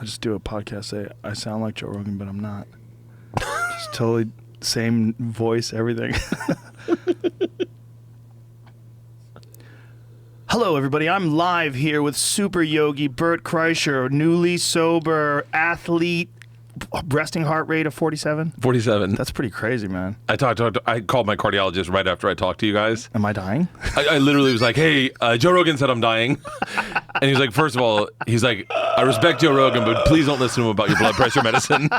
I just do a podcast. Say I sound like Joe Rogan, but I'm not. Just totally same voice, everything. Hello, everybody. I'm live here with super yogi Bert Kreischer, newly sober athlete, resting heart rate of 47. 47. That's pretty crazy, man. I called my cardiologist right after I talked to you guys. Am I dying? I literally was like, hey, Joe Rogan said I'm dying. And he's like, first of all, he's like, I respect Joe Rogan, but please don't listen to him about your blood pressure medicine.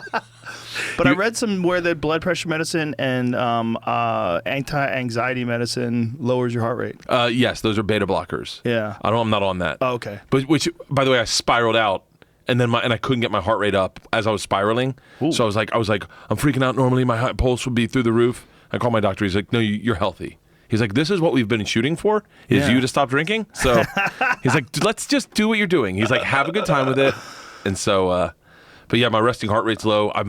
But I read somewhere that blood pressure medicine and anti-anxiety medicine lowers your heart rate. Yes, those are beta blockers. Yeah. I'm not on that. Oh, okay. But which, by the way, I spiraled out, and then I couldn't get my heart rate up as I was spiraling. Ooh. So I was like, I'm freaking out. Normally my pulse would be through the roof. I called my doctor. He's like, no, you're healthy. He's like, this is what we've been shooting for, is you to stop drinking. So he's like, let's just do what you're doing. He's like, have a good time with it. And so, but yeah, my resting heart rate's low. I've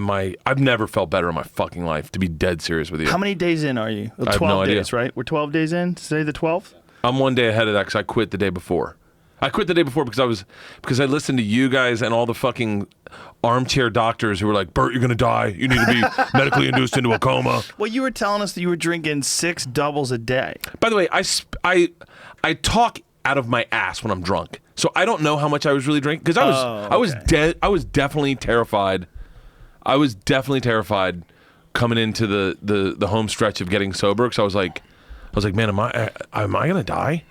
never felt better in my fucking life, to be dead serious with you. How many days in are you? 12 I have no days, idea. right? We're 12 days in. Today the 12th? I'm one day ahead of that because I quit the day before. Because I listened to you guys and all the fucking armchair doctors who were like, Bert, you're going to die. You need to be medically induced into a coma. Well, you were telling us that you were drinking 6 doubles a day. By the way, I talk out of my ass when I'm drunk. So I don't know how much I was really drinking because I was definitely terrified. I was definitely terrified coming into the home stretch of getting sober because I was like, man, am I gonna die?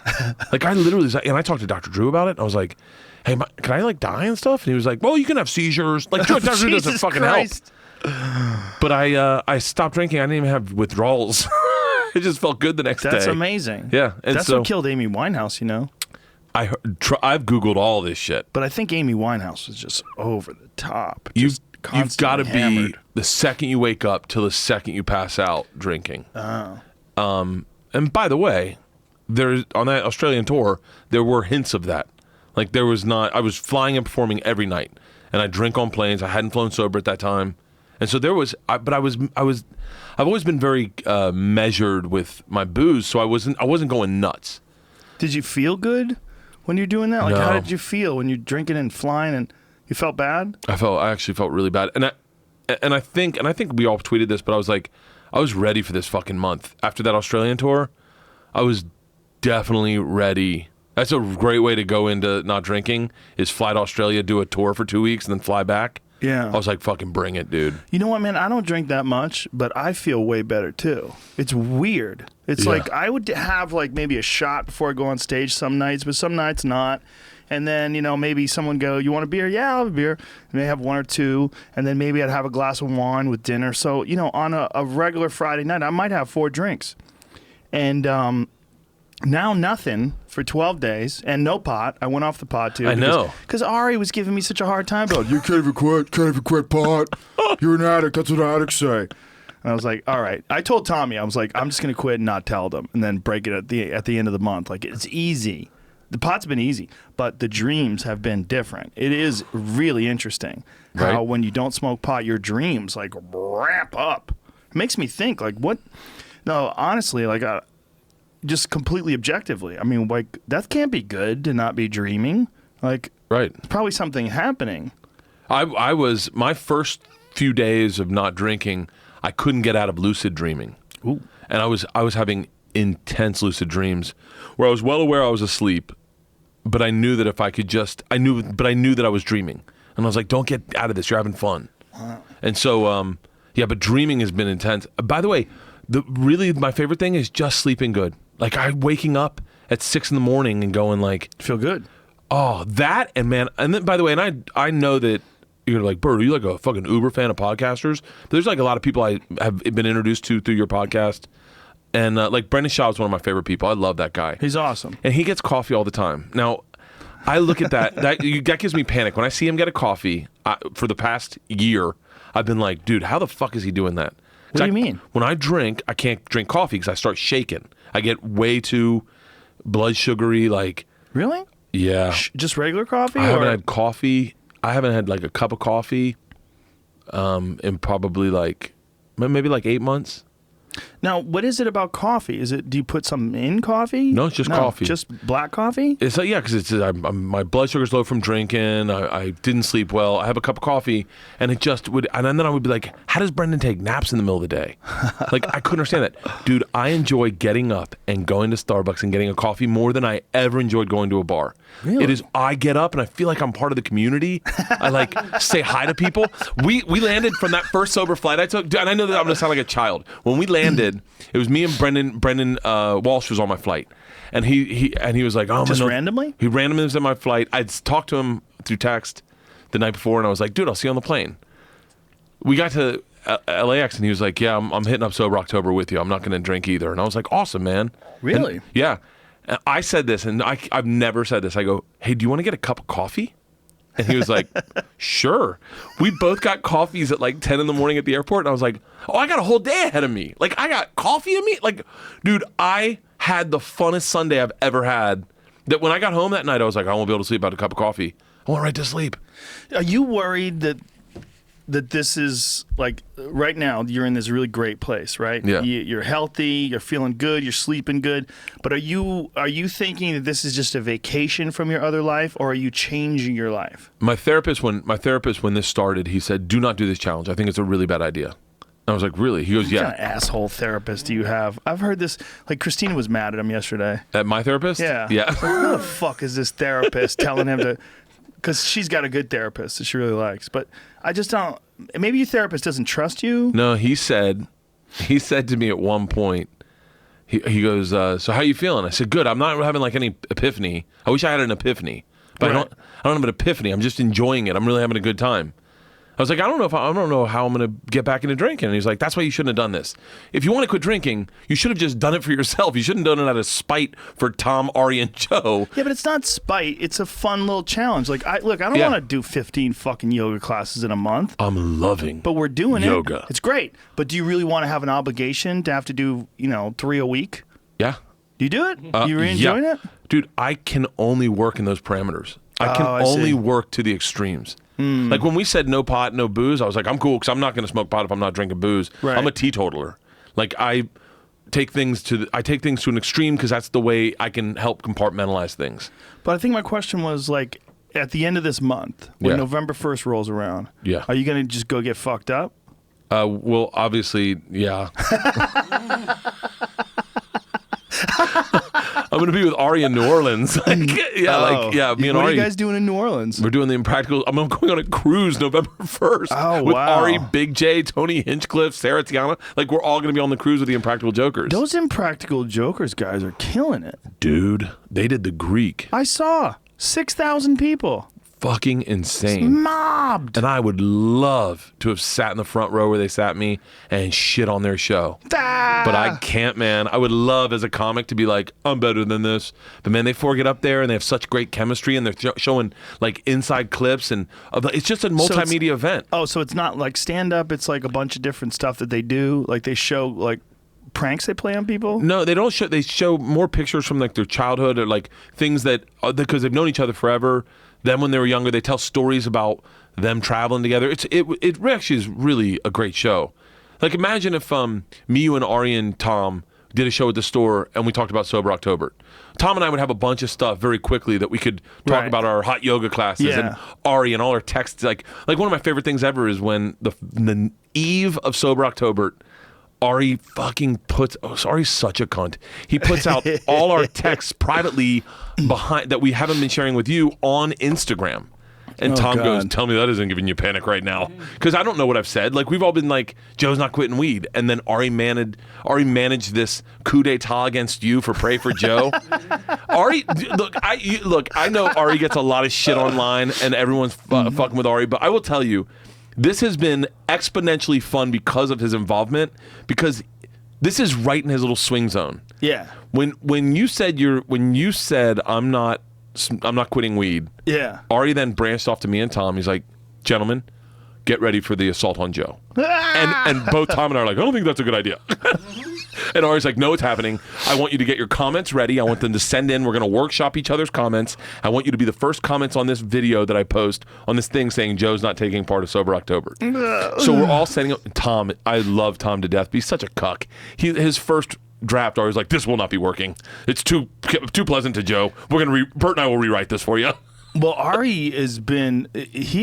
Like I literally was, and I talked to Dr. Drew about it. And I was like, hey, can I like die and stuff? And he was like, well, you can have seizures. Like Dr. Drew doesn't fucking Christ. help. But I stopped drinking. I didn't even have withdrawals. It just felt good the next day. That's amazing. Yeah, and that's what killed Amy Winehouse. You know. I've Googled all this shit. But I think Amy Winehouse was just over the top. You've got to hammered. be the second you wake up till the second you pass out drinking. Oh. And by the way, on that Australian tour, there were hints of that. Like there was not. I was flying and performing every night, and I drink on planes. I hadn't flown sober at that time, and so there was. But I've always been very measured with my booze, so I wasn't going nuts. Did you feel good when you're doing that? Like, No. how did you feel when you're drinking and flying, and you felt bad? I actually felt really bad, and I think we all tweeted this, but I was like, I was ready for this fucking month after that Australian tour. I was definitely ready. That's a great way to go into not drinking, is fly to Australia, do a tour for 2 weeks, and then fly back. Yeah. I was like, fucking bring it, dude. You know what, man? I don't drink that much, but I feel way better too. It's weird. It's like I would have like maybe a shot before I go on stage some nights, but some nights not. And then, you know, maybe someone go, you want a beer? Yeah, I'll have a beer. And they have 1 or 2. And then maybe I'd have a glass of wine with dinner. So, you know, on a regular Friday night, I might have 4 drinks. And now nothing for 12 days and no pot. I went off the pot too. I know. Because Ari was giving me such a hard time about, You can't even quit pot. You're an addict. That's what addicts say. and I was like, all right. I told Tommy, I was like, I'm just going to quit and not tell them and then break it at the end of the month. Like, it's easy. The pot's been easy, but the dreams have been different. It is really interesting how when you don't smoke pot, your dreams like ramp up. It makes me think like what? No, honestly, like just completely objectively. I mean, like that can't be good to not be dreaming. Like, Right. There's probably something happening. I was, my first few days of not drinking, I couldn't get out of lucid dreaming. Ooh. And I was having intense lucid dreams where I was well aware I was asleep, but I knew that if I could just, I knew that I was dreaming. And I was like, don't get out of this. You're having fun. Wow. And so, yeah, but dreaming has been intense. By the way, really my favorite thing is just sleeping good. Like waking up at 6 a.m. and going like, Feel good. oh, that, and man, and then by the way, and I know that you're like, Bert, are you like a fucking uber fan of podcasters? But there's like a lot of people I have been introduced to through your podcast. And like Brendan Shaw is one of my favorite people. I love that guy. He's awesome. And he gets coffee all the time. Now, I look at that. that gives me panic. When I see him get a coffee for the past year, I've been like, dude, how the fuck is he doing that? What do you mean? When I drink, I can't drink coffee because I start shaking. I get way too blood sugary. Like, Really? yeah. Just regular coffee? I haven't had coffee. I haven't had like a cup of coffee in probably like maybe like 8 months. Now, what is it about coffee? Do you put something in coffee? No, it's just coffee. Just black coffee? It's yeah, because my blood sugar's low from drinking. I didn't sleep well. I have a cup of coffee, and it just would. And then I would be like, how does Brendan take naps in the middle of the day? Like, I couldn't understand that, dude. I enjoy getting up and going to Starbucks and getting a coffee more than I ever enjoyed going to a bar. Really? It is. I get up and I feel like I'm part of the community. I like say hi to people. We landed from that first sober flight I took, and I know that I'm gonna sound like a child. When we landed, it was me and Brendan Walsh was on my flight, and he was like, "Oh, just randomly." He randomly was on my flight. I'd talked to him through text the night before, and I was like, "Dude, I'll see you on the plane." We got to LAX, and he was like, "Yeah, I'm hitting up Sober October with you. I'm not gonna drink either." And I was like, "Awesome, man." Really? And, yeah. And I said this, and I've never said this. I go, "Hey, do you want to get a cup of coffee?" And he was like, "Sure." We both got coffees at like 10 in the morning at the airport. And I was like, "Oh, I got a whole day ahead of me. Like, I got coffee in me." Like, dude, I had the funnest Sunday I've ever had. That when I got home that night, I was like, I won't be able to sleep without a cup of coffee. I went right to sleep. Are you worried that this is like right now you're in this really great place, right? Yeah. You're healthy, you're feeling good, you're sleeping good. But are you thinking that this is just a vacation from your other life, or are you changing your life? My therapist, when this started, he said, "Do not do this challenge. I think it's a really bad idea." I was like, "Really?" He goes, "Yeah." What kind of asshole therapist do you have? I've heard this. Like, Christina was mad at him yesterday. At my therapist? Yeah. Yeah. Like, who the fuck is this therapist telling him to? Because she's got a good therapist that she really likes. But I just don't. Maybe your therapist doesn't trust you. No, he said to me at one point, he goes, "So how you feeling?" I said, "Good. I'm not having like any epiphany. I wish I had an epiphany, but Right. I don't have an epiphany. I'm just enjoying it. I'm really having a good time." I was like, I don't know how I'm going to get back into drinking. And he's like, "That's why you shouldn't have done this. If you want to quit drinking, you should have just done it for yourself. You shouldn't have done it out of spite for Tom, Ari, and Joe." Yeah, but it's not spite. It's a fun little challenge. Like, I don't Yeah. want to do 15 fucking yoga classes in a month. I'm loving But we're doing yoga. it. It's great. But do you really want to have an obligation to have to do, 3 a week? Yeah. Do you do it? You really enjoying it? Dude, I can only work in those parameters. I can I only see. work to the extremes. Like when we said no pot, no booze, I was like, I'm cool because I'm not going to smoke pot if I'm not drinking booze. Right. I'm a teetotaler. Like I take things to an extreme because that's the way I can help compartmentalize things. But I think my question was, like, at the end of this month, when Yeah. November 1st rolls around, Yeah. are you going to just go get fucked up? Well, obviously, yeah. I'm going to be with Ari in New Orleans. Me and What Ari. are you guys doing in New Orleans? We're doing the Impractical. I'm going on a cruise November 1st. Oh, with wow. Ari, Big J, Tony Hinchcliffe, Sarah Tiana. Like, we're all going to be on the cruise with the Impractical Jokers. Those Impractical Jokers guys are killing it. Dude, they did the Greek. I saw 6,000 people. Fucking insane. Mobbed. And I would love to have sat in the front row where they sat me and shit on their show. Ah! But I can't, man. I would love as a comic to be like, I'm better than this. But man, they four get up there and they have such great chemistry and they're showing like inside clips and it's just a multimedia event. Oh, so it's not like stand-up. It's like a bunch of different stuff that they do. Like they show like pranks they play on people. No, they don't show. They show more pictures from like their childhood or like things that because they've known each other forever. Then when they were younger, they tell stories about them traveling together. It actually is really a great show. Like imagine if me, you, and Ari and Tom did a show at the store and we talked about Sober October. Tom and I would have a bunch of stuff very quickly that we could talk Right. about our hot yoga classes Yeah. and Ari and all our texts. Like one of my favorite things ever is when the eve of Sober October, Ari fucking Ari's such a cunt. He puts out all our texts privately behind that we haven't been sharing with you on Instagram. And Tom God. goes, "Tell me that isn't giving you panic right now." Because I don't know what I've said. Like we've all been like, Joe's not quitting weed. And then Ari managed this coup d'etat against you for Pray for Joe. Ari, look, I know Ari gets a lot of shit online and everyone's fucking with Ari. But I will tell you, this has been exponentially fun because of his involvement, because this is right in his little swing zone. Yeah. When you said I'm not quitting weed. Yeah. Ari then branched off to me and Tom. He's like, "Gentlemen, get ready for the assault on Joe." And both Tom and I are like, "I don't think that's a good idea." And Ari's like, no, it's happening. I want you to get your comments ready. I want them to send in. We're going to workshop each other's comments. I want you to be the first comments on this video that I post on this thing saying Joe's not taking part of Sober October. So we're all setting up. Tom, I love Tom to death, but he's such a cuck. His first draft, Ari's like, this will not be working. It's too pleasant to Joe. Bert and I will rewrite this for you. Well, Ari has been,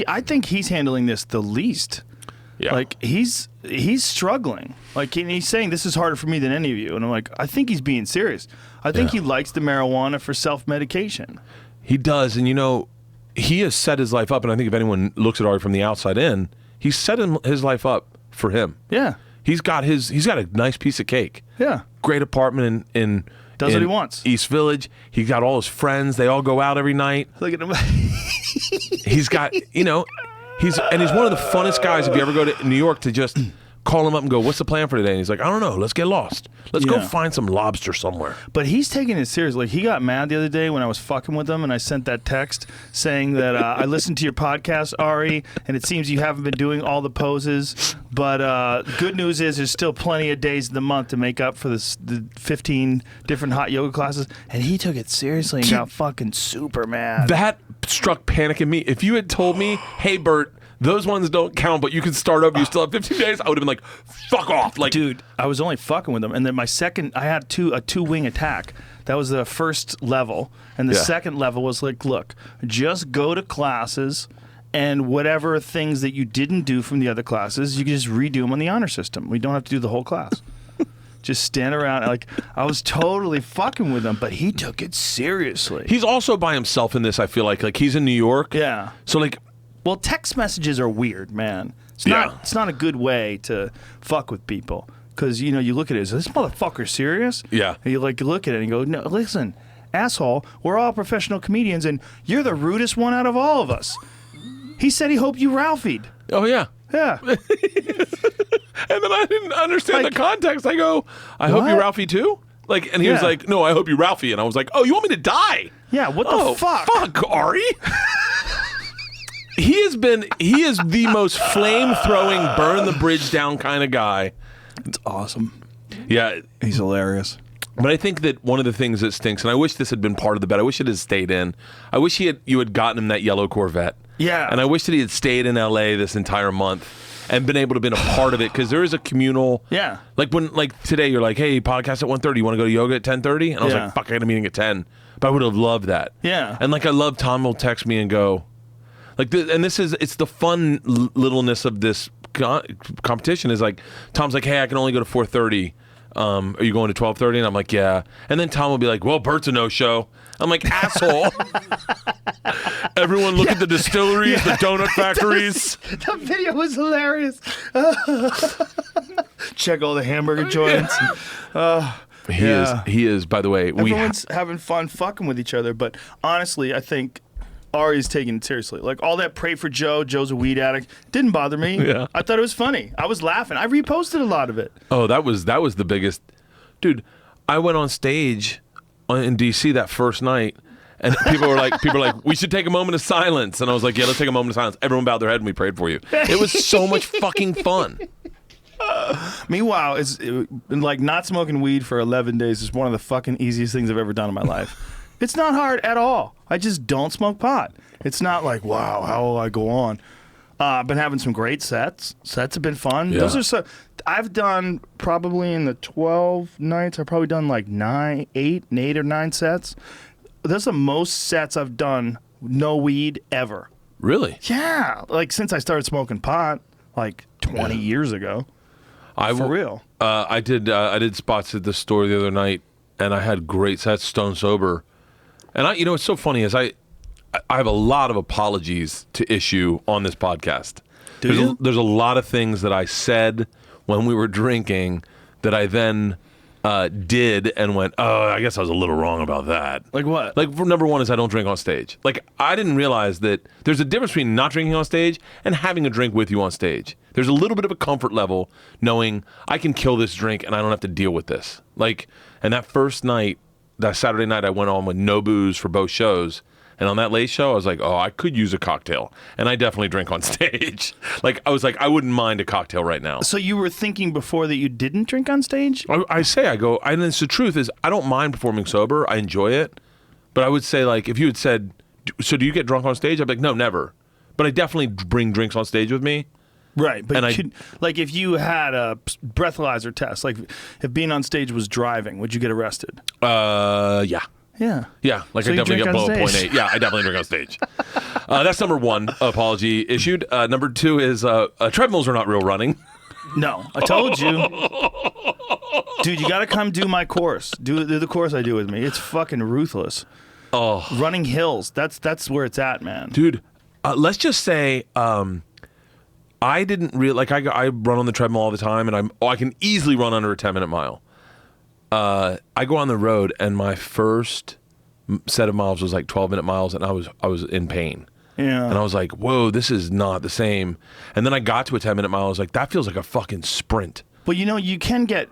I think he's handling this the least. Yeah. Like, he's struggling. Like, he's saying, this is harder for me than any of you. And I'm like, I think he's being serious. I think he likes the marijuana for self-medication. He does. And, he has set his life up. And I think if anyone looks at Ari from the outside in, he's set his life up for him. Yeah. He's got a nice piece of cake. Yeah. Great apartment in Does what he wants. East Village. He got all his friends. They all go out every night. Look at him. He's got, he's one of the funnest guys if you ever go to New York to just call him up and go, what's the plan for today? And he's like, I don't know. Let's get lost. Let's go find some lobster somewhere. But he's taking it seriously. He got mad the other day when I was fucking with him, and I sent that text saying that I listened to your podcast, Ari, and it seems you haven't been doing all the poses. But good news is there's still plenty of days in the month to make up for the 15 different hot yoga classes. And he took it seriously and got fucking super mad. That struck panic in me. If you had told me, hey, Bert, those ones don't count, but you can start over. You still have 15 days. I would have been like, fuck off. Like, dude, I was only fucking with him. And then my second, I had a two-wing attack. That was the first level. And the second level was like, look, just go to classes and whatever things that you didn't do from the other classes, you can just redo them on the honor system. We don't have to do the whole class. Just stand around. Like, I was totally fucking with him, but he took it seriously. He's also by himself in this, I feel like. Like, he's in New York. Yeah. So, like, well, text messages are weird, man. It's not a good way to fuck with people because you look at it, is this motherfucker serious? Yeah. And you look at it and you go, no, listen, asshole, we're all professional comedians and you're the rudest one out of all of us. He said he hoped you Ralphied. Oh yeah. Yeah. And then I didn't understand the context. I go, I hope you Ralphie too. Like, and he was like, no, I hope you Ralphie. And I was like, oh, you want me to die? Yeah. What the fuck? Fuck, Ari. He is the most flame-throwing, burn-the-bridge-down kind of guy. It's awesome. Yeah. He's hilarious. But I think that one of the things that stinks, and I wish this had been part of the bet, I wish it had stayed in. I wish you had gotten him that yellow Corvette. Yeah. And I wish that he had stayed in L.A. this entire month and been able to have been a part of it, because there is a communal... Yeah. Like today, you're like, hey, podcast at 1:30. You want to go to yoga at 10:30? And I was like, fuck, I got a meeting at 10. But I would have loved that. Yeah. And I love Tom will text me and go... it's the fun littleness of this competition is like, Tom's like, hey, I can only go to 4:30. Are you going to 12:30? And I'm like, yeah. And then Tom will be like, well, Bert's a no-show. I'm like, asshole. Everyone look at the distilleries, the donut factories. The video was hilarious. Check all the hamburger joints. He is, by the way. Everyone's having fun fucking with each other, but honestly, I think Ari's taking it seriously. Like, all that pray for Joe, Joe's a weed addict, didn't bother me. Yeah. I thought it was funny. I was laughing. I reposted a lot of it. Oh, that was the biggest. Dude, I went on stage in DC that first night, and people were like, we should take a moment of silence. And I was like, yeah, let's take a moment of silence. Everyone bowed their head and we prayed for you. It was so much fucking fun. Meanwhile, it's like not smoking weed for 11 days is one of the fucking easiest things I've ever done in my life. It's not hard at all. I just don't smoke pot. It's not like, wow, how will I go on? I've been having some great sets. Sets have been fun. Yeah. Those are I've done probably in the 12 nights, I've probably done like 8 or 9 sets. That's the most sets I've done, no weed, ever. Really? Yeah. Like since I started smoking pot, like 20 years ago. For real. I did spots at the store the other night, and I had great sets, stone sober. And it's so funny is I have a lot of apologies to issue on this podcast. There's a lot of things that I said when we were drinking that I then did and went, oh, I guess I was a little wrong about that. Like what? Like, number one is I don't drink on stage. Like, I didn't realize that there's a difference between not drinking on stage and having a drink with you on stage. There's a little bit of a comfort level knowing I can kill this drink and I don't have to deal with this. Like, and that first night, that Saturday night, I went on with no booze for both shows. And on that late show, I was like, oh, I could use a cocktail. And I definitely drink on stage. Like, I was like, I wouldn't mind a cocktail right now. So you were thinking before that you didn't drink on stage? And it's the truth is, I don't mind performing sober. I enjoy it. But I would say, like, if you had said, so do you get drunk on stage? I'd be like, no, never. But I definitely bring drinks on stage with me. Right, but like if you had a breathalyzer test, like if being on stage was driving, would you get arrested? Yeah. Yeah. Yeah, like So I you definitely drink get on below stage. 0.8. Yeah, I definitely drink on stage. That's number one apology issued. Number two is treadmills are not real running. No, I told you. Dude, you got to come do my course. Do the course I do with me. It's fucking ruthless. Oh. Running hills, that's where it's at, man. Dude, let's just say I didn't really, like I run on the treadmill all the time, and I can easily run under a 10-minute mile. I go on the road, and my first set of miles was like 12-minute miles, and I was in pain. Yeah. And I was like, whoa, this is not the same. And then I got to a 10-minute mile. I was like, that feels like a fucking sprint. Well, you can get.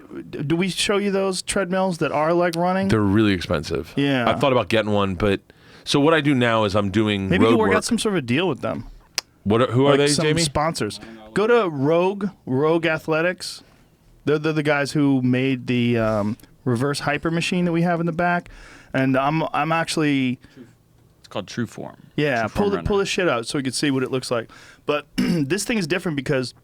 Do we show you those treadmills that are like running? They're really expensive. Yeah. I've thought about getting one, but so what I do now is I'm doing Maybe road you work work. out some sort of a deal with them. Who are Like they, some Jamie? sponsors. Go to Rogue Athletics. They're the guys who made the reverse hyper machine that we have in the back, and I'm actually. It's called True Form. Yeah, True Form pull this shit out so we can see what it looks like. But this thing is different because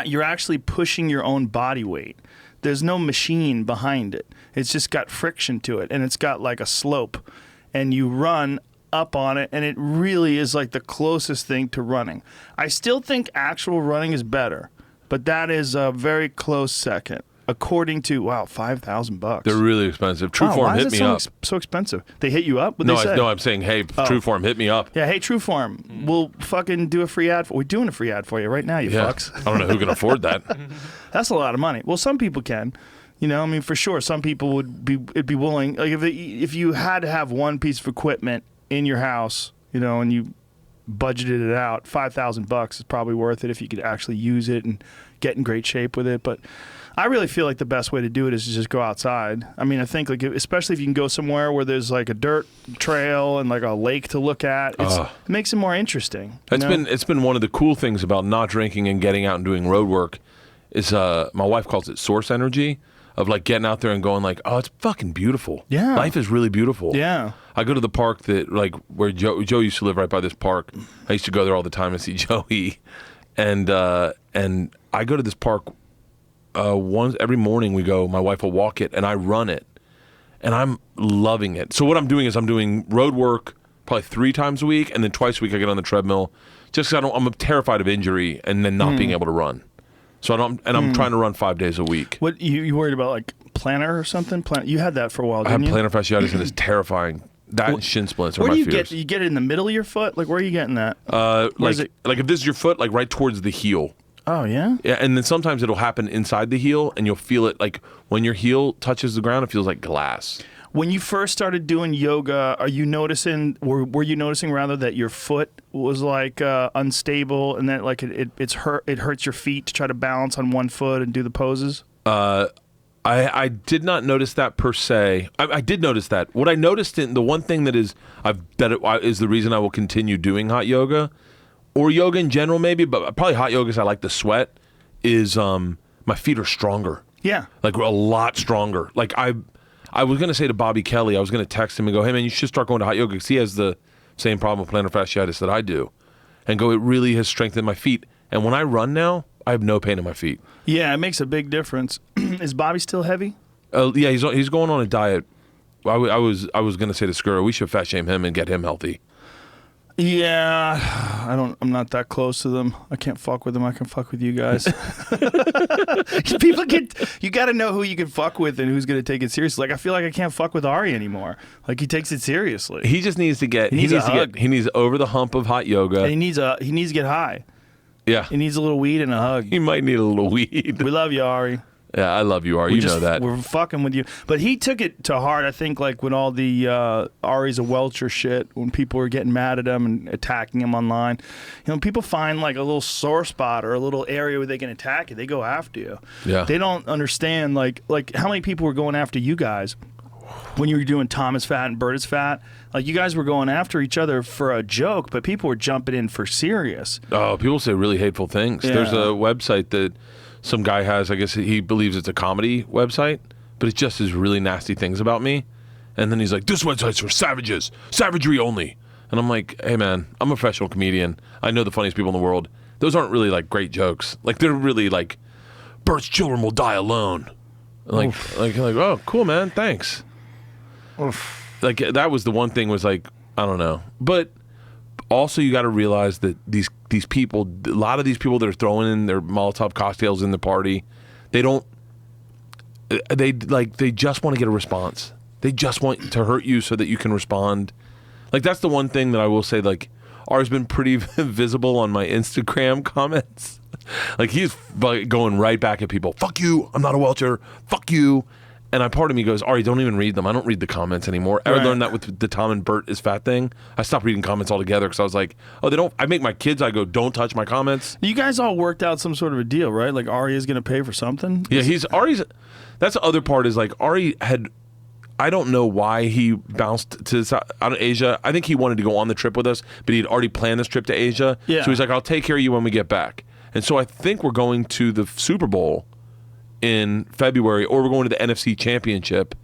you're actually pushing your own body weight. There's no machine behind it. It's just got friction to it, and it's got like a slope, and you run up on it, and it really is like the closest thing to running. I still think actual running is better, but that is a very close second. According to $5,000. They're really expensive. True Form why is hit it me so up. So expensive. They hit you up? What'd No, they say? I'm saying, hey, True Form, hit me up. Yeah, hey, True Form, we'll fucking do a free ad. We're doing a free ad for you right now, you Yeah. fucks. I don't know who can afford that. That's a lot of money. Well, some people can. You know, I mean, for sure, some people would be willing. Like if you had to have one piece of equipment in your house, you know, and you budgeted it out, $5,000 is probably worth it if you could actually use it and get in great shape with it. But I really feel like the best way to do it is to just go outside. I mean, I think like especially if you can go somewhere where there's like a dirt trail and like a lake to look at, it makes it more interesting. It's been one of the cool things about not drinking and getting out and doing road work is my wife calls it source energy of like getting out there and going like, oh, it's fucking beautiful. Yeah. Life is really beautiful. Yeah. I go to the park that like where Joe used to live right by this park. I used to go there all the time and see Joey, and I go to this park once every morning. We go. My wife will walk it and I run it, and I'm loving it. So what I'm doing is I'm doing road work probably 3 times a week, and then twice a week I get on the treadmill. Just 'cause I'm terrified of injury and then not being able to run. So I'm trying to run 5 days a week. What you worried about, like plantar or something? You had that for a while, I have didn't you? plantar fasciitis and it's terrifying. That and shin splints are Where my do you fears. get? You get it in the middle of your foot? Like where are you getting that? Like is it? like if this is your foot, like right towards the heel. Oh yeah. Yeah, and then sometimes it'll happen inside the heel, and you'll feel it like when your heel touches the ground, it feels like glass. When you first started doing yoga, were you noticing rather that your foot was like unstable, and that like it hurts your feet to try to balance on one foot and do the poses? I did not notice that per se. I did notice that. What I noticed in the one thing that is the reason I will continue doing hot yoga, or yoga in general maybe, but probably hot yoga because I like the sweat, is my feet are stronger. Yeah. Like a lot stronger. Like I was going to say to Bobby Kelly, I was going to text him and go, hey man, you should start going to hot yoga because he has the same problem with plantar fasciitis that I do. And go, it really has strengthened my feet. And when I run now, I have no pain in my feet. Yeah, it makes a big difference. Is Bobby still heavy? Yeah, he's going on a diet. I was going to say to Skura, we should fat shame him and get him healthy. Yeah, I'm not that close to them. I can't fuck with them. I can fuck with you guys. You got to know who you can fuck with and who's going to take it seriously. Like I feel like I can't fuck with Ari anymore. Like he takes it seriously. He just needs to get he needs over the hump of hot yoga. And he needs to get high. Yeah. He needs a little weed and a hug. He might need a little weed. We love you, Ari. Yeah, I love you, Ari. You know that. We're fucking with you. But he took it to heart, I think, like when all the Ari's a Welcher shit, when people were getting mad at him and attacking him online. You know, people find like a little sore spot or a little area where they can attack you. They go after you. Yeah. They don't understand, like how many people were going after you guys when you were doing Tom is fat and Bert is fat, like you guys were going after each other for a joke, but people were jumping in for serious. Oh, people say really hateful things. Yeah. There's a website that some guy has. I guess he believes it's a comedy website, but it just is really nasty things about me. And then he's like, this website's for savages, savagery only. And I'm like, hey man, I'm a professional comedian. I know the funniest people in the world. Those aren't really like great jokes. Like they're really like, Bert's children will die alone. Like, oh, cool, man, thanks. Oof. Like that was the one thing was like, I don't know. But also you got to realize that these people, a lot of these people that are throwing in their Molotov cocktails in the party, they just want to get a response. They just want to hurt you so that you can respond. Like that's the one thing that I will say, like Ari's been pretty visible on my Instagram comments. Like he's going right back at people. Fuck you, I'm not a Welcher. Fuck you. And part of me goes, Ari, don't even read them. I don't read the comments anymore. Right. I learned that with the Tom and Bert is fat thing. I stopped reading comments altogether because I was like, oh, they don't. I make my kids, I go, don't touch my comments. You guys all worked out some sort of a deal, right? Like Ari is going to pay for something? Yeah, Ari's. That's the other part is like Ari had. I don't know why he bounced to out of Asia. I think he wanted to go on the trip with us, but he'd already planned this trip to Asia. Yeah. So he's like, I'll take care of you when we get back. And so I think we're going to the Super Bowl in February, or we're going to the NFC Championship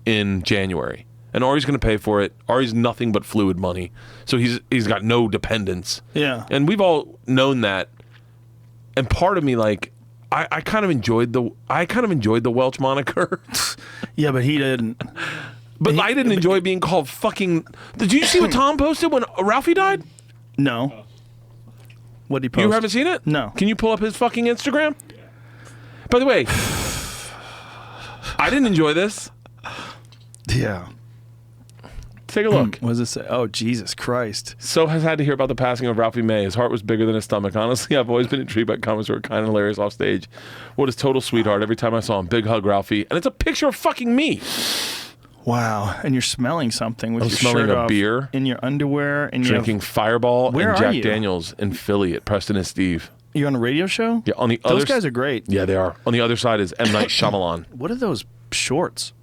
in January. And Ari's going to pay for it. Ari's nothing but fluid money, so he's got no dependence. Yeah. And we've all known that. And part of me, like, I kind of enjoyed the Welch moniker. Yeah, but he didn't. But I didn't enjoy being called fucking. Did you see what Tom posted when Ralphie died? No. What did he post? You haven't seen it? No. Can you pull up his fucking Instagram? By the way, I didn't enjoy this. Yeah. Take a look. What does it say? Oh, Jesus Christ. So has had to hear about the passing of Ralphie May. His heart was bigger than his stomach. Honestly, I've always been intrigued by comments that were kind of hilarious off stage. What a total sweetheart. Every time I saw him, big hug, Ralphie. And it's a picture of fucking me. Wow. And you're smelling something with I'm your smelling shirt a off, beer, in your underwear, and drinking Fireball Where and are Jack you? Daniels in Philly at Preston and Steve. You're on a radio show? Yeah, on the Those other guys are great. Yeah, they are. On the other side is M. Night Shyamalan. What are those shorts?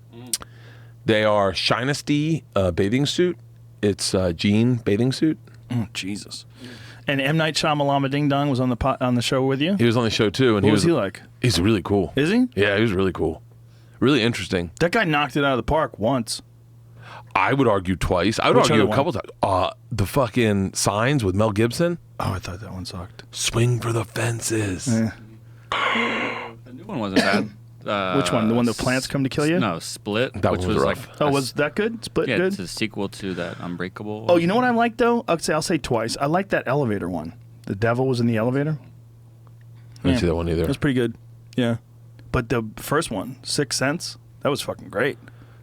They are Shinesty bathing suit. It's jean bathing suit. Oh, Jesus. And M. Night Shyamalan Ding Dong was on the show with you? He was on the show too, and What was he like? He's really cool. Is he? Yeah, he was really cool. Really interesting. That guy knocked it out of the park once. I would argue twice. I would Which argue other a couple times. The fucking Signs with Mel Gibson. Oh, I thought that one sucked. Swing for the fences. Eh. The new one wasn't bad. Which one? The one the plants come to kill you? No, Split. That which one was was rough. like. Oh, was that good? Split Yeah, good? it's a sequel to that Unbreakable. Oh, you know what I like though? I'll say twice. I like that elevator one. The devil was in the elevator. I didn't see that one either. That was pretty good. Yeah. But the first one, Sixth Sense, that was fucking great.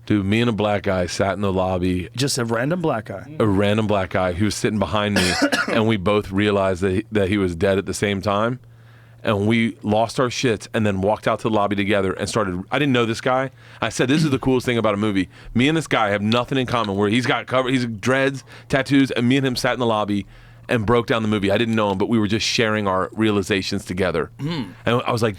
Dude, me and a black guy sat in the lobby. Just a random black guy. A random black guy who was sitting behind me, and we both realized that he was dead at the same time. And we lost our shits and then walked out to the lobby together and started. I didn't know this guy. I said, this is the coolest thing about a movie. Me and this guy have nothing in common, where he's got he's dreads, tattoos, and me and him sat in the lobby and broke down the movie. I didn't know him, but we were just sharing our realizations together. And I was like,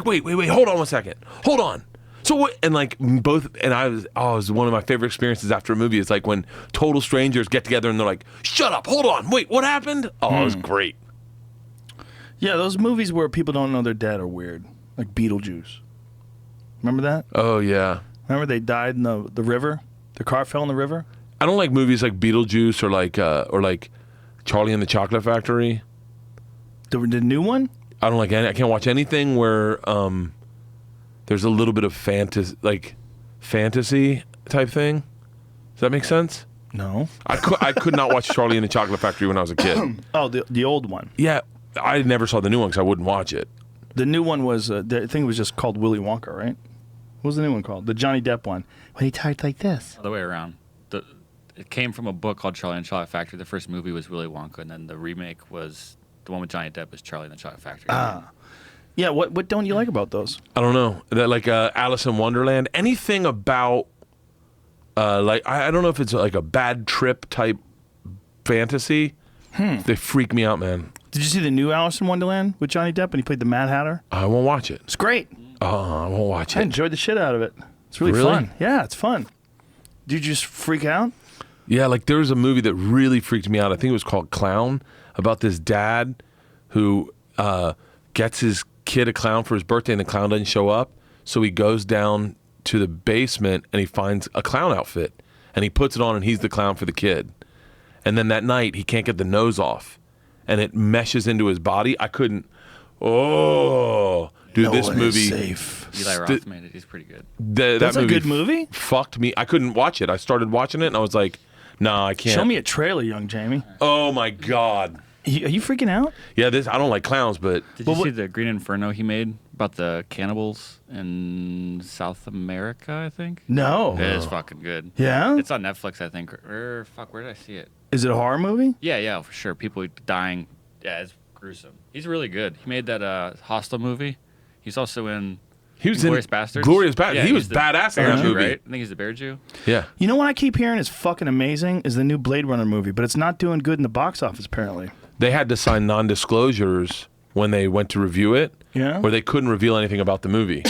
wait, hold on one second. Hold on. So what? And like both, and it was one of my favorite experiences after a movie. It's like when total strangers get together and they're like, shut up, hold on, wait, what happened? Oh, it was great. Yeah, those movies where people don't know they're dead are weird. Like Beetlejuice. Remember that? Oh yeah. Remember they died in the river? The car fell in the river? I don't like movies like Beetlejuice or like Charlie and the Chocolate Factory. The new one? I don't like any. I can't watch anything where there's a little bit of fantasy type thing. Does that make sense? No. I could not watch Charlie and the Chocolate Factory when I was a kid. Oh, the old one. Yeah, I never saw the new one because I wouldn't watch it. The new one was, I think it was just called Willy Wonka, right? What was the new one called? The Johnny Depp one. When he talked like this. Other way around. It came from a book called Charlie and the Chocolate Factory. The first movie was Willy Wonka, and then the remake was the one with Johnny Depp was Charlie and the Chocolate Factory. Yeah, what don't you like about those? I don't know. That like Alice in Wonderland. Anything about like I don't know if it's like a bad trip type fantasy. They freak me out, man. Did you see the new Alice in Wonderland with Johnny Depp and he played the Mad Hatter? I won't watch it. It's great. Oh, I won't watch I it. enjoyed the shit out of it. It's really Really? fun. Yeah, it's fun. Did you just freak out? Yeah, like there was a movie that really freaked me out. I think it was called Clown, about this dad who gets his kid a clown for his birthday and the clown doesn't show up. So he goes down to the basement and he finds a clown outfit and he puts it on and he's the clown for the kid. And then that night he can't get the nose off and it meshes into his body. I couldn't. Oh, dude, this movie. Safe. Eli Roth made it. He's pretty good. That's a good movie? Fucked me. I couldn't watch it. I started watching it and I was like, nah, I can't. Show me a trailer, young Jamie. Oh my God. Are you freaking out? Yeah, I don't like clowns, but Did you see the Green Inferno he made about the cannibals in South America, I think? No. It is fucking good. Yeah? It's on Netflix, I think. Or fuck, where did I see it? Is it a horror movie? Yeah, for sure. People dying. Yeah, it's gruesome. He's really good. He made that Hostel movie. He's also in Glorious Bastards. Glorious Bastards. Yeah, he was badass in that Jew, movie. right? I think he's the Bear Jew. Yeah. You know what I keep hearing is fucking amazing is the new Blade Runner movie, but it's not doing good in the box office apparently. They had to sign non-disclosures when they went to review it, Yeah? where they couldn't reveal anything about the movie.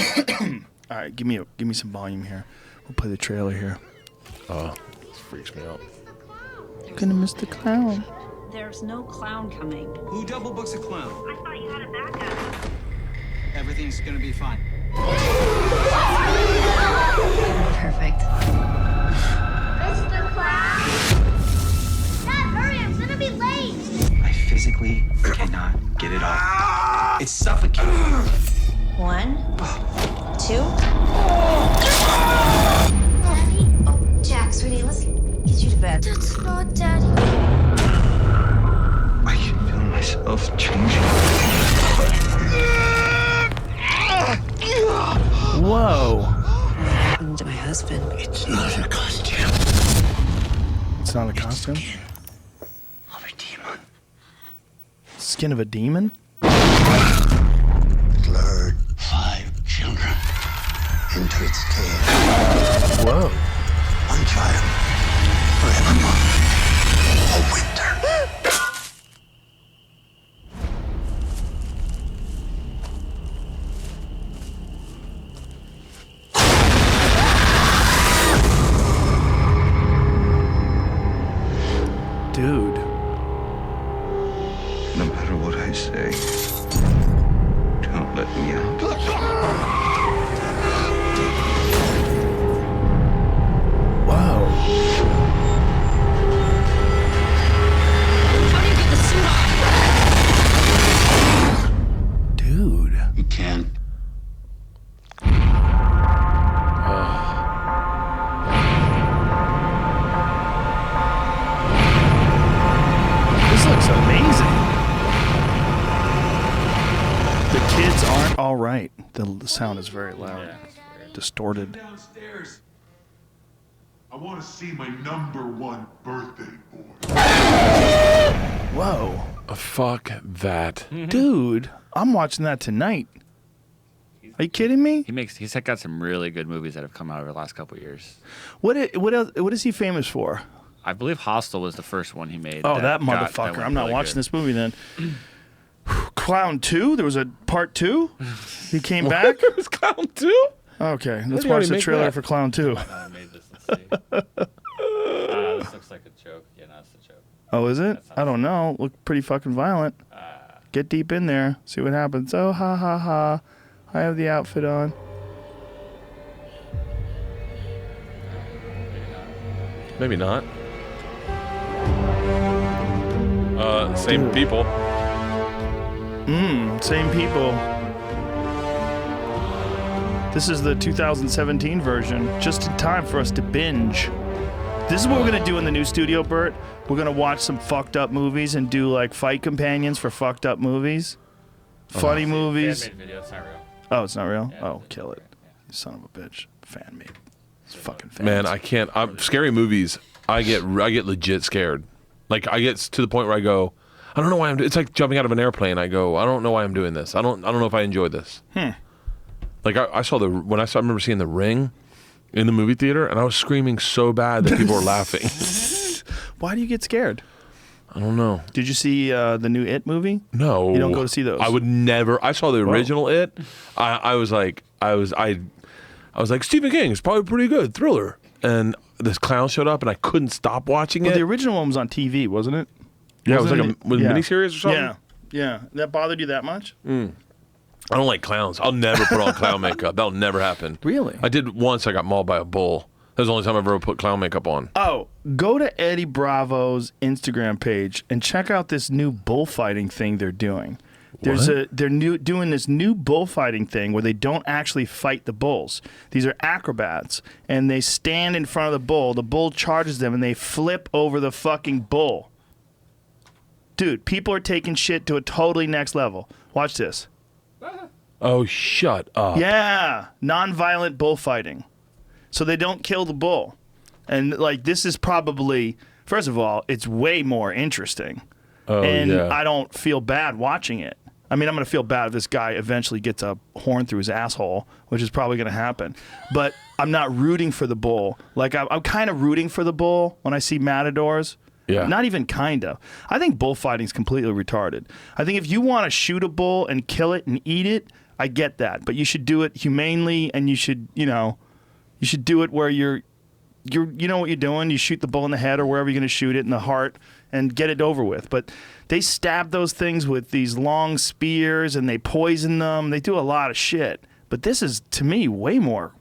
All right, give me some volume here. We'll play the trailer here. This freaks me out. Gonna miss the clown. There's no clown coming. Who double books a clown? I thought you had a backup. Everything's gonna be fine. Perfect. Mr. Clown? Dad, hurry, I'm gonna be late. I physically cannot get it off. It's suffocating. 1, 2. Daddy? Oh, Jack, sweetie, let's get you to bed. That's not Daddy. I can feel myself changing. Whoa. Happened to my husband. It's not a costume. It's not a costume? Of a demon. Skin of a demon? Lured 5 children into its cage. Whoa. One child forevermore. A winter. Dude. No matter what I say, don't let me out. Whoa. How do you get the suit on? Dude. You can't. This looks amazing. The kids aren't all right. The sound is very loud. Distorted. Downstairs. I want to see my #1 birthday boy. Whoa. Fuck that. Dude, I'm watching that tonight. Are you kidding me? He's got some really good movies that have come out over the last couple of years. What is he famous for? I believe Hostel was the first one he made. Oh, that motherfucker. I'm not watching this movie then. Clown 2? There was a part 2? He came back? It was Clown 2? Okay, let's you watch already the make trailer that? for Clown 2. I made this. Let's see. This looks like a joke. Yeah, no, it's a joke. Oh, is it? I don't know. Look pretty fucking violent. Get deep in there. See what happens. Oh, ha, ha, ha. I have the outfit on. Maybe not. Same people. Same people. This is the 2017 version, just in time for us to binge. This is what we're going to do in the new studio, Bert. We're going to watch some fucked up movies and do like fight companions for fucked up movies. Funny movies. Fan-made video. It's not real. Oh, it's not real? Yeah, Oh, it's- kill it. You son of a bitch. Fan made. It's fucking fan. Man, I can't. Scary movies. I get legit scared. Like I get to the point where I go, I don't know why I'm. It's like jumping out of an airplane. I go, I don't know why I'm doing this. I don't know if I enjoy this. Like I remember seeing The Ring in the movie theater, and I was screaming so bad that people were laughing. Why do you get scared? I don't know. Did you see the new It movie? No, You don't go to see those? I would never. I saw the original It. I was like Stephen King is probably pretty good thriller, and this clown showed up, and I couldn't stop watching Well, it. the original one was on TV, wasn't it? Yeah, it was like Wasn't a miniseries or something. Yeah. That bothered you that much? I don't like clowns. I'll never put on clown makeup. That'll never happen. Really? I did once. I got mauled by a bull. That was the only time I've ever put clown makeup on. Oh, go to Eddie Bravo's Instagram page and check out this new bullfighting thing they're doing. They're doing this new bullfighting thing where they don't actually fight the bulls. These are acrobats, and they stand in front of the bull. The bull charges them, and they flip over the fucking bull. Dude, people are taking shit to a totally next level. Watch this. Oh, shut up. Yeah, nonviolent bullfighting. So they don't kill the bull. And, like, this is probably, first of all, it's way more interesting. Oh, And yeah. I don't feel bad watching it. I mean, I'm going to feel bad if this guy eventually gets a horn through his asshole, which is probably going to happen. But I'm not rooting for the bull. Like, I'm kind of rooting for the bull when I see matadors. Yeah. Not even kind of. I think bullfighting is completely retarded. I think if you want to shoot a bull and kill it and eat it, I get that. But you should do it humanely, and you should do it where you know what you're doing. You shoot the bull in the head or wherever you're going to shoot it, in the heart, and get it over with. But they stab those things with these long spears, and they poison them. They do a lot of shit. But this is, to me, way more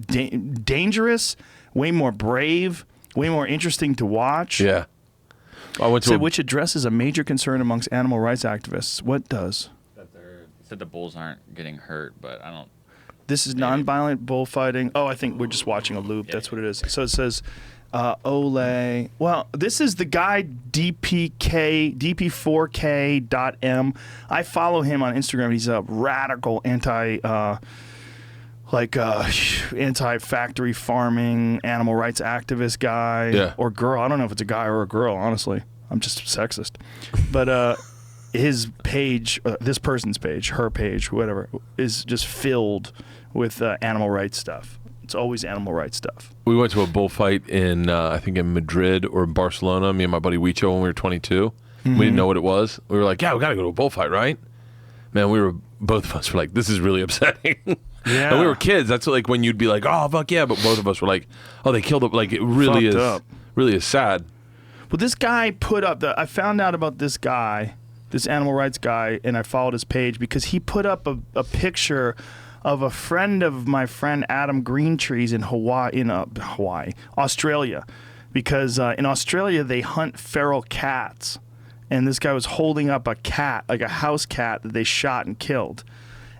dangerous, way more brave, way more interesting to watch. Yeah. I went to Which addresses a major concern amongst animal rights activists. What does? Said the bulls aren't getting hurt, but I don't. This is nonviolent bullfighting. Oh, I think we're just watching a loop. That's what it is. So it says, Ole. Well, this is the guy DP4K.M. I follow him on Instagram. He's a radical anti-factory farming, animal rights activist guy or girl. I don't know if it's a guy or a girl, honestly. I'm just sexist. But his page, this person's page, her page, whatever, is just filled with animal rights stuff. It's always animal rights stuff. We went to a bullfight in, I think, in Madrid or in Barcelona, me and my buddy Huicho, when we were 22. We didn't know what it was. We were like, yeah, we got to go to a bullfight, right? Man, both of us were like, this is really upsetting. Yeah. And we were kids. That's like when you'd be like, oh, fuck yeah. But both of us were like, oh, they killed him. Like, it really really is sad. Well, this guy put up, I found out about this guy, this animal rights guy, and I followed his page because he put up a picture of a friend of my friend Adam Greentree's in Australia, because in Australia they hunt feral cats, and this guy was holding up a cat, like a house cat that they shot and killed.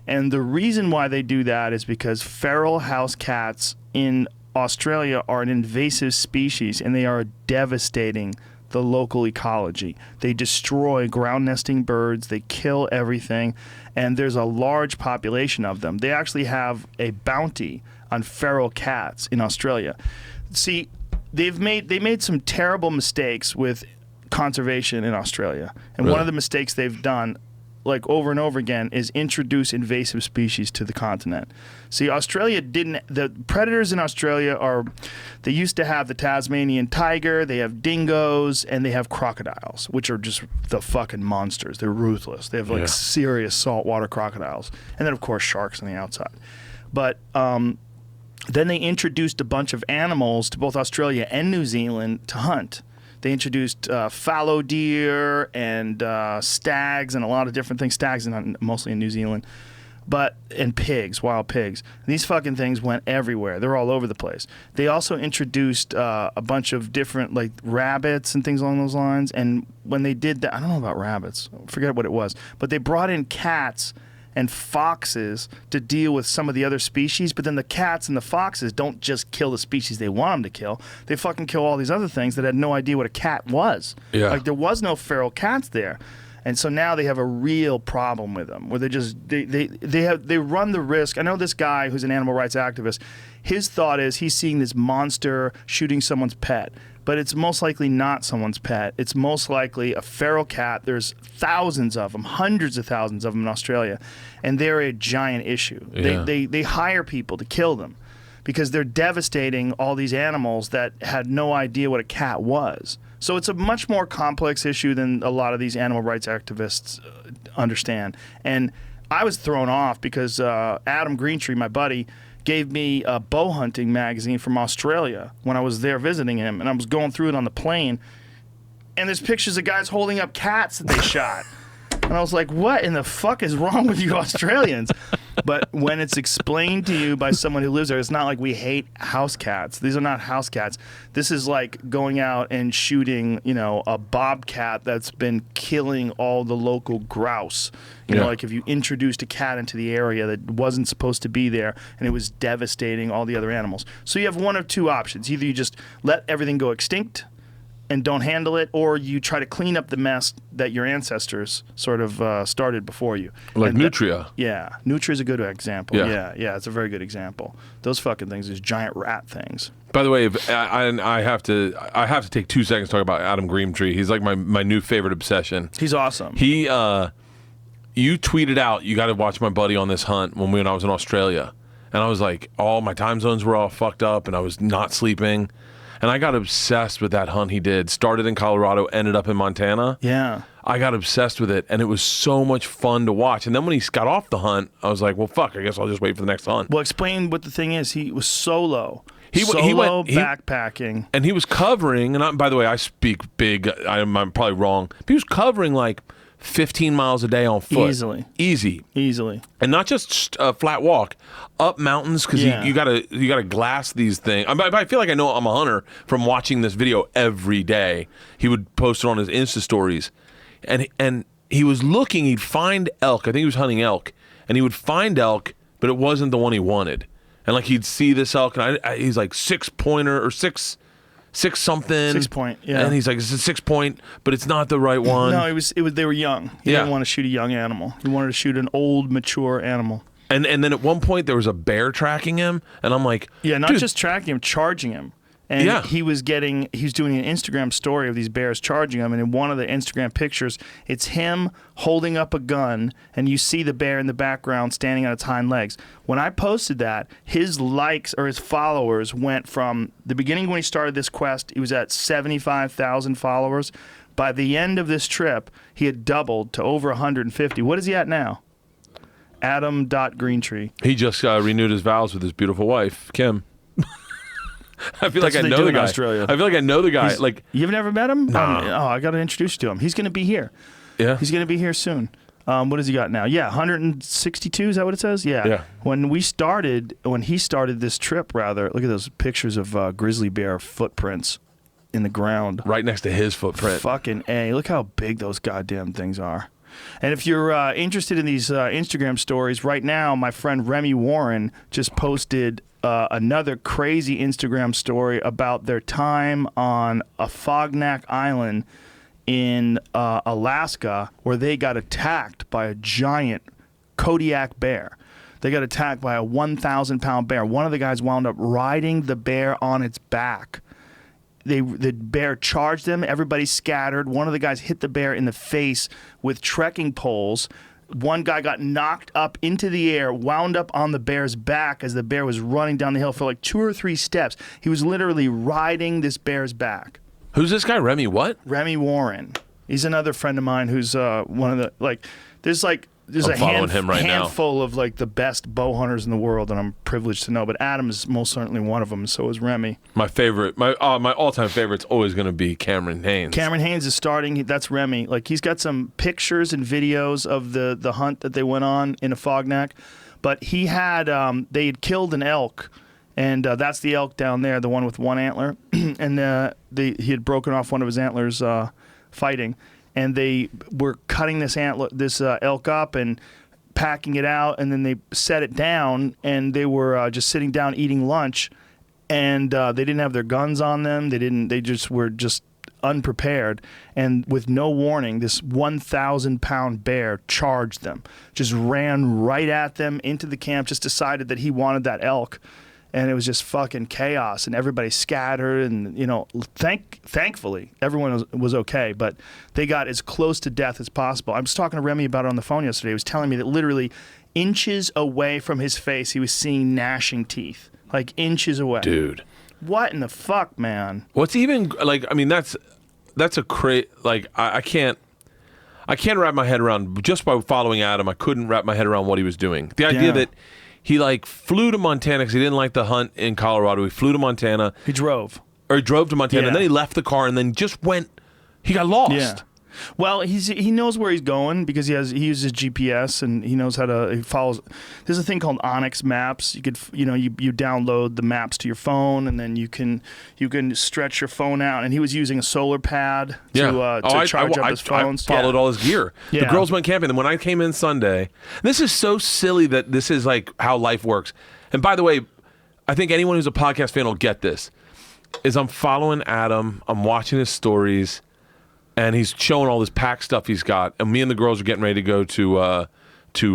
And the reason why they do that is because feral house cats in Australia are an invasive species, and they are devastating the local ecology. They destroy ground nesting birds, they kill everything, and there's a large population of them. They actually have a bounty on feral cats in Australia. See, they made some terrible mistakes with conservation in Australia. And one of the mistakes they've done, like over and over again, is introduce invasive species to the continent. See, the predators in Australia they used to have the Tasmanian tiger, they have dingoes, and they have crocodiles, which are just the fucking monsters. They're ruthless. They have serious saltwater crocodiles. And then, of course, sharks on the outside. But then they introduced a bunch of animals to both Australia and New Zealand to hunt. They introduced fallow deer and stags and a lot of different things. Stags mostly in New Zealand, and pigs, wild pigs. These fucking things went everywhere. They're all over the place. They also introduced a bunch of different like rabbits and things along those lines. And when they did that, I don't know about rabbits. I forget what it was, but they brought in cats and foxes to deal with some of the other species, but then the cats and the foxes don't just kill the species they want them to kill. They fucking kill all these other things that had no idea what a cat was. Yeah. Like there was no feral cats there. And so now they have a real problem with them, where they run the risk. I know this guy who's an animal rights activist, his thought is he's seeing this monster shooting someone's pet. But it's most likely not someone's pet. It's most likely a feral cat. There's thousands of them, hundreds of thousands of them in Australia, and they're a giant issue. Yeah. They hire people to kill them because they're devastating all these animals that had no idea what a cat was. So it's a much more complex issue than a lot of these animal rights activists understand. And I was thrown off because Adam Greentree, my buddy, gave me a bow hunting magazine from Australia when I was there visiting him, and I was going through it on the plane, and there's pictures of guys holding up cats that they shot. And I was like, what in the fuck is wrong with you Australians? But when it's explained to you by someone who lives there, it's not like we hate house cats. These are not house cats. This is like going out and shooting, a bobcat that's been killing all the local grouse. You know, like if you introduced a cat into the area that wasn't supposed to be there and it was devastating all the other animals. So you have one of two options. Either you just let everything go extinct and don't handle it, or you try to clean up the mess that your ancestors sort of started before you. Like Nutria. Nutria is a good example. Yeah. Yeah, it's a very good example. Those fucking things, these giant rat things. By the way, I have to take 2 seconds to talk about Adam Greentree. He's like my new favorite obsession. He's awesome. He, you tweeted out, you got to watch my buddy on this hunt when I was in Australia. And I was like, all my time zones were all fucked up and I was not sleeping. And I got obsessed with that hunt he did. Started in Colorado, ended up in Montana. Yeah. I got obsessed with it, and it was so much fun to watch. And then when he got off the hunt, I was like, well, fuck, I guess I'll just wait for the next hunt. Well, explain what the thing is. He was solo. He went backpacking. And he was covering, and by the way, I speak big, I'm probably wrong, but he was covering like 15 miles a day on foot. Easily. And not just a flat walk, up mountains, because you gotta glass these things. I feel like I know I'm a hunter from watching this video every day. He would post it on his Insta stories, and he was looking. He'd find elk. I think he was hunting elk, and he would find elk, but it wasn't the one he wanted. And like he'd see this elk, and he's like 6-pointer or six something. 6 point, yeah. And he's like, it's a 6 point, but it's not the right one. No, it was. They were young. He didn't want to shoot a young animal. He wanted to shoot an old, mature animal. And then at one point there was a bear tracking him, and I'm like, not just tracking him, charging him. And he was doing an Instagram story of these bears charging him, and in one of the Instagram pictures, it's him holding up a gun, and you see the bear in the background standing on its hind legs. When I posted that, his likes or his followers went from the beginning when he started this quest, he was at 75,000 followers. By the end of this trip, he had doubled to over 150. What is he at now? Adam.Greentree. He just renewed his vows with his beautiful wife, Kim. I feel like I know the guy. Australia. I feel like I know the guy. Like you've never met him? Nah. I got to introduce you to him. He's going to be here. Yeah. He's going to be here soon. What has he got now? Yeah, 162. Is that what it says? Yeah. When he started this trip, rather, look at those pictures of grizzly bear footprints in the ground, right next to his footprint. Fucking A. Look how big those goddamn things are. And if you're interested in these Instagram stories, right now, my friend Remy Warren just posted another crazy Instagram story about their time on a Fognak Island in Alaska, where they got attacked by a giant Kodiak bear. They got attacked by a 1,000-pound bear. One of the guys wound up riding the bear on its back. The bear charged them. Everybody scattered. One of the guys hit the bear in the face with trekking poles. One guy got knocked up into the air, wound up on the bear's back as the bear was running down the hill for like 2 or 3 steps. He was literally riding this bear's back. Who's this guy? Remy what? Remy Warren. He's another friend of mine who's one of the, like, there's I'm following him right now. handful of like the best bow hunters in the world, and I'm privileged to know. But Adam is most certainly one of them. So is Remy. My favorite, my all-time favorite's always going to be Cameron Haynes. Cameron Haynes is starting. That's Remy. Like he's got some pictures and videos of the hunt that they went on in a Fognak. But he had they had killed an elk, and that's the elk down there, the one with one antler, and he had broken off one of his antlers fighting. And they were cutting this elk up and packing it out, and then they set it down, and they were just sitting down eating lunch, and they didn't have their guns on them. They just were just unprepared, and with no warning, this 1,000-pound bear charged them, just ran right at them into the camp, just decided that he wanted that elk. And it was just fucking chaos, and everybody scattered, and thankfully everyone was okay, but they got as close to death as possible. I was talking to Remy about it on the phone yesterday. He was telling me that literally inches away from his face, he was seeing gnashing teeth, like inches away. Dude, what in the fuck, man? What's even like? I mean, that's a like I can't wrap my head around, just by following Adam. I couldn't wrap my head around what he was doing. The idea that he like flew to Montana because he didn't like the hunt in Colorado. He flew to Montana. He drove. Or he drove to Montana, Yeah. and then he left the car and then just went. He got lost. Yeah. Well, he knows where he's going because he uses GPS and he knows how to. He follows. There's a thing called Onyx Maps. You could you download the maps to your phone and then you can stretch your phone out. And he was using a solar pad to charge up his phones. I followed all his gear. Yeah. The girls went camping. And when I came in Sunday, this is so silly that this is like how life works. And by the way, I think anyone who's a podcast fan will get this. Is I'm following Adam. I'm watching his stories. And he's showing all this pack stuff he's got, and me and the girls are getting ready to go to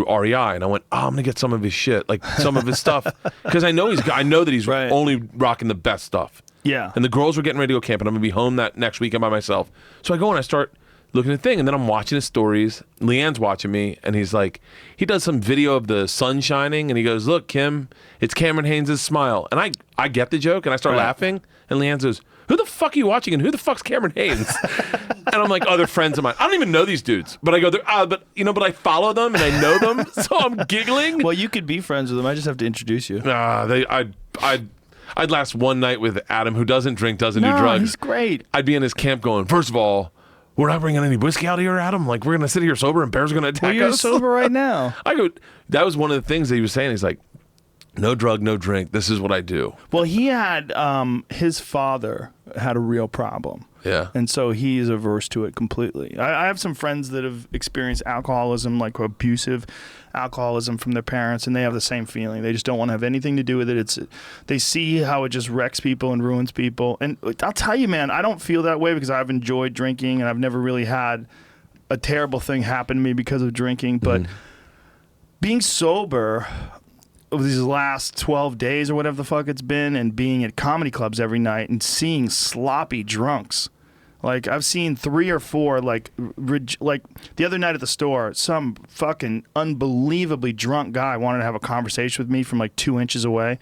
REI, and I went, I'm gonna get some of his shit, like some of his stuff, because I know that he's Right. only rocking the best stuff. Yeah. And the girls were getting ready to go camping. I'm gonna be home that next weekend by myself. So I go and I start looking at the thing, and then I'm watching his stories. Leanne's watching me, and he's like, he does some video of the sun shining, and he goes, "Look, Kim, it's Cameron Haynes' smile," and I get the joke, and I start laughing, and Leanne goes, "Who the fuck are you watching? And who the fuck's Cameron Haynes?" And I'm like, "They're friends of mine. I don't even know these dudes." But I go, but I follow them and I know them, so I'm giggling. Well, you could be friends with them. I just have to introduce you. I'd last one night with Adam, who doesn't drink, doesn't do drugs. He's great. I'd be in his camp going, first of all, we're not bringing any whiskey out here, Adam. Like, we're going to sit here sober and Bear's going to attack Well, you're us. sober right now. I go, that was one of the things that he was saying. He's like, no drug, no drink. This is what I do. Well, he had his father had a real problem. Yeah. And so he is averse to it completely. I have some friends that have experienced alcoholism, like abusive alcoholism from their parents, and they have the same feeling. They just don't want to have anything to do with it. They see how it just wrecks people and ruins people. And I'll tell you, man, I don't feel that way because I've enjoyed drinking and I've never really had a terrible thing happen to me because of drinking. But being sober over these last 12 days or whatever the fuck it's been, and being at comedy clubs every night and seeing sloppy drunks. Like, I've seen 3 or 4, like the other night at the store, some fucking unbelievably drunk guy wanted to have a conversation with me from like 2 inches away.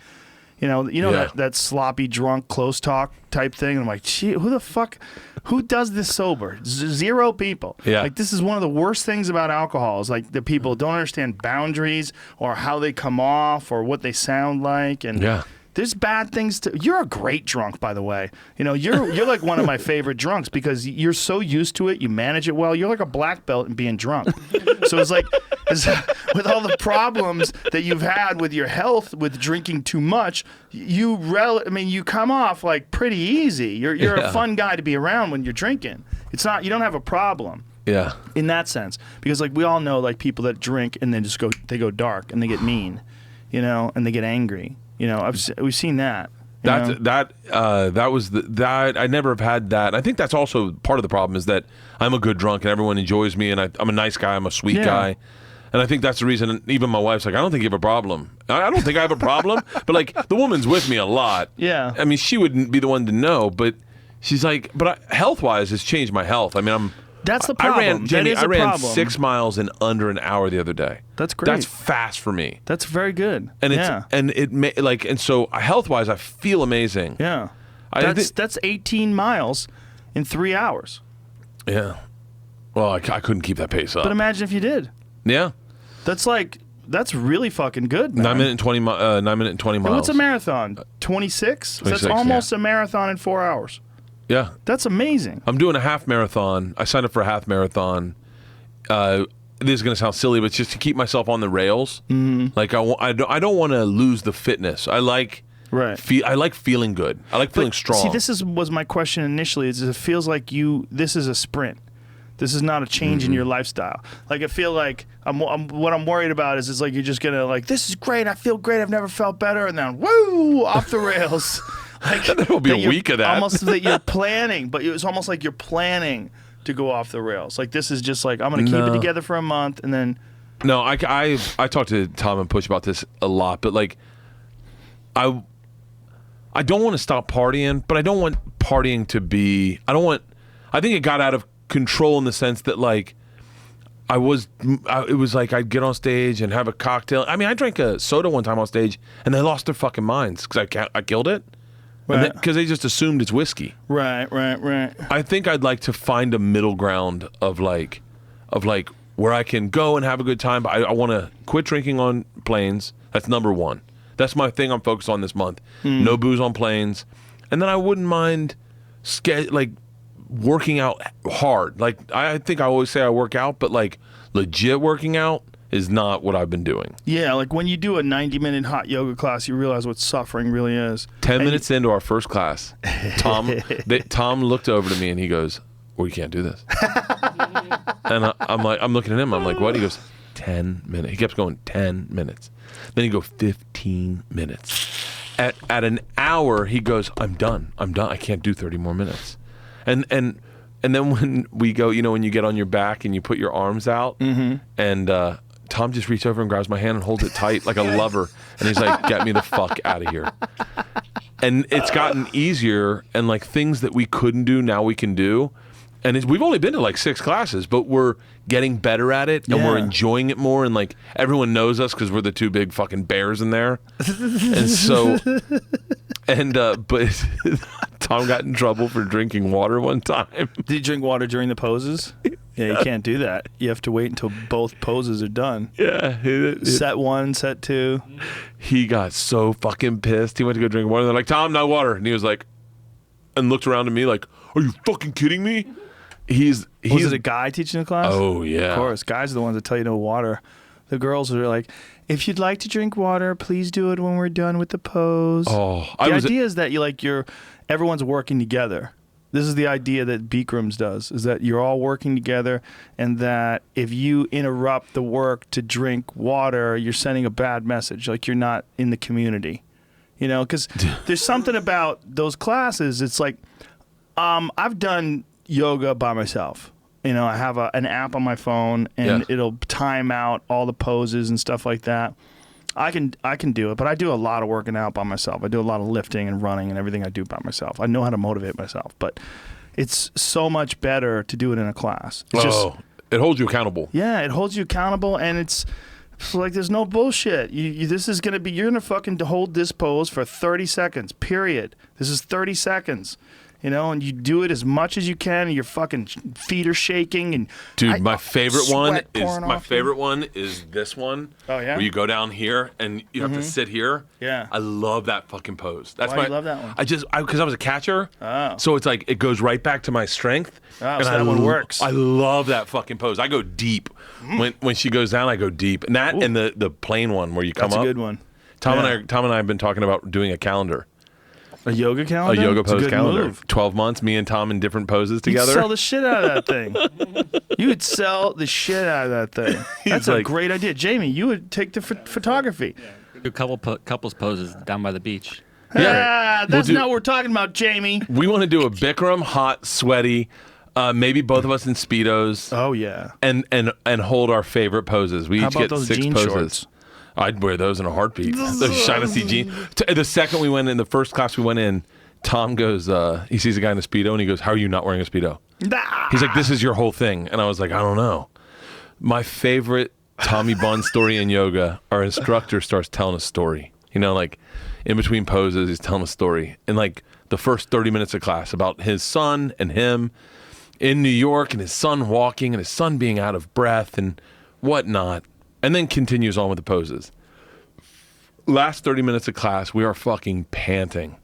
You know that sloppy drunk close talk type thing. And I'm like, gee, who the fuck, who does this sober? Zero people. Yeah. Like, this is one of the worst things about alcohol is like the people don't understand boundaries or how they come off or what they sound like. And there's bad things to. You're a great drunk, by the way. You know, you're like one of my favorite drunks because you're so used to it. You manage it well. You're like a black belt in being drunk. So it's like, with all the problems that you've had with your health, with drinking too much, you come off like pretty easy. You're a fun guy to be around when you're drinking. It's not, you don't have a problem. Yeah. In that sense, because like we all know like people that drink and then they go dark and they get mean, you know, and they get angry. You know, we've seen that. That was that I never have had that. I think that's also part of the problem is that I'm a good drunk and everyone enjoys me and I'm a nice guy. I'm a sweet guy. And I think that's the reason even my wife's like, I don't think you have a problem. I don't think I have a problem. But like the woman's with me a lot. Yeah. I mean, she wouldn't be the one to know, but she's like, health-wise, it's changed my health. I mean, that's the problem. I ran 6 miles in under an hour the other day. That's great. That's fast for me. That's very good. And so health-wise, I feel amazing. Yeah. That's 18 miles in 3 hours. Yeah. Well, I couldn't keep that pace up. But imagine if you did. Yeah. That's really fucking good, man. 9 minute and 20 miles. And what's a marathon? 26? That's almost a marathon in 4 hours. Yeah. That's amazing. I'm doing a half marathon. I signed up for a half marathon. This is going to sound silly, but it's just to keep myself on the rails. Mm-hmm. Like I don't want to lose the fitness. I like feeling good. I like feeling strong. See, this was my question initially. Is it feels like this is a sprint. This is not a change in your lifestyle. Like I feel like what I'm worried about is it's like you're just gonna like, this is great. I feel great. I've never felt better, and then woo, off the rails. Like there'll be a week of that. Almost that you're planning, but it's almost like you're planning to go off the rails. Like this is just like I'm gonna keep it together for a month, and then. No, I talked to Tom and Push about this a lot, but like I don't want to stop partying, but I don't want partying to be. I think it got out of control in the sense that like it was like I'd get on stage and have a cocktail. I mean, I drank a soda one time on stage and they lost their fucking minds because I killed it. Right. Because they just assumed it's whiskey. Right. I think I'd like to find a middle ground of like where I can go and have a good time, but I want to quit drinking on planes. That's number one. That's my thing I'm focused on this month. No booze on planes. And then I wouldn't mind working out hard. Like, I think I always say I work out, but like legit working out is not what I've been doing. Yeah, like when you do a 90-minute hot yoga class, you realize what suffering really is. 10 minutes into our first class, Tom looked over to me and he goes, well, you can't do this. And I'm looking at him. I'm like, what? He goes, 10 minutes. He kept going, 10 minutes. Then he go 15 minutes. At an hour, he goes, I'm done. I can't do 30 more minutes. And then when we go, when you get on your back and you put your arms out, and Tom just reaches over and grabs my hand and holds it tight like a lover. And he's like, get me the fuck out of here. And it's gotten easier, and like things that we couldn't do, now we can do. And we've only been to like 6 classes, but we're getting better at it, and we're enjoying it more. And like everyone knows us because we're the 2 big fucking bears in there. And so, but Tom got in trouble for drinking water one time. Did you drink water during the poses? Yeah, you can't do that. You have to wait until both poses are done. Yeah. Set 1, set 2. He got so fucking pissed. He went to go drink water. They're like, Tom, no water. And he was like, and looked around at me like, are you fucking kidding me? Was it a guy teaching the class? Oh, yeah. Of course. Guys are the ones that tell you no water. The girls are like, if you'd like to drink water, please do it when we're done with the pose. Oh, the idea is that everyone's working together. This is the idea that Bikrams does, is that you're all working together, and that if you interrupt the work to drink water, you're sending a bad message, like you're not in the community. Because there's something about those classes. It's like, I've done yoga by myself. I have an app on my phone, and it'll time out all the poses and stuff like that. I can do it, but I do a lot of working out by myself. I do a lot of lifting and running and everything I do by myself. I know how to motivate myself, but it's so much better to do it in a class. It holds you accountable. Yeah, it holds you accountable, and it's like there's no bullshit. This is gonna be, you're gonna fucking hold this pose for 30 seconds. Period. This is 30 seconds. And you do it as much as you can, and your fucking feet are shaking. And dude, my favorite one is this one. Oh yeah. Where you go down here and you have to sit here. Yeah. I love that fucking pose. That's Why do you love that one? Because I was a catcher. Oh. So it's like it goes right back to my strength. Oh, and so that one works. I love that fucking pose. I go deep. When she goes down, I go deep. And that and the plain one where you come up. That's a good one. Tom and I have been talking about doing a calendar. A yoga calendar? A yoga It's a pose good calendar. move. 12 months, me and Tom in different poses together. You'd sell the shit out of that thing. You would sell the shit out of that thing. That's a great idea. Jamie, you would take the photography. Do a couples poses down by the beach. Yeah, that's not what we're talking about, Jamie. We want to do a Bikram, hot, sweaty, maybe both of us in Speedos. Oh, yeah. And hold our favorite poses. We How each about get those 6 jean poses. shorts? I'd wear those in a heartbeat. Those shiny jeans. The second we went in, the first class we went in, Tom goes, he sees a guy in a Speedo, and he goes, how are you not wearing a Speedo? He's like, this is your whole thing. And I was like, I don't know. My favorite Tommy Bond story in yoga, our instructor starts telling a story. Like in between poses, he's telling a story. In like the first 30 minutes of class about his son and him in New York, and his son walking, and his son being out of breath and whatnot. And then continues on with the poses. Last 30 minutes of class, we are fucking panting.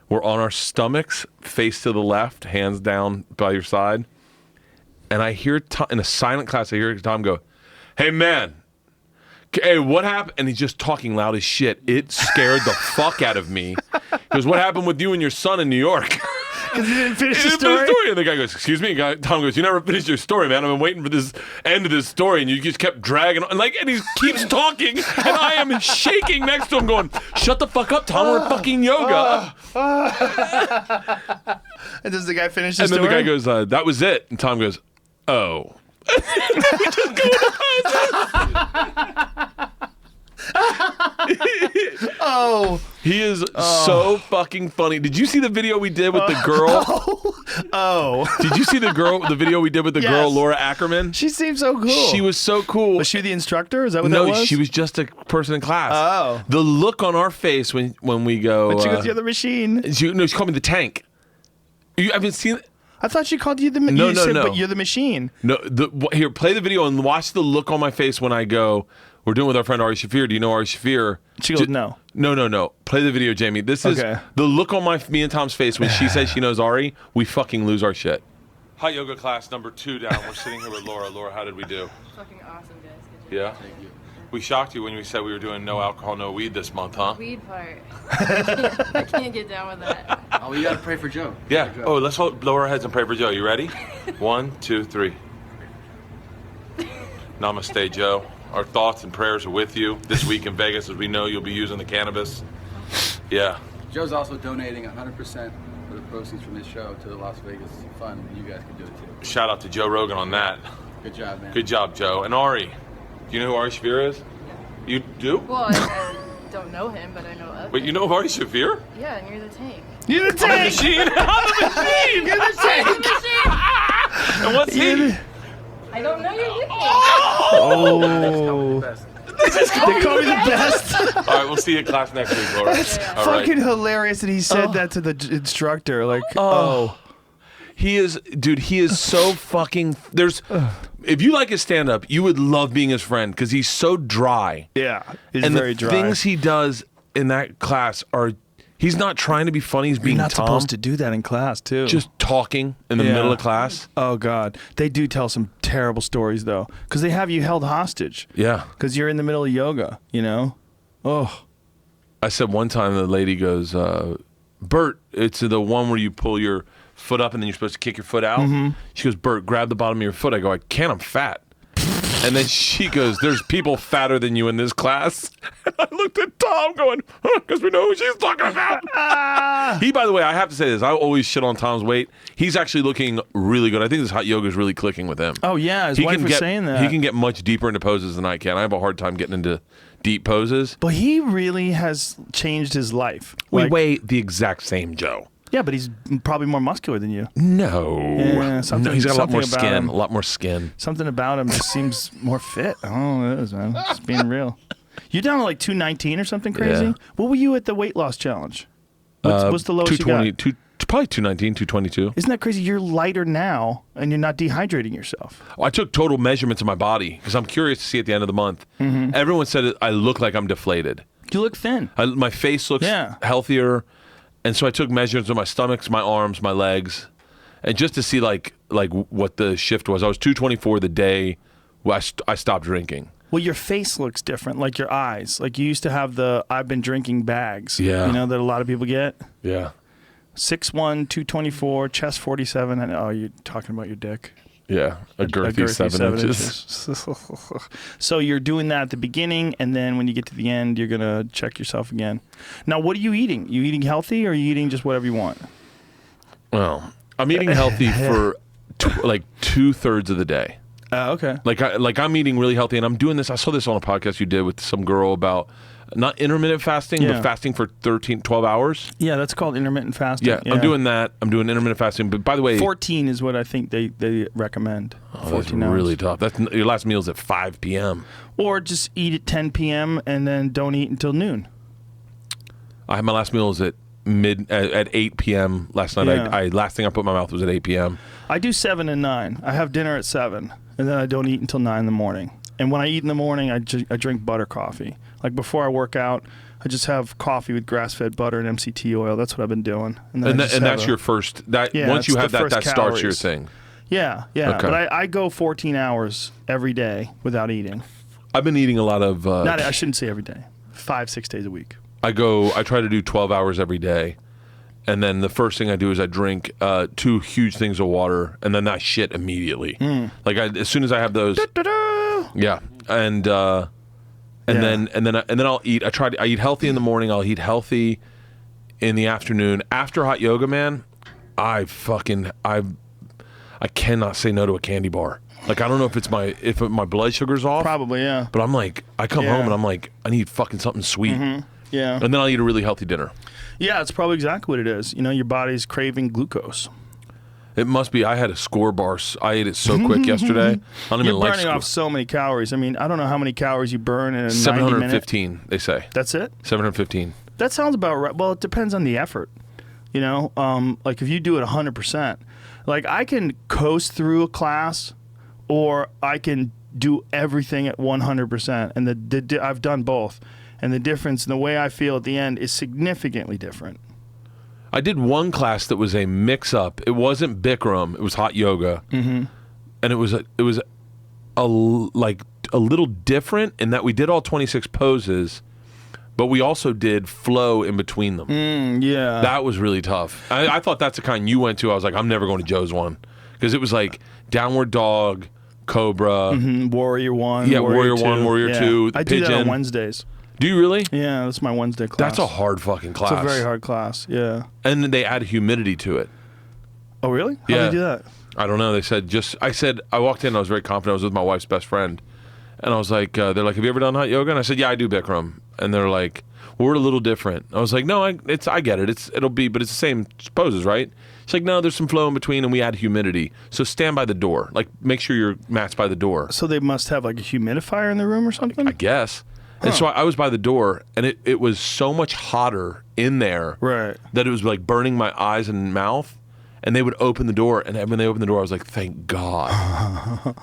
We're on our stomachs, face to the left, hands down by your side. And I hear, in a silent class, I hear Tom go, hey, man, hey, what happened? And he's just talking loud as shit. It scared the fuck out of me. He goes, what happened with you and your son in New York? Because he didn't finish the story? And the guy goes, excuse me? Tom goes, you never finished your story, man. I've been waiting for this end of this story, and you just kept dragging on. And he keeps talking, and I am shaking next to him going, shut the fuck up, Tom. We're in fucking yoga. And does the guy finish the And story? then the guy goes, that was it. And Tom goes, oh. We just go Oh. He is so fucking funny. Did you see the video we did with the girl? Oh. Did you see the video we did with the girl, Laura Ackerman? She seemed so cool. She was so cool. Was she the instructor? Is that what that was? No, she was just a person in class. Oh. The look on our face when we go. But she goes, you're the machine. She called me the tank. You haven't seen it? I thought she called you the No, you no, said, no. But you're the machine. No, here, play the video and watch the look on my face when I go, we're doing with our friend Ari Shafir. Do you know Ari Shafir? She goes, no. No. Play the video, Jamie. This is Okay. the look on me and Tom's face when she says she knows Ari. We fucking lose our shit. Hot yoga class number 2 down. We're sitting here with Laura. Laura, how did we do? Fucking awesome, guys. Good job. Yeah? We shocked you when we said we were doing no alcohol, no weed this month, huh? Weed part. I can't get down with that. Oh, you gotta pray for Joe. Yeah. Oh, let's lower our heads and pray for Joe. You ready? 1, 2, 3. Namaste, Joe. Our thoughts and prayers are with you this week in Vegas, as we know you'll be using the cannabis. Yeah. Joe's also donating 100% of the proceeds from this show to the Las Vegas Fund, and you guys can do it too. Shout out to Joe Rogan on that. Good job, man. Good job, Joe. And Ari, do you know who Ari Shafir is? You do? Well, I don't know him, but I know of Wait, him. you know Ari Shafir? Yeah, and you're the tank. You're the I'm the tank. machine. I'm the machine. You're the tank. And what's he? I don't know your nickname. Oh. They call me the best. All right, we'll see you in class next week, Laura. That's All fucking right. hilarious that he said that to the instructor. Like, He is, dude, he is so fucking, if you like his stand-up, you would love being his friend because he's so dry. Yeah. He's And very the dry. things he does in that class are, he's not trying to be funny, he's being You're not Tom. supposed to do that in class, too. Just talking in the Yeah. middle of class. Oh, God. They do tell some terrible stories, though, because they have you held hostage. Yeah. Because you're in the middle of yoga, you know? Oh. I said one time, the lady goes, Bert, it's the one where you pull your foot up and then you're supposed to kick your foot out. Mm-hmm. She goes, Bert, grab the bottom of your foot. I go, I can't, I'm fat. And then she goes, there's people fatter than you in this class. And I looked at Tom going, because we know who she's talking about. He, by the way, I have to say this, I always shit on Tom's weight. He's actually looking really good. I think this hot yoga is really clicking with him. Oh, yeah. His wife was saying that. He can get much deeper into poses than I can. I have a hard time getting into deep poses. But he really has changed his life. We Like- weigh the exact same, Joe. Yeah, but he's probably more muscular than you. No. Yeah, something- No, he's got a lot more something about skin. him. A lot more skin. Something about him just seems more fit. I don't know what it is, man. Just being real. You're down to like 219 or something crazy? Yeah. What were you at the weight loss challenge? What's the lowest you got? 220, probably 219, 222. Isn't that crazy? You're lighter now, and you're not dehydrating yourself. I took total measurements of my body because I'm curious to see at the end of the month. Mm-hmm. Everyone said I look like I'm deflated. You look thin. My face looks Yeah. healthier. And so I took measurements of my stomachs, my arms, my legs, and just to see like what the shift was. I was 224 the day I stopped drinking. Well, your face looks different, like your eyes. Like you used to have the I've been drinking bags. Yeah. You know, that a lot of people get. Yeah. 6'1", 224, chest 47. And, oh, you're talking about your dick. Yeah. A girthy 7 inches. So you're doing that at the beginning, and then when you get to the end, you're going to check yourself again. Now, what are you eating? You eating healthy, or are you eating just whatever you want? Well, I'm eating healthy for like 2/3 of the day. Okay. Like I'm eating really healthy, and I'm doing this. I saw this on a podcast you did with some girl about not intermittent fasting, Yeah. but fasting for 12 hours. Yeah, that's called intermittent fasting. Yeah, I'm doing that. I'm doing intermittent fasting. But by the way, 14 is what I think they recommend. that's 14 hours. really tough. That's your last meal's at 5 p.m. Or just eat at 10 p.m. and then don't eat until noon. I had my last meal was at 8 p.m. last night. Yeah. I last thing I put in my mouth was at 8 p.m. I do 7 and 9. I have dinner at 7, and then I don't eat until 9 in the morning. And when I eat in the morning, I drink butter coffee. Like before I work out, I just have coffee with grass-fed butter and MCT oil. That's what I've been doing. And that's your first. Yeah, once you that's have the that first starts your calories. thing. Yeah. Okay. But I go 14 hours every day without eating. I've been eating a lot of. I shouldn't say every day. 5-6 days a week. I try to do 12 hours every day. And then the first thing I do is I drink 2 huge things of water, and then I shit immediately. Like as soon as I have those, yeah, and then I'll eat. I eat healthy in the morning. I'll eat healthy in the afternoon. After hot yoga, man, I cannot say no to a candy bar. Like I don't know if my blood sugar's off. Probably, yeah. But I'm like, I come home and I'm like, I need fucking something sweet. Yeah. And then I'll eat a really healthy dinner. Yeah, it's probably exactly what it is. You know, your body's craving glucose. It must be. I had a score bar. I ate it so quick yesterday. I don't You're even like burning off so many calories. I mean, I don't know how many calories you burn in a 90 minute. 715, they say. That's it? 715. That sounds about right. Well, it depends on the effort. You know, like if you do it 100%, like I can coast through a class, or I can do everything at 100%, and I've done both, and the difference in the way I feel at the end is significantly different. I did one class that was a mix-up. It wasn't Bikram. It was hot yoga, and it was a little different in that we did all 26 poses, but we also did flow in between them. Yeah, that was really tough. I thought that's the kind you went to. I was like, I'm never going to Joe's one, because it was like downward dog, cobra, Warrior 1, yeah, Warrior 1, Warrior 2, I pigeon. do that on Wednesdays. Do you really? Yeah, that's my Wednesday class. That's a hard fucking class. It's a very hard class, yeah. And then they add humidity to it. Oh, really? How Yeah. do they do that? I don't know. They said I walked in and I was very confident. I was with my wife's best friend. And I was like, they're like, have you ever done hot yoga? And I said, yeah, I do Bikram. And they're like, well, we're a little different. I was like, no, I get it. But it's the same poses, right? She's like, no, there's some flow in between and we add humidity. So stand by the door. Like, make sure your mat's by the door. So they must have like a humidifier in the room or something? I guess. And so I was by the door, and it was so much hotter in there that it was like burning my eyes and mouth. And they would open the door, and when they opened the door, I was like, thank God.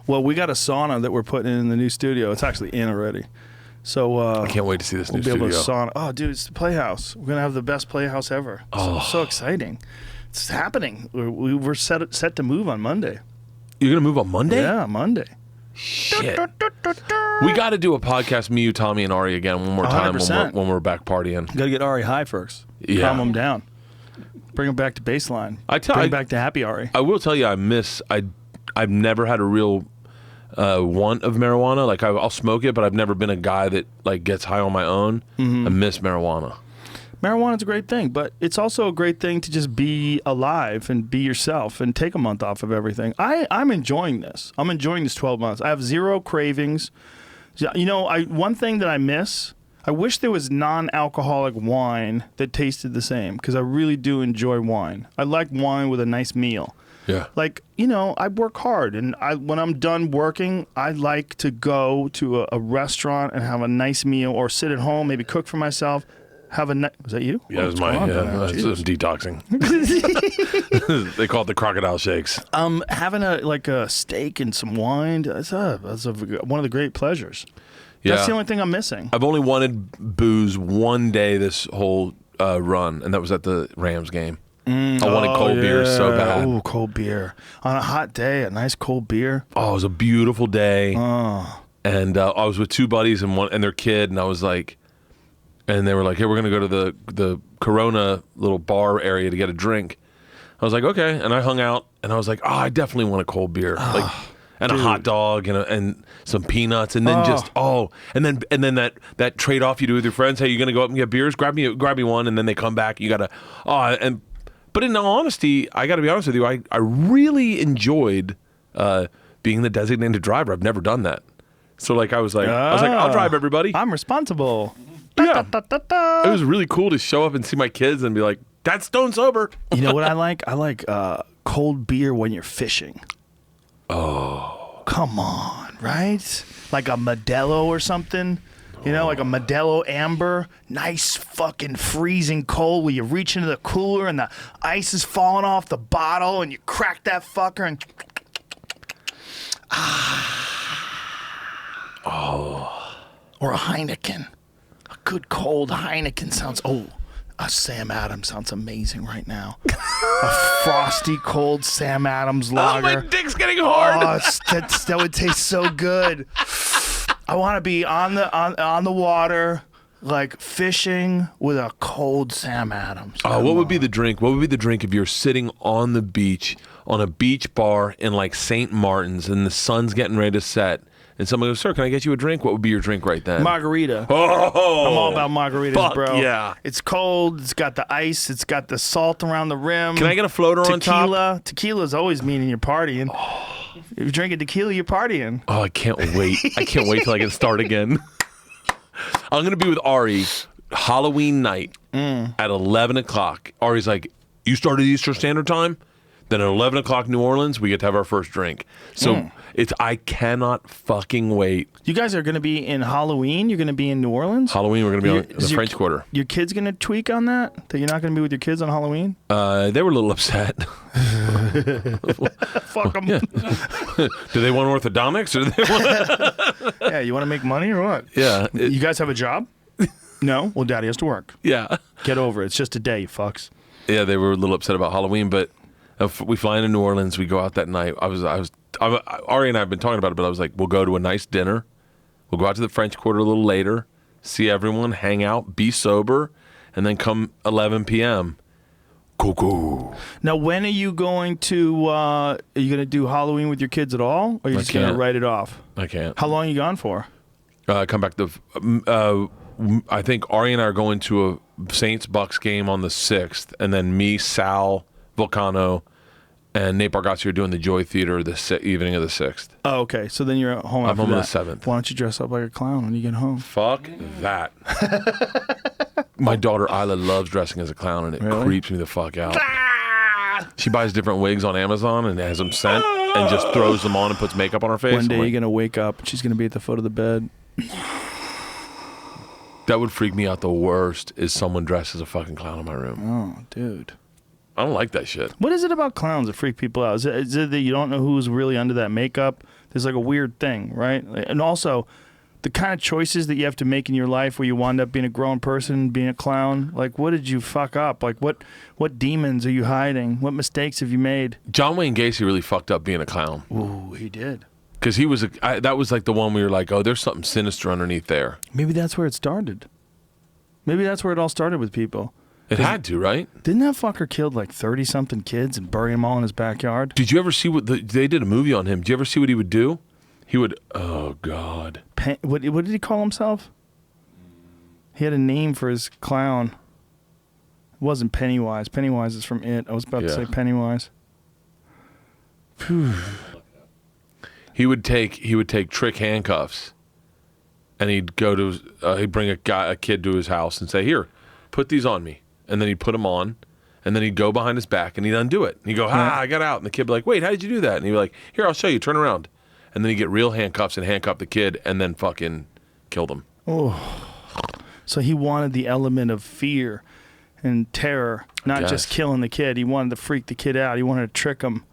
Well, we got a sauna that we're putting in the new studio. It's actually in already. So I can't wait to see this new we'll be able studio. to sauna. Oh, dude, it's the Playhouse. We're gonna have the best Playhouse ever. So exciting! It's happening. We're set to move on Monday. You're gonna move on Monday? Yeah, Monday. Shit. We got to do a podcast, me, you, Tommy, and Ari again one more time when we're back partying. Got to get Ari high first. Yeah. Calm him down. Bring him back to baseline. Bring him back to happy Ari. I will tell you, I've never had a real want of marijuana. Like I'll smoke it, but I've never been a guy that like gets high on my own. I miss marijuana. Marijuana's a great thing, but it's also a great thing to just be alive and be yourself and take a month off of everything. I'm enjoying this. I'm enjoying this 12 months. I have zero cravings. You know, one thing that I miss, I wish there was non-alcoholic wine that tasted the same, because I really do enjoy wine. I like wine with a nice meal. Yeah. Like, you know, I work hard, and when I'm done working, I like to go to a restaurant and have a nice meal, or sit at home, maybe cook for myself. Was that you? Yeah, it was mine. Yeah, it's detoxing. They call it the crocodile shakes. Having a steak and some wine, that's one of the great pleasures. Yeah. That's the only thing I'm missing. I've only wanted booze one day this whole run, and that was at the Rams game. I wanted cold beer so bad. Ooh, cold beer. On a hot day, a nice cold beer. Oh, it was a beautiful day. Oh. And I was with two buddies and their kid, and I was like, and they were like, hey, we're going to go to the Corona little bar area to get a drink. I was like, okay. And I hung out, and I was like, oh, I definitely want a cold beer. And a hot dog and some peanuts, and then and then that trade off you do with your friends. Hey, you're gonna go up and get beers? Grab me one, and then they come back. You gotta but in all honesty, I gotta be honest with you. I really enjoyed being the designated driver. I've never done that, so I was like, I'll drive everybody. I'm responsible. Yeah, it was really cool to show up and see my kids and be like, "That's stone sober." You know what I like? I like cold beer when you're fishing. Oh, come on, right? Like a Modelo or something. You know, like a Modelo Amber. Nice fucking freezing cold where you reach into the cooler and the ice is falling off the bottle and you crack that fucker and... Oh. Or a Heineken. A good cold Heineken sounds... Oh, a Sam Adams sounds amazing right now. A frosty, cold Sam Adams lager. Oh, my dick's getting hard. Oh, that would taste so good. I want to be on the water, like fishing with a cold Sam Adams. Oh, what would be the drink? What would be the drink if you're sitting on the beach, on a beach bar in like St. Martin's, and the sun's getting ready to set, and someone goes, "Sir, can I get you a drink?" What would be your drink right then? Margarita. Oh, I'm all about margaritas, fuck bro. Yeah. It's cold. It's got the ice. It's got the salt around the rim. Can I get a floater on top? Tequila. Tequila's always meaning you're partying. If you're drinking tequila, you're partying. Oh, I can't wait. I can't wait till I can start again. I'm going to be with Ari Halloween night at 11 o'clock. Ari's like, you started Eastern Standard Time? Then at 11 o'clock New Orleans, we get to have our first drink. So I cannot fucking wait. You guys are going to be in Halloween? You're going to be in New Orleans? Halloween, we're going to be on the French Quarter. Your kids going to tweak on that? That you're not going to be with your kids on Halloween? They were a little upset. Fuck them. Yeah. Do they want orthodontics? Or do they want Yeah, you want to make money or what? Yeah. You guys have a job? No? Well, Daddy has to work. Yeah. Get over it. It's just a day, you fucks. Yeah, they were a little upset about Halloween, but we fly into New Orleans. We go out that night. Ari and I have been talking about it, but I was like, we'll go to a nice dinner. We'll go out to the French Quarter a little later, see everyone, hang out, be sober, and then come 11 p.m. Go. Now, when are you going to? Are you going to do Halloween with your kids at all, or are you just going to write it off? I can't. How long are you gone for? Come back to. I think Ari and I are going to a Saints-Bucks game on the 6th, and then me, Sal, Volcano, and Nate Bargatze are doing the Joy Theater the evening of the 6th. Oh, okay. So then you're at home after I'm home that. on the 7th. Why don't you dress up like a clown when you get home? Fuck that. My daughter Isla loves dressing as a clown, and it creeps me the fuck out. She buys different wigs on Amazon and has them sent and just throws them on and puts makeup on her face. One day you're going to wake up and she's going to be at the foot of the bed. That would freak me out the worst is someone dressed as a fucking clown in my room. Oh, dude. I don't like that shit. What is it about clowns that freak people out? Is it that you don't know who's really under that makeup? There's like a weird thing, right? And also, the kind of choices that you have to make in your life where you wind up being a grown person, being a clown. Like, what did you fuck up? Like, what demons are you hiding? What mistakes have you made? John Wayne Gacy really fucked up being a clown. Ooh, he did. Because he was that was like the one where you're like, oh, there's something sinister underneath there. Maybe that's where it started. Maybe that's where it all started with people. It had to, right? Didn't that fucker killed like 30-something kids and bury them all in his backyard? Did you ever see they did a movie on him? Did you ever see what he would do? He would, oh, God. What did he call himself? He had a name for his clown. It wasn't Pennywise. Pennywise is from It. I was about to say Pennywise. Phew. He would take trick handcuffs, and he'd go to he'd bring a kid to his house and say, "Here, put these on me," and then he'd put them on, and then he'd go behind his back and he'd undo it. And he'd go, I got out, and the kid would be like, "Wait, how did you do that?" And he'd be like, "Here, I'll show you. Turn around," and then he'd get real handcuffs and handcuff the kid, and then fucking kill them. Oh, so he wanted the element of fear and terror, not just killing the kid. He wanted to freak the kid out. He wanted to trick him.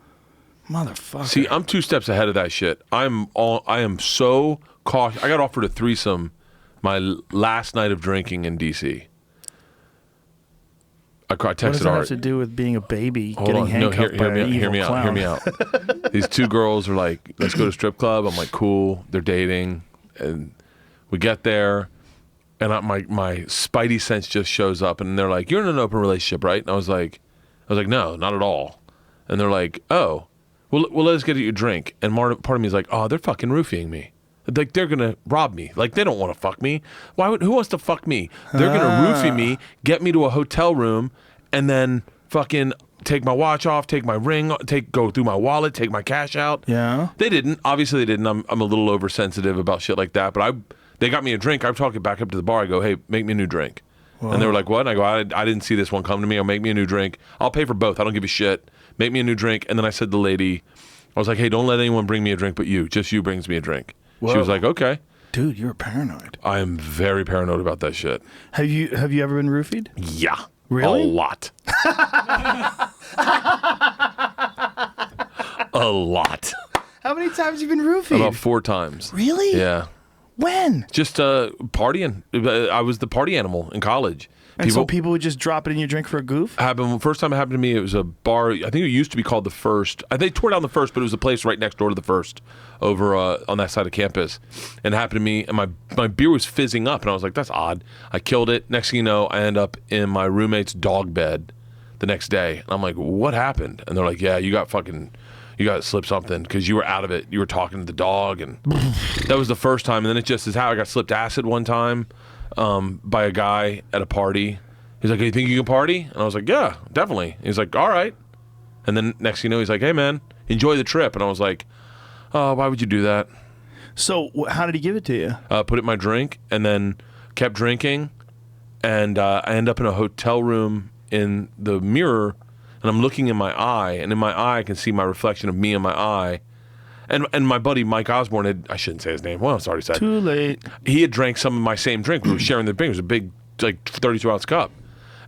Motherfucker. See, I'm 2 steps ahead of that shit. I am so cautious. I got offered a threesome my last night of drinking in D.C. I texted what does that Art. have to do with being a baby, Hold getting on. handcuffed by an evil clown? Hear me out. These 2 girls are like, let's go to strip club. I'm like, cool. They're dating. And we get there, and my spidey sense just shows up, and they're like, "You're in an open relationship, right?" And I was like, no, not at all. And they're like, "Oh. Well, let us get you a drink." And part of me is like, oh, they're fucking roofing me. Like, they're going to rob me. Like, they don't want to fuck me. Who wants to fuck me? They're going to roofie me, get me to a hotel room, and then fucking take my watch off, take my ring, go through my wallet, take my cash out. Yeah. They didn't. Obviously, they didn't. I'm a little oversensitive about shit like that. But they got me a drink. I talk it back up to the bar. I go, "Hey, make me a new drink." Whoa. And they were like, "What?" And I go, I didn't see this one come to me. I'll make me a new drink. I'll pay for both. I don't give a shit. Make me a new drink. And then I said to the lady, I was like, "Hey, don't let anyone bring me a drink but you. Just you brings me a drink." Whoa. She was like, "Okay." Dude, you're paranoid. I am very paranoid about that shit. Have you ever been roofied? Yeah. Really? A lot. A lot. How many times have you been roofied? About 4 times. Really? Yeah. When? Just partying. I was the party animal in college. And so people would just drop it in your drink for a goof? First time it happened to me, it was a bar. I think it used to be called The First. They tore down The First, but it was a place right next door to The First over on that side of campus. And it happened to me, and my beer was fizzing up, and I was like, that's odd. I killed it. Next thing you know, I end up in my roommate's dog bed the next day. And I'm like, what happened? And they're like, yeah, you got slipped something because you were out of it. You were talking to the dog, and that was the first time. And then it just is how I got slipped acid one time by a guy at a party. He's like, "Hey, you think you can party?" And I was like, "Yeah, definitely." He's like, "All right." And then next thing you know, he's like, "Hey, man, enjoy the trip." And I was like, "Oh, why would you do that?" So how did he give it to you? Put it in my drink, and then kept drinking. And I end up in a hotel room in the mirror, and I'm looking in my eye, and in my eye I can see my reflection of me in my eye. And my buddy Mike Osborne I shouldn't say his name. Well, it's already said. Too late. He had drank some of my same drink. We were sharing the drink. It was a big, like 32-ounce cup.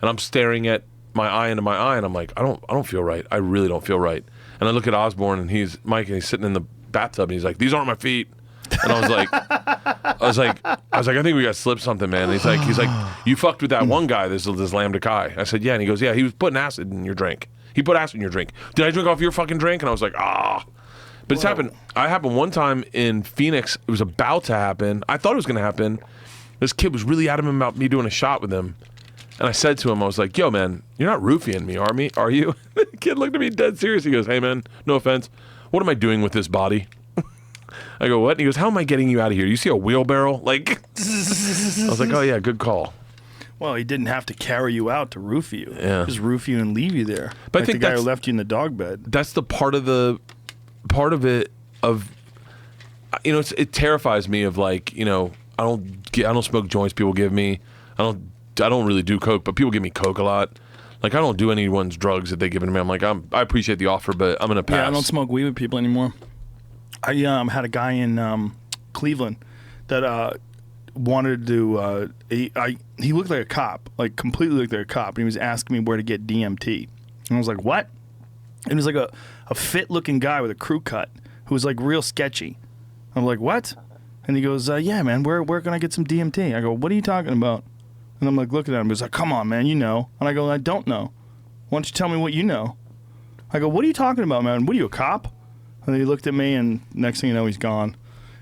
And I'm staring at my eye into my eye, and I'm like, I don't feel right. I really don't feel right. And I look at Osborne, and he's sitting in the bathtub, and he's like, these aren't my feet. And I was like, I think we got slipped something, man. And he's like, you fucked with that one guy, this Lamb Kai. I said, yeah. And he goes, yeah, he was putting acid in your drink. He put acid in your drink. Did I drink off your fucking drink? And I was like, ah. But it's happened. I happened one time in Phoenix. It was about to happen. I thought it was going to happen. This kid was really adamant about me doing a shot with him. And I said to him, I was like, yo, man, you're not roofieing me, are you? The kid looked at me dead serious. He goes, hey, man, no offense. What am I doing with this body? I go, what? And he goes, how am I getting you out of here? You see a wheelbarrow? Like, I was like, oh, yeah, good call. Well, he didn't have to carry you out to roofie you. Yeah. Just roofie you and leave you there. But like I think the guy who left you in the dog bed. That's the part of it, it terrifies me of like, I don't smoke joints people give me. I don't really do coke, but people give me coke a lot. Like, I don't do anyone's drugs that they give to me. I'm like, I appreciate the offer, but I'm going to pass. Yeah, I don't smoke weed with people anymore. I had a guy in Cleveland that wanted to. He looked like a cop, like completely looked like a cop, and he was asking me where to get DMT. And I was like, what? And he was like a fit-looking guy with a crew cut who was like real sketchy. I'm like, what? And he goes, yeah, man, where can I get some DMT? I go, what are you talking about? And I'm like looking at him. He's like, come on, man, you know. And I go, I don't know. Why don't you tell me what you know? I go, what are you talking about, man? What are you, a cop? And he looked at me, and next thing you know, he's gone.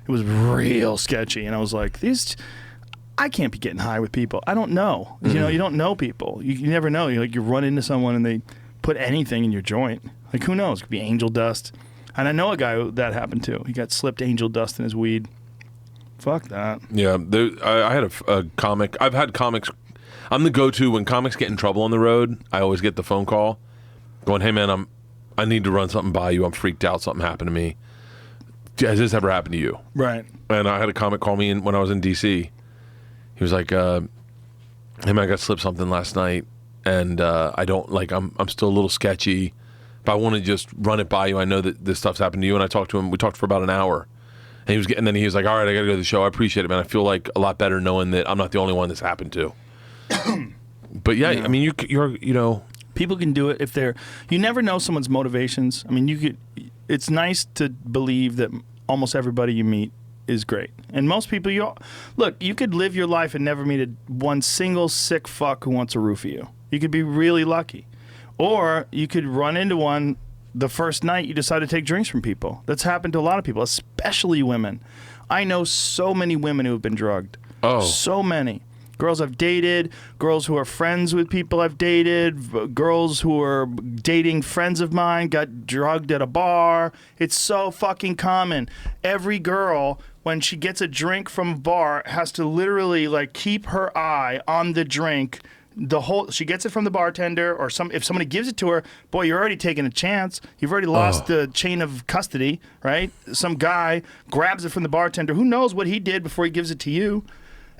It was real sketchy. And I was like, I can't be getting high with people. I don't know. You don't know people. You never know. You run into someone, and they put anything in your joint. Like, who knows? It could be angel dust. And I know a guy who that happened to. He got slipped angel dust in his weed. Fuck that. Yeah, I had a comic. I've had comics. I'm the go-to when comics get in trouble on the road. I always get the phone call going, hey, man, I need to run something by you. I'm freaked out. Something happened to me. Has this ever happened to you? Right. And I had a comic call me when I was in D.C. He was like, hey, man, I got slipped something last night, and I don't, like, I'm still a little sketchy, but I want to just run it by you. I know that this stuff's happened to you. And I talked to him. We talked for about an hour. And then he was like, all right, I got to go to the show. I appreciate it, man. I feel like a lot better knowing that I'm not the only one this happened to. But yeah, I mean, you're. People can do it if they're. You never know someone's motivations. I mean, it's nice to believe that almost everybody you meet is great, and most people you could live your life and never meet one single sick fuck who wants to roofie you. You could be really lucky, or you could run into one the first night you decide to take drinks from people. That's happened to a lot of people, especially women. I know so many women who have been drugged. Oh, so many. Girls I've dated, girls who are friends with people I've dated, girls who are dating friends of mine got drugged at a bar. It's so fucking common. Every girl, when she gets a drink from a bar, has to literally like keep her eye on the drink. She gets it from the bartender, or if somebody gives it to her, boy, you're already taking a chance. You've already lost the chain of custody, right? Some guy grabs it from the bartender. Who knows what he did before he gives it to you?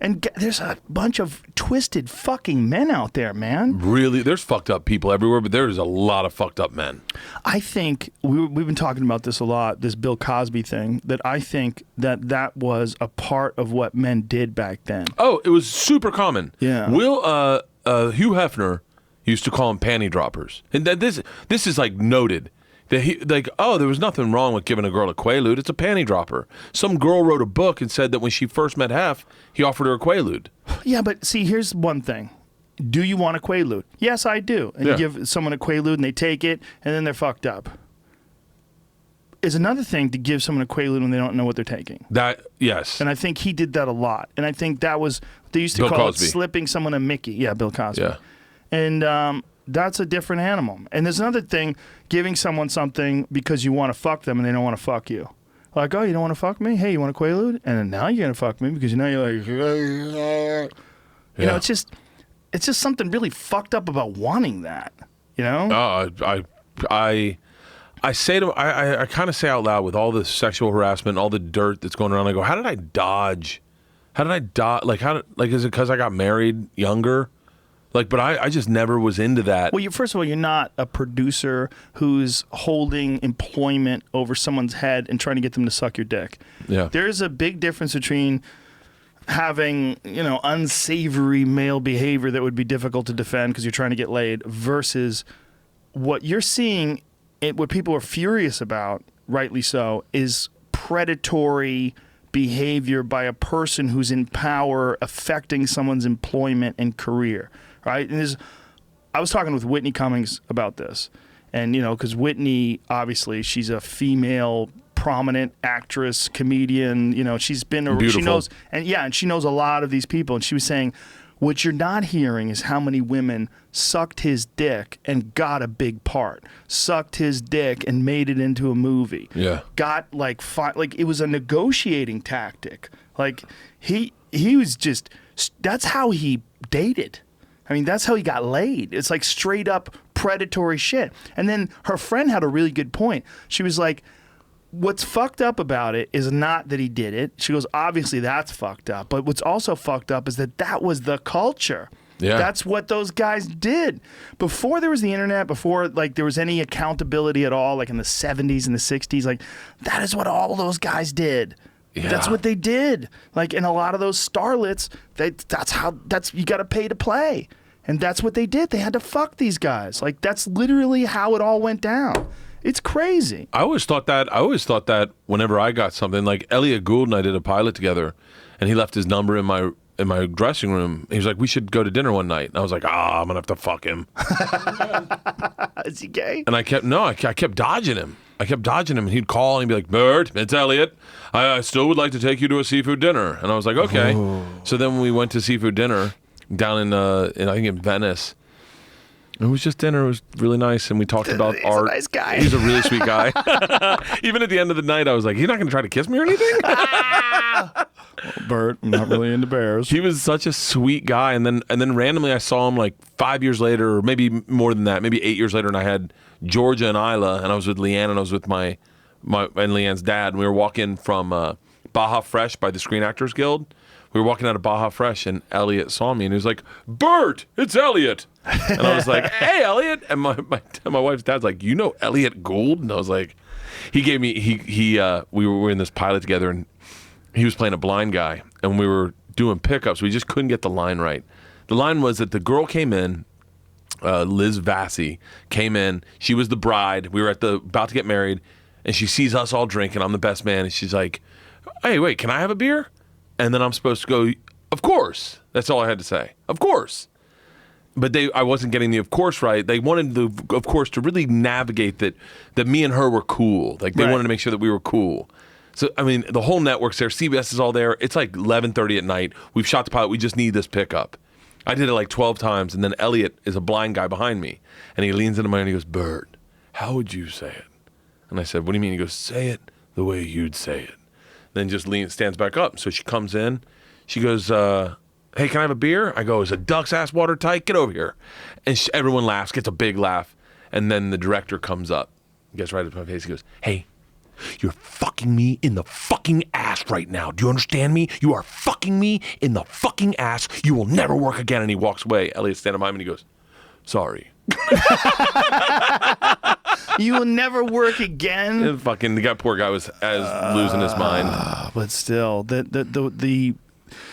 And there's a bunch of twisted fucking men out there, man. Really? There's fucked up people everywhere, but there's a lot of fucked up men. I think, we've been talking about this a lot, this Bill Cosby thing, that I think that was a part of what men did back then. Oh, it was super common. Yeah. Hugh Hefner used to call them panty droppers. And this is like noted. That there was nothing wrong with giving a girl a Quaalude. It's a panty dropper. Some girl wrote a book and said that when she first met Hef, he offered her a Quaalude. Yeah, but see, here's one thing. Do you want a Quaalude? Yes, I do. And you give someone a Quaalude and they take it, and then they're fucked up. Is another thing to give someone a Quaalude when they don't know what they're taking. Yes. And I think he did that a lot. And I think that was, they used to Bill call Cosby. it slipping someone a Mickey. Yeah, Bill Cosby. Yeah. And that's a different animal. And there's another thing, giving someone something because you want to fuck them and they don't want to fuck you. Like, oh, you don't want to fuck me? Hey, you want a Quaalude? And then now you're going to fuck me because now you're like, you know, it's just something really fucked up about wanting that, you know? I say to I kind of say out loud with all the sexual harassment, all the dirt that's going around. I go, how did I dodge? Like, is it because I got married younger? Like, but I just never was into that. Well, first of all, you're not a producer who's holding employment over someone's head and trying to get them to suck your dick. Yeah. There's a big difference between having, unsavory male behavior that would be difficult to defend because you're trying to get laid versus what you're seeing, what people are furious about, rightly so, is predatory behavior by a person who's in power affecting someone's employment and career. Right, and I was talking with Whitney Cummings about this, and because Whitney, obviously, she's a female prominent actress, comedian. She's been beautiful. She knows, and she knows a lot of these people. And she was saying, what you're not hearing is how many women sucked his dick and got a big part, sucked his dick and made it into a movie. Yeah, got like it was a negotiating tactic. Like he was just that's how he dated. I mean, that's how he got laid. It's like straight up predatory shit. And then her friend had a really good point. She was like, what's fucked up about it is not that he did it. She goes, obviously that's fucked up. But what's also fucked up is that was the culture. Yeah. That's what those guys did. Before there was the internet, before like there was any accountability at all, like in the 70s and the 60s, like that is what all those guys did. Yeah. That's what they did. Like, and a lot of those starlets, that's you got to pay to play. And that's what they did. They had to fuck these guys. Like, that's literally how it all went down. It's crazy. I always thought that whenever I got something, like Elliot Gould and I did a pilot together, and he left his number in my dressing room. He was like, we should go to dinner one night. And I was like, I'm going to have to fuck him. Is he gay? And I kept dodging him. And he'd call and he'd be like, Bert, it's Elliot. I still would like to take you to a seafood dinner. And I was like, okay. Oh. So then when we went to seafood dinner down I think in Venice, it was just dinner. It was really nice, and we talked about art. He's a nice guy. He's a really sweet guy. Even at the end of the night, I was like, he's not going to try to kiss me or anything? Bert, I'm not really into bears. He was such a sweet guy, and then randomly I saw him like 5 years later, or maybe more than that, maybe 8 years later, and I had Georgia and Isla, and I was with Leanne, and I was with my and Leanne's dad, and we were walking from Baja Fresh by the Screen Actors Guild. We were walking out of Baja Fresh, and Elliot saw me, and he was like, Bert, it's Elliot. And I was like, hey, Elliot. And my wife's dad's like, you know Elliot Gould? And I was like, he gave me, we were in this pilot together, and he was playing a blind guy, and we were doing pickups. We just couldn't get the line right. The line was that the girl came in, Liz Vassy came in. She was the bride. We were about to get married, and she sees us all drinking. I'm the best man, and she's like, hey, wait, can I have a beer? And then I'm supposed to go, of course. That's all I had to say. Of course. But I wasn't getting the of course right. They wanted the of course to really navigate that me and her were cool. Like they wanted to make sure that we were cool. So I mean, the whole network's there. CBS is all there. It's like 11:30 at night. We've shot the pilot. We just need this pickup. I did it like 12 times, and then Elliot is a blind guy behind me, and he leans into mine and he goes, Bert, how would you say it? And I said, what do you mean? He goes, say it the way you'd say it. Then just stands back up. So she comes in. She goes, hey, can I have a beer? I go, is a duck's ass watertight? Get over here. And everyone laughs, gets a big laugh. And then the director comes up, gets right up to my face. He goes, hey, you're fucking me in the fucking ass right now. Do you understand me? You are fucking me in the fucking ass. You will never work again. And he walks away. Elliot's standing by him and he goes, sorry. You will never work again. And fucking the poor guy was losing his mind. But still,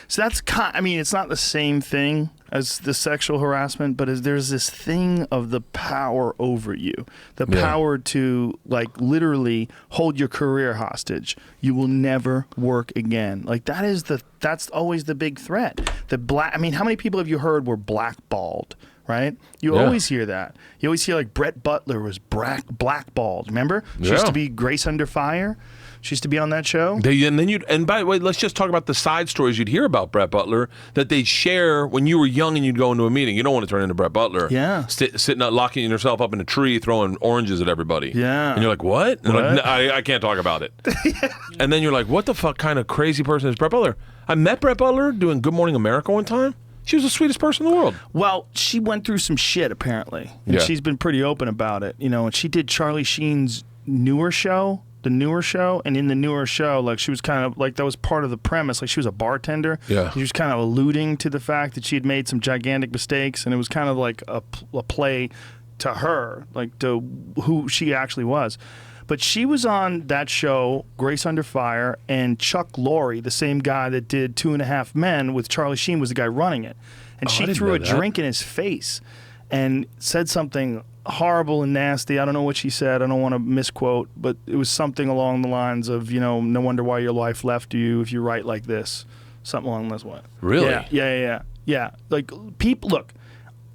so that's I mean, it's not the same thing as the sexual harassment, but there's this thing of the power over you, the power to like literally hold your career hostage. You will never work again. Like that's always the big threat. I mean, how many people have you heard were blackballed? Right? You always hear that. You always hear like Brett Butler was blackballed. Remember? She used to be Grace Under Fire. She used to be on that show. And by the way, let's just talk about the side stories you'd hear about Brett Butler that they'd share when you were young and you'd go into a meeting. You don't want to turn into Brett Butler. Yeah. Sitting up, locking yourself up in a tree, throwing oranges at everybody. Yeah. And you're like, what? And like, I can't talk about it. And then you're like, what the fuck kind of crazy person is Brett Butler? I met Brett Butler doing Good Morning America one time. She was the sweetest person in the world. Well, she went through some shit, apparently. And she's been pretty open about it. You know, and she did Charlie Sheen's newer show, the newer show, and in the newer show, like she was kind of like that was part of the premise. Like she was a bartender. Yeah. She was kind of alluding to the fact that she had made some gigantic mistakes, and it was kind of like a play to her, like to who she actually was. But she was on that show, Grace Under Fire, and Chuck Lorre, the same guy that did 2.5 Men with Charlie Sheen, was the guy running it. And she threw a drink in his face and said something horrible and nasty. I don't know what she said. I don't want to misquote, but it was something along the lines of, you know, no wonder why your life left you if you write like this. Something along those lines. Really? Yeah. Like, people, look,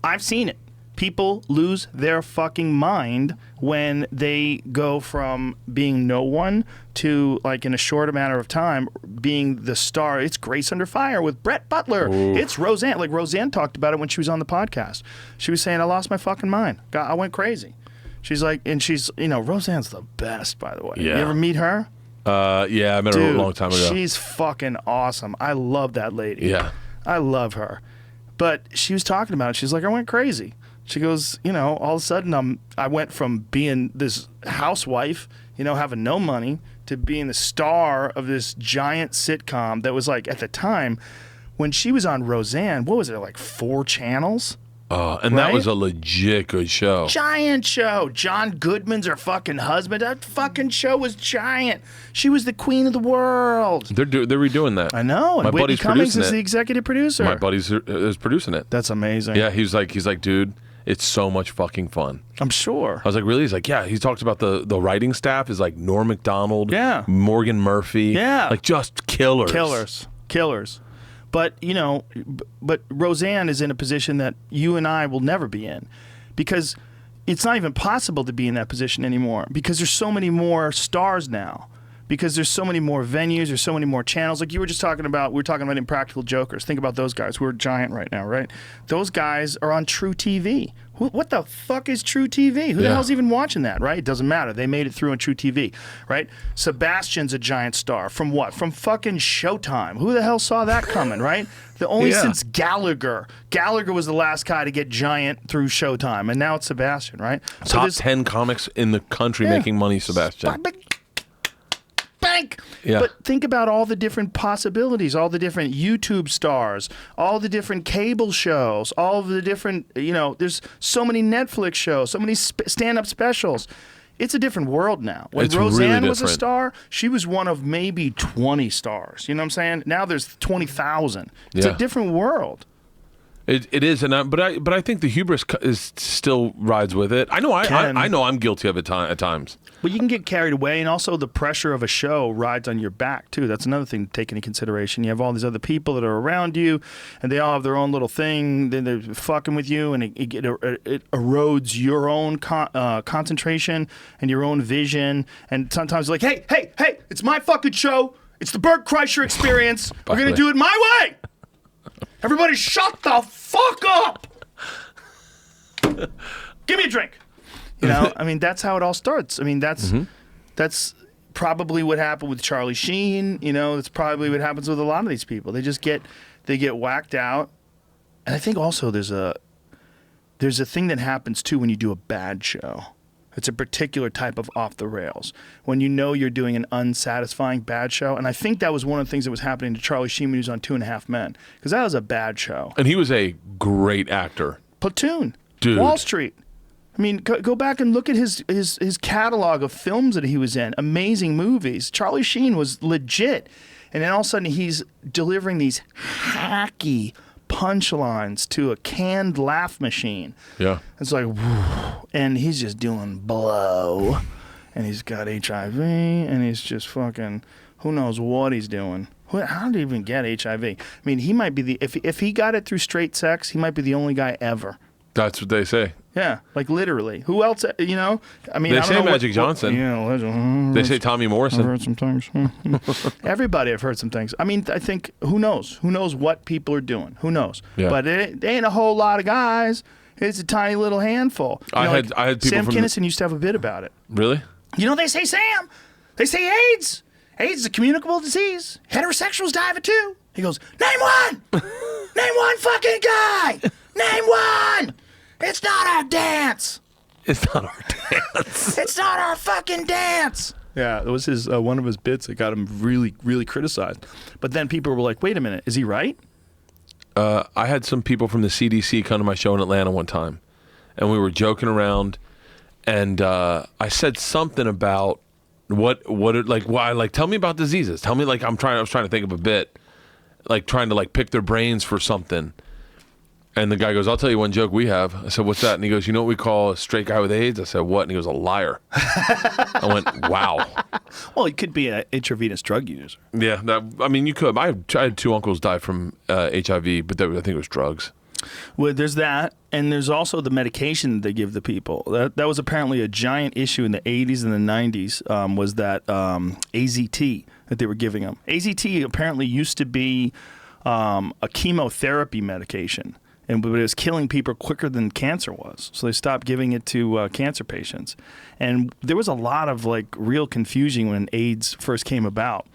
I've seen it. People lose their fucking mind when they go from being no one to, like, in a short amount of time, being the star. It's Grace Under Fire with Brett Butler. Ooh. It's Roseanne. Like, Roseanne talked about it when she was on the podcast. She was saying, I lost my fucking mind. I went crazy. She's like, and she's, you know, Roseanne's the best, by the way. Yeah. You ever meet her? Yeah, I met her a long time ago. She's fucking awesome. I love that lady. Yeah. I love her. But she was talking about it. She's like, I went crazy. She goes, you know, all of a sudden I went from being this housewife, you know, having no money, to being the star of this giant sitcom that was, like, at the time, when she was on Roseanne, what was it, like 4 channels? And that was a legit good show. Giant show. John Goodman's her fucking husband. That fucking show was giant. She was the queen of the world. They're redoing that. I know. And My Whitney buddy's Cummings producing is it. the executive producer. My buddy's is producing it. That's amazing. Yeah, he's like, dude, it's so much fucking fun. I'm sure. I was like, really? He's like, yeah. He talks about the writing staff is like Norm Macdonald, yeah, Morgan Murphy, yeah, like just killers. But, you know, but Roseanne is in a position that you and I will never be in, because it's not even possible to be in that position anymore, because there's so many more stars now, because there's so many more venues, there's so many more channels. Like you were just talking about, we were talking about Impractical Jokers. Think about those guys who are giant right now, right? Those guys are on True TV. What the fuck is True TV? Who the hell's even watching that, right? It doesn't matter. They made it through on True TV, right? Sebastian's a giant star. From what? From fucking Showtime. Who the hell saw that coming, right? Only since Gallagher. Gallagher was the last guy to get giant through Showtime, and now it's Sebastian, right? So Top 10 comics in the country making money, Sebastian. Bank. Yeah. But think about all the different possibilities, all the different YouTube stars, all the different cable shows, all of the different, you know, there's so many Netflix shows, so many stand-up specials. It's a different world now. When it's Roseanne really was a star, she was one of maybe 20 stars. You know what I'm saying? Now there's 20,000. It's a different world. It is, but I think the hubris is still rides with it. I know I'm guilty of it at times. But you can get carried away, and also the pressure of a show rides on your back too. That's another thing to take into consideration. You have all these other people that are around you, and they all have their own little thing. Then they're fucking with you, and it erodes your own concentration and your own vision. And sometimes like, hey, it's my fucking show. It's the Bert Kreischer experience. We're gonna do it my way. Everybody shut the fuck up! Give me a drink. You know, I mean, that's how it all starts. I mean, that's probably what happened with Charlie Sheen. You know, that's probably what happens with a lot of these people. They just get whacked out. And I think also there's a thing that happens too when you do a bad show. It's a particular type of off the rails. When you know you're doing an unsatisfying bad show. And I think that was one of the things that was happening to Charlie Sheen when he was on 2.5 Men. Because that was a bad show. And he was a great actor. Platoon. Dude. Wall Street. I mean, go back and look at his catalog of films that he was in. Amazing movies. Charlie Sheen was legit. And then all of a sudden he's delivering these hacky punchlines to a canned laugh machine. Yeah. It's like, whew, and he's just doing blow. And he's got HIV, and he's just fucking, who knows what he's doing. How did he even get HIV? I mean, he might be if he got it through straight sex, he might be the only guy ever. That's what they say. Yeah, like literally. Who else, you know? I mean, they say Magic Johnson. They say Tommy Morrison. I've heard some things. Everybody, I've heard some things. I mean, I think, who knows? Who knows what people are doing? Who knows? Yeah. But it ain't a whole lot of guys. It's a tiny little handful. You know, I had people Sam Kinison used to have a bit about it. Really? You know, they say, Sam, they say AIDS. AIDS is a communicable disease. Heterosexuals die of it too. He goes, name one! Name one fucking guy! Name one! It's not our dance. It's not our dance. It's not our fucking dance. Yeah, it was his one of his bits that got him really, really criticized. But then people were like, wait a minute, is he right? I had some people from the CDC come to my show in Atlanta one time, and we were joking around, and I said something about tell me about diseases. Tell me, I was trying to think of a bit, trying to pick their brains for something. And the guy goes, I'll tell you one joke we have. I said, what's that? And he goes, you know what we call a straight guy with AIDS? I said, what? And he goes, a liar. I went, wow. Well, he could be an intravenous drug user. Yeah, you could. I had 2 uncles die from HIV, but I think it was drugs. Well, there's that, and there's also the medication that they give the people. That was apparently a giant issue in the 80s and the 90s, was that AZT that they were giving them. AZT apparently used to be a chemotherapy medication. But it was killing people quicker than cancer was. So they stopped giving it to cancer patients. And there was a lot of real confusion when AIDS first came about.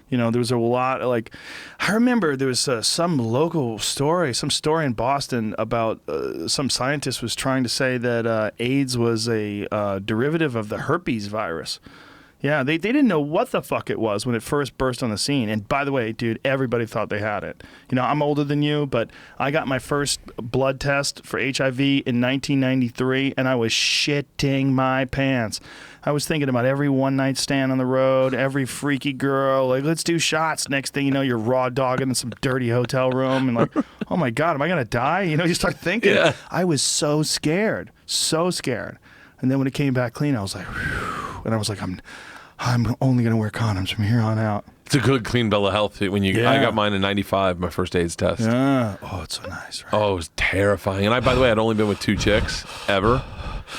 There was a lot I remember there was some local story, some story in Boston about some scientist was trying to say that AIDS was a derivative of the herpes virus. Yeah, they didn't know what the fuck it was when it first burst on the scene. And by the way, dude, everybody thought they had it. I'm older than you, but I got my first blood test for HIV in 1993, and I was shitting my pants. I was thinking about every one-night stand on the road, every freaky girl, let's do shots. Next thing you know, you're raw dogging in some dirty hotel room, and oh my God, am I going to die? You start thinking. Yeah. I was so scared. And then when it came back clean, I was like, whew, and I was like, I'm only going to wear condoms from here on out. It's a good, clean bill of health. I got mine in 95, my first AIDS test. Yeah. Oh, it's so nice, right? Oh, it was terrifying. And by the way, I'd only been with 2 chicks ever,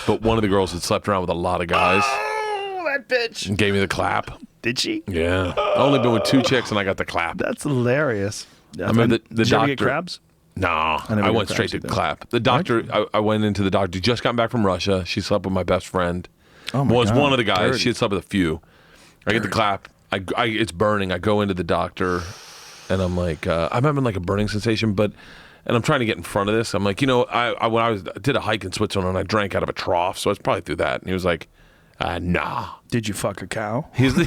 but one of the girls had slept around with a lot of guys. Oh, that bitch. And gave me the clap. Did she? Yeah. I only been with 2 chicks, and I got the clap. That's hilarious. I remember the did doctor. You ever get crabs? No, I went straight to clap. The doctor, I went into the doctor, just got back from Russia. She slept with my best friend. Oh my God. One of the guys. Dirty. She had slept with a few. I get the clap. It's burning. I go into the doctor, and I'm like, I'm having a burning sensation, and I'm trying to get in front of this. I'm like, when I did a hike in Switzerland, and I drank out of a trough, so it's probably through that. And he was like, nah. Did you fuck a cow? He goes,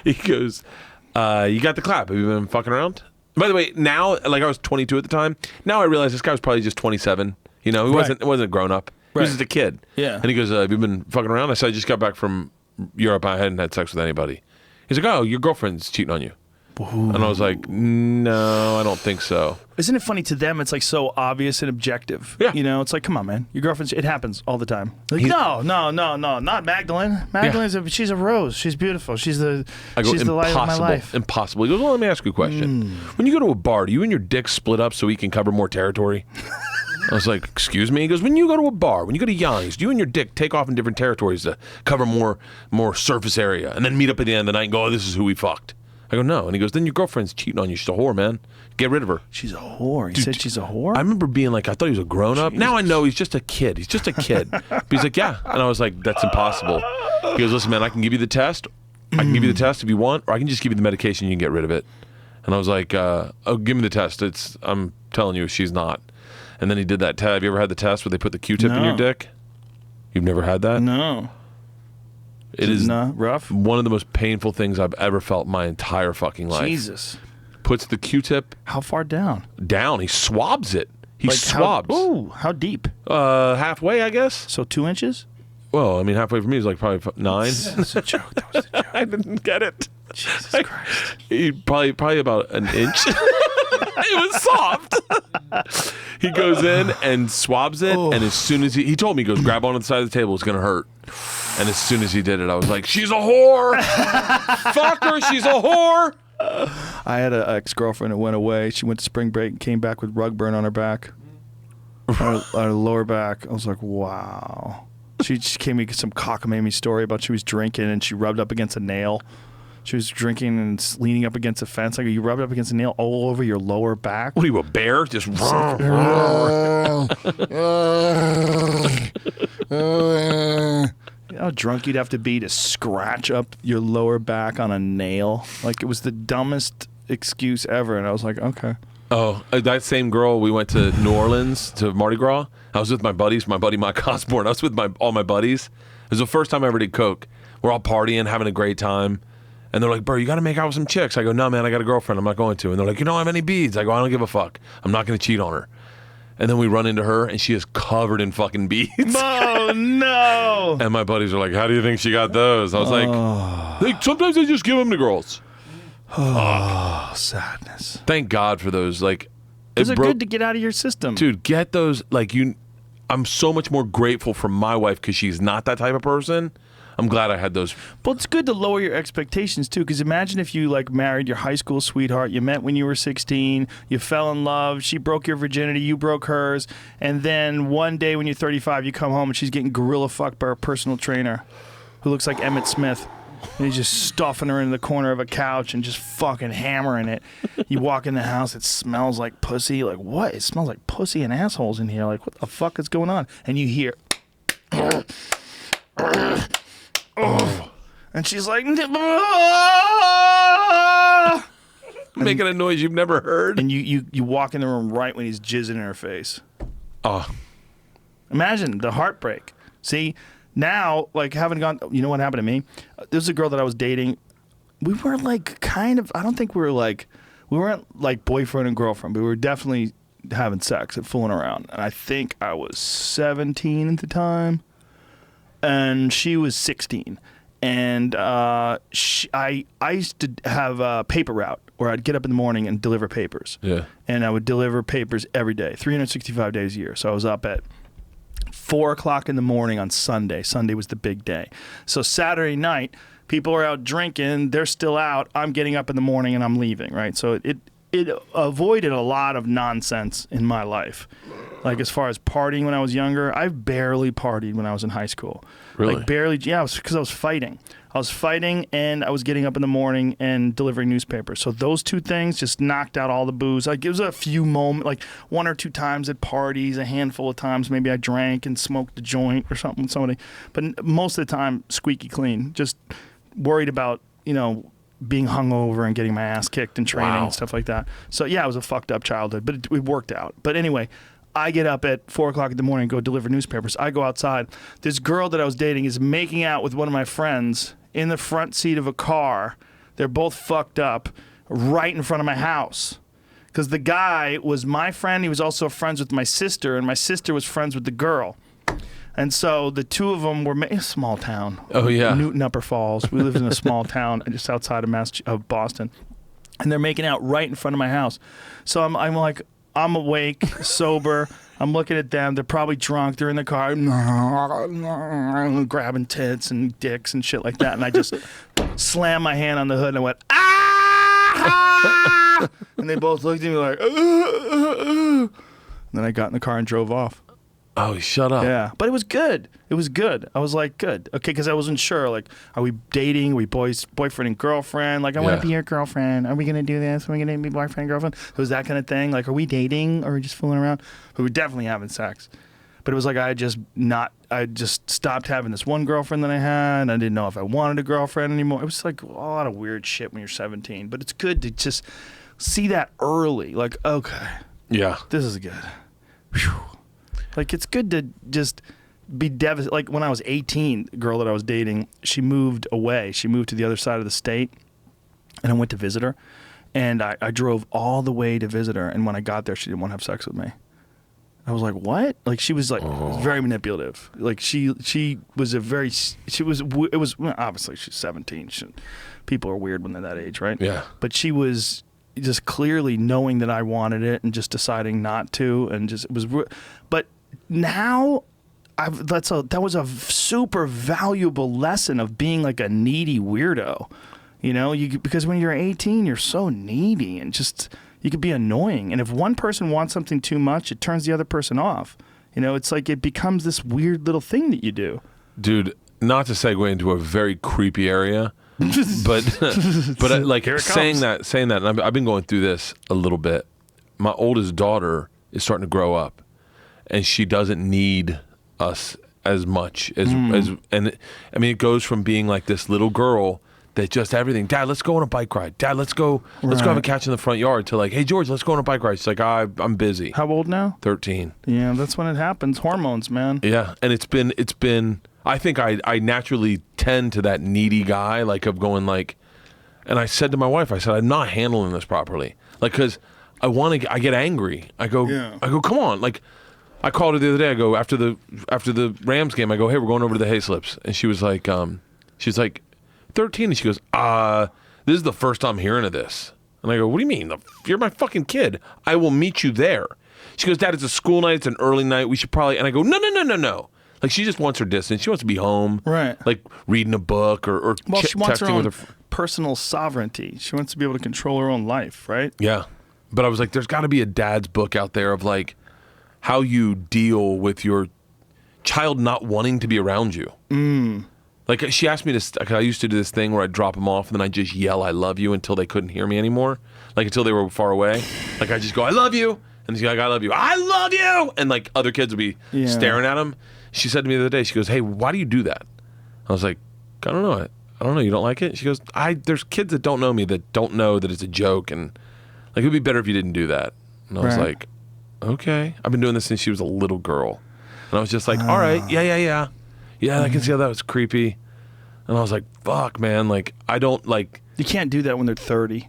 you got the clap. Have you been fucking around? By the way, now, I was 22 at the time. Now I realize this guy was probably just 27. He wasn't a grown up. He was just a kid. Yeah. And he goes, have you been fucking around? I said, I just got back from Europe. I hadn't had sex with anybody. He's like, oh, your girlfriend's cheating on you. Ooh. And I was like, no, I don't think so. Isn't it funny to them? It's so obvious and objective. Yeah. It's like, come on, man. Your girlfriend's, it happens all the time. No, not Magdalene. Magdalene's she's a rose. She's beautiful. She's the light of my life. Impossible. He goes, well, let me ask you a question. When you go to a bar, do you and your dick split up so he can cover more territory? I was like, excuse me? He goes, when you go to a bar, when you go to Yanni's, do you and your dick take off in different territories to cover more surface area and then meet up at the end of the night and go, oh, this is who we fucked? I go, no. And he goes, then your girlfriend's cheating on you. She's a whore, man. Get rid of her. She's a whore. He said she's a whore? I remember being like, I thought he was a grown-up. Now I know he's just a kid. But he's like, yeah. And I was like, that's impossible. He goes, listen, man, I can give you the test. I can give you the test if you want, or I can just give you the medication and you can get rid of it. And I was like, oh, give me the test. I'm telling you, she's not. And then he did that test. Have you ever had the test where they put the Q-tip in your dick? You've never had that? No. It is rough. One of the most painful things I've ever felt in my entire fucking life. Jesus. Puts the Q-tip. How far down? Down. He swabs it. He swabs. How deep? Halfway, I guess. So 2 inches? Well, halfway for me is probably 9. That's a joke. That was a joke. I didn't get it. Jesus Christ. He probably about an inch. It was soft. He goes in and swabs it, and as soon as he told me, he goes, grab onto the side of the table, it's going to hurt. And as soon as he did it, I was like, she's a whore. Fuck her, she's a whore. I had an ex-girlfriend that went away. She went to spring break and came back with rug burn on her back. on her lower back. I was like, wow. She just gave me some cockamamie story about she was drinking and she rubbed up against a nail. She was drinking and leaning up against a fence. Like, you rubbed up against a nail all over your lower back. What are you, a bear? Just You know how drunk you'd have to be to scratch up your lower back on a nail? Like, it was the dumbest excuse ever. And I was like, okay. Oh, that same girl, we went to New Orleans to Mardi Gras. I was with my buddies, my buddy Mike Osborne. I was with all my buddies. It was the first time I ever did coke. We're all partying, having a great time. And they're like, Bert, you got to make out with some chicks. I go, no, man, I got a girlfriend. I'm not going to. And they're like, you don't have any beads. I go, I don't give a fuck. I'm not going to cheat on her. And then we run into her, and she is covered in fucking beads. Oh, no. And my buddies are like, how do you think she got those? I was like, sometimes they just give them to girls. Oh, sadness. Thank God for those. Like, those are good to get out of your system. Dude, get those. Like, I'm so much more grateful for my wife because she's not that type of person. I'm glad I had those. Well, it's good to lower your expectations, too, because imagine if you, like, married your high school sweetheart, you met when you were 16, you fell in love, she broke your virginity, you broke hers, and then one day when you're 35, you come home and she's getting gorilla fucked by her personal trainer who looks like Emmett Smith. And he's just stuffing her in the corner of a couch and just fucking hammering it. You walk in the house, it smells like pussy. Like, what? It smells like pussy and assholes in here. Like, what the fuck is going on? And you hear... Oh. And she's like, making a noise you've never heard. And you walk in the room right when he's jizzing in her face. Oh. Imagine the heartbreak. See, now, like, having gone, you know what happened to me? This is a girl that I was dating. We were like kind of, I don't think we weren't like boyfriend and girlfriend, but we were definitely having sex and fooling around. And I think I was 17 at the time. And she was 16, and I used to have a paper route where I'd get up in the morning and deliver papers. Yeah. And I would deliver papers every day, 365 days a year. So I was up at 4 o'clock in the morning on Sunday. Sunday was the big day. So Saturday night, people are out drinking. They're still out. I'm getting up in the morning and I'm leaving, right? So it avoided a lot of nonsense in my life. Like, as far as partying when I was younger, I barely partied when I was in high school. Really? Like, barely. Yeah, it was because I was fighting. I was fighting, and I was getting up in the morning and delivering newspapers. So those two things just knocked out all the booze. Like, it was a few moments, like 1 or 2 times at parties, a handful of times maybe I drank and smoked a joint or something with somebody. But most of the time, squeaky clean. Just worried about, being hungover and getting my ass kicked in training and stuff like that. So, yeah, it was a fucked up childhood, but it worked out. But anyway, I get up at 4 o'clock in the morning and go deliver newspapers. I go outside. This girl that I was dating is making out with one of my friends in the front seat of a car. They're both fucked up right in front of my house. Because the guy was my friend. He was also friends with my sister, and my sister was friends with the girl. And so the two of them were a small town. Oh, yeah. Newton Upper Falls. We lived in a small town just outside of Boston. And they're making out right in front of my house. So I'm like, I'm awake, sober. I'm looking at them. They're probably drunk. They're in the car, grabbing tits and dicks and shit like that. And I just slammed my hand on the hood and I went, ah! And they both looked at me like, And then I got in the car and drove off. Oh, shut up. Yeah, but it was good. It was good. I was like, good. Okay, because I wasn't sure. Like, are we dating? Are we boyfriend and girlfriend? Like, I want to be your girlfriend. Are we going to do this? Are we going to be boyfriend and girlfriend? It was that kind of thing. Like, are we dating or are we just fooling around? We were definitely having sex. But it was like I just stopped having this one girlfriend that I had. I didn't know if I wanted a girlfriend anymore. It was like a lot of weird shit when you're 17. But it's good to just see that early. Like, okay. Yeah. This is good. Whew. Like, it's good to just be devastated. Like, when I was 18, the girl that I was dating, she moved away. She moved to the other side of the state, and I went to visit her. And I drove all the way to visit her, and when I got there, she didn't want to have sex with me. I was like, what? Like, she was, like, very manipulative. Like, it was, obviously, she's 17. People are weird when they're that age, right? Yeah. But she was just clearly knowing that I wanted it and just deciding not to, and just, it was, but now that was a super valuable lesson of being like a needy weirdo, because when you're 18 you're so needy and just you could be annoying, and if one person wants something too much, it turns the other person off. It's like it becomes this weird little thing that you do. Dude, not to segue into a very creepy area, but like saying that, and I've been going through this a little bit. My oldest daughter is starting to grow up, and she doesn't need us as much as and I mean, it goes from being like this little girl that just everything. Dad, let's go on a bike ride. Dad, let's go have a catch in the front yard. To like, hey George, let's go on a bike ride. She's like, I'm busy. How old now? 13. Yeah, that's when it happens. Hormones, man. Yeah, and it's been. I think I naturally tend to that needy guy, like of going like, and I said to my wife, I said, I'm not handling this properly, like because I get angry. I go, come on, like. I called her the other day. I go after the Rams game. I go, hey, we're going over to the hay slips, and she was like, 13, and she goes, this is the first I'm hearing of this. And I go, what do you mean? You're my fucking kid. I will meet you there. She goes, Dad, it's a school night. It's an early night. We should probably. And I go, no. Like she just wants her distance. She wants to be home, right? Like reading a book or she wants her texting own with her personal sovereignty. She wants to be able to control her own life, right? Yeah, but I was like, there's got to be a dad's book out there of like. How you deal with your child not wanting to be around you. Like she asked me to, like I used to do this thing where I'd drop them off and then I'd just yell, I love you until they couldn't hear me anymore. Like until they were far away. Like I just go, I love you. And she's like, I love you. I love you. And like other kids would be staring at him. She said to me the other day, she goes, hey, why do you do that? I was like, I don't know. I don't know. You don't like it? She goes, there's kids that don't know me that don't know that it's a joke. And like, it'd be better if you didn't do that. And I was like, okay. I've been doing this since she was a little girl. And I was just like, all right, yeah. Yeah, I can see how that was creepy. And I was like, fuck, man. Like, I don't like... You can't do that when they're 30.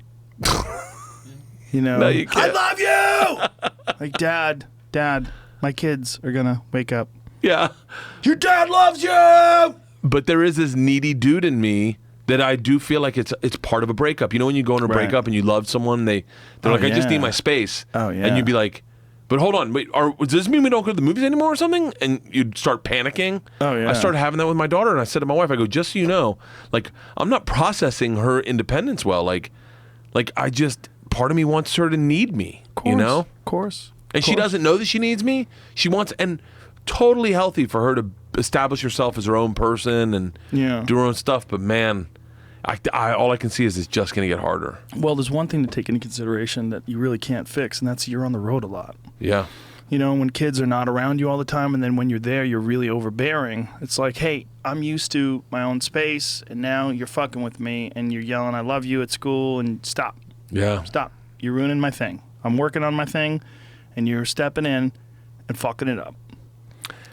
You know? No, you can't. I love you! Like, Dad, my kids are going to wake up. Yeah. Your dad loves you! But there is this needy dude in me that I do feel like it's part of a breakup. You know when you go in a breakup and you love someone, they're like, I just need my space. Oh, yeah. And you'd be like... But hold on, wait, does this mean we don't go to the movies anymore or something? And you'd start panicking. Oh, yeah. I started having that with my daughter, and I said to my wife, I go, just so you know, like, I'm not processing her independence well. Like I just, part of me wants her to need me, you know? Of course. And she doesn't know that she needs me. She wants, and totally healthy for her to establish herself as her own person and do her own stuff. But man, all I can see is it's just going to get harder. Well, there's one thing to take into consideration that you really can't fix, and that's you're on the road a lot. Yeah. You know, when kids are not around you all the time, and then when you're there, you're really overbearing. It's like, hey, I'm used to my own space, and now you're fucking with me, and you're yelling, I love you at school, and stop. Yeah. Stop. You're ruining my thing. I'm working on my thing, and you're stepping in and fucking it up.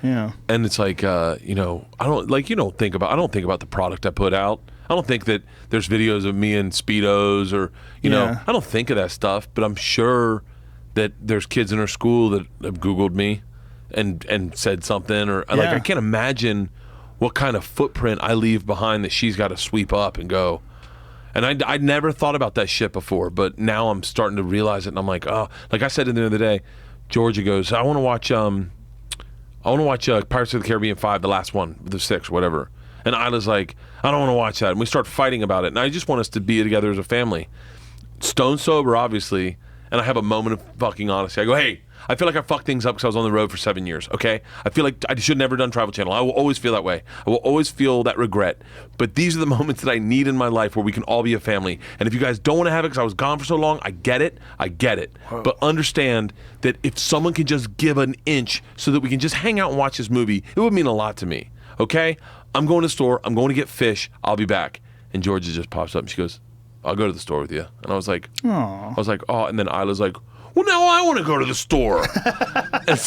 Yeah. And it's like, you know, I don't think about the product I put out. I don't think that there's videos of me in Speedos or, you know, I don't think of that stuff, but I'm sure that there's kids in her school that have Googled me and said something or like, I can't imagine what kind of footprint I leave behind that she's got to sweep up and go. And I'd never thought about that shit before, but now I'm starting to realize it. And I'm like, oh, like I said in the other day, Georgia goes, I want to watch Pirates of the Caribbean 5, the last one, the 6, whatever. And Isla's like, I don't want to watch that. And we start fighting about it. And I just want us to be together as a family. Stone sober, obviously. And I have a moment of fucking honesty. I go, hey, I feel like I fucked things up because I was on the road for 7 years, okay? I feel like I should have never done Travel Channel. I will always feel that way. I will always feel that regret. But these are the moments that I need in my life where we can all be a family. And if you guys don't want to have it because I was gone for so long, I get it. Whoa. But understand that if someone can just give an inch so that we can just hang out and watch this movie, it would mean a lot to me, okay? I'm going to the store. I'm going to get fish. I'll be back. And Georgia just pops up and she goes, I'll go to the store with you. And I was like, oh. And then Isla's like, well, now I want to go to the store. And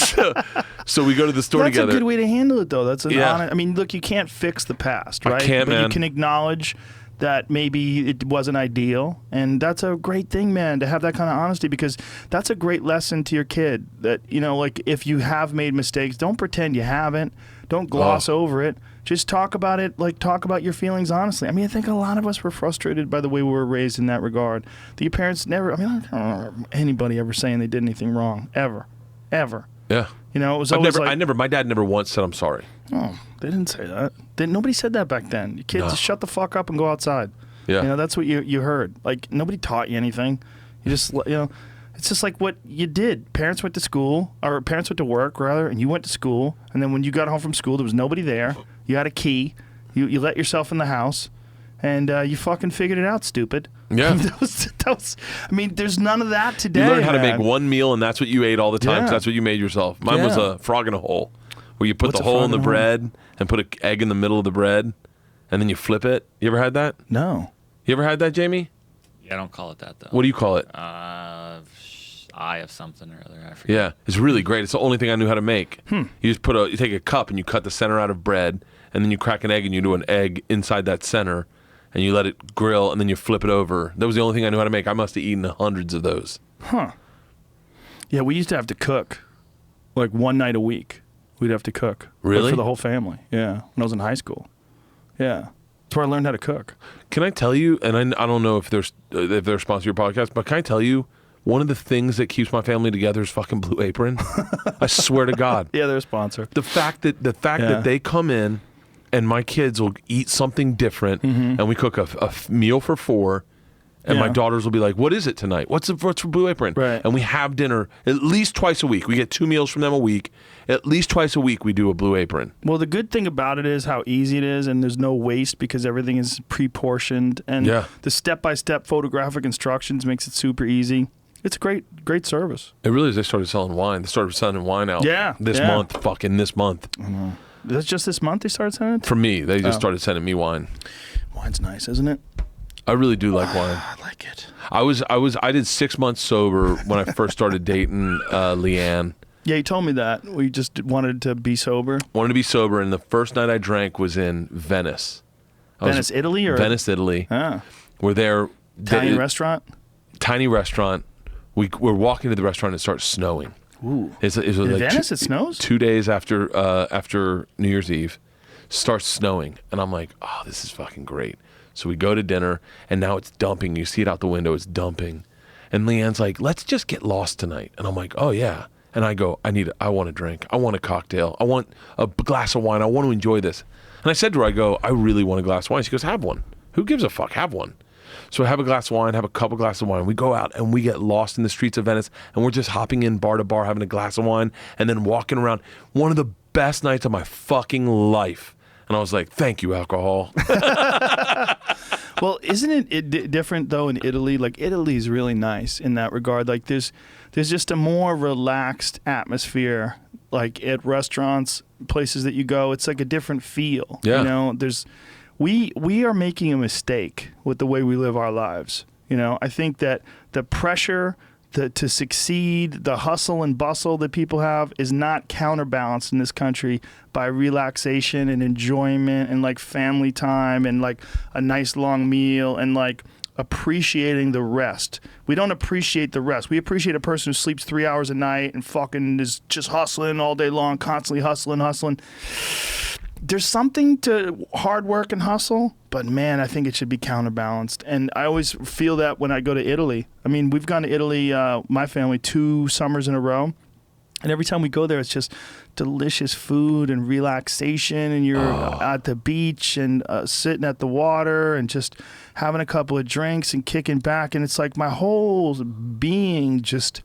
so we go to the store together. That's a good way to handle it, though. That's an honest. I mean, look, you can't fix the past, right? I can't, but man. You can acknowledge that maybe it wasn't ideal, and that's a great thing, man, to have that kind of honesty, because that's a great lesson to your kid that, you know, like, if you have made mistakes, don't pretend you haven't. Don't gloss over it. Just talk about it, like talk about your feelings honestly. I mean, I think a lot of us were frustrated by the way we were raised in that regard. The your parents never, I mean, I don't remember anybody ever saying they did anything wrong, ever. Yeah. You know, it was always my dad never once said I'm sorry. Oh, they didn't say that. Nobody said that back then. Your kids, just shut the fuck up and go outside. Yeah. You know, that's what you heard. Like, nobody taught you anything. You just, you know, it's just like what you did. Parents went to school, or parents went to work, rather, and you went to school, and then when you got home from school, there was nobody there. You had a key. You let yourself in the house, and you fucking figured it out, stupid. Yeah. that was, I mean, there's none of that today. You learned how to make one meal, and that's what you ate all the time, 'cause that's what you made yourself. Mine was a frog in a hole, where you put the hole in the bread and put an egg in the middle of the bread, and then you flip it. You ever had that? No. You ever had that, Jamie? Yeah, I don't call it that though. What do you call it? Eye of something or other. I forget. Yeah, it's really great. It's the only thing I knew how to make. You just you take a cup and you cut the center out of bread, and then you crack an egg and you do an egg inside that center, and you let it grill, and then you flip it over. That was the only thing I knew how to make. I must have eaten hundreds of those. Huh. Yeah, we used to have to cook like one night a week. We'd have to cook. Really? For the whole family. Yeah, when I was in high school. Yeah. That's where I learned how to cook. Can I tell you, and I don't know if they're sponsoring your podcast, but can I tell you, one of the things that keeps my family together is fucking Blue Apron. I swear to God. Yeah, they're a sponsor. The fact that they come in and my kids will eat something different, and we cook a meal for 4, and my daughters will be like, "What is it tonight? What's for Blue Apron?" Right. And we have dinner at least twice a week. We get 2 meals from them a week. At least twice a week we do a Blue Apron. Well, the good thing about it is how easy it is, and there's no waste because everything is pre-portioned, and the step-by-step photographic instructions makes it super easy. It's a great service. It really is. They started selling wine. They started sending wine out this month. That's just this month they started sending it? For me, they just started sending me wine. Wine's nice, isn't it? I really do like wine. I like it. I did 6 months sober when I first started dating Leanne. Yeah, you told me that. We just wanted to be sober. Wanted to be sober, and the first night I drank was in Venice. Venice, Italy? Venice, Italy. Ah. We're there. Italian restaurant? Tiny restaurant. We're walking to the restaurant and it starts snowing. Ooh. It's in like Venice, it snows? 2 days after New Year's Eve, starts snowing, and I'm like, oh, this is fucking great. So we go to dinner, and now it's dumping. You see it out the window, it's dumping. And Leanne's like, let's just get lost tonight. And I'm like, oh yeah. And I go, I want a drink. I want a cocktail. I want a glass of wine. I want to enjoy this. And I said to her, I go, I really want a glass of wine. She goes, have one. Who gives a fuck? Have one. So I have a glass of wine, have a couple glasses of wine. We go out and we get lost in the streets of Venice, and we're just hopping in bar to bar, having a glass of wine, and then walking around. One of the best nights of my fucking life. And I was like, thank you, alcohol. Well, isn't it different, though, in Italy? Like, Italy is really nice in that regard. Like, there's just a more relaxed atmosphere, like, at restaurants, places that you go. It's like a different feel. Yeah. You know, we are making a mistake with the way we live our lives. You know, I think that the pressure to succeed, the hustle and bustle that people have is not counterbalanced in this country by relaxation and enjoyment and like family time and like a nice long meal and like appreciating the rest. We don't appreciate the rest. We appreciate a person who sleeps 3 hours a night and fucking is just hustling all day long, constantly hustling. There's something to hard work and hustle, but man, I think it should be counterbalanced. And I always feel that when I go to Italy. I mean, we've gone to Italy, my family, 2 summers in a row. And every time we go there, it's just delicious food and relaxation. And you're at the beach and sitting at the water and just having a couple of drinks and kicking back. And it's like my whole being just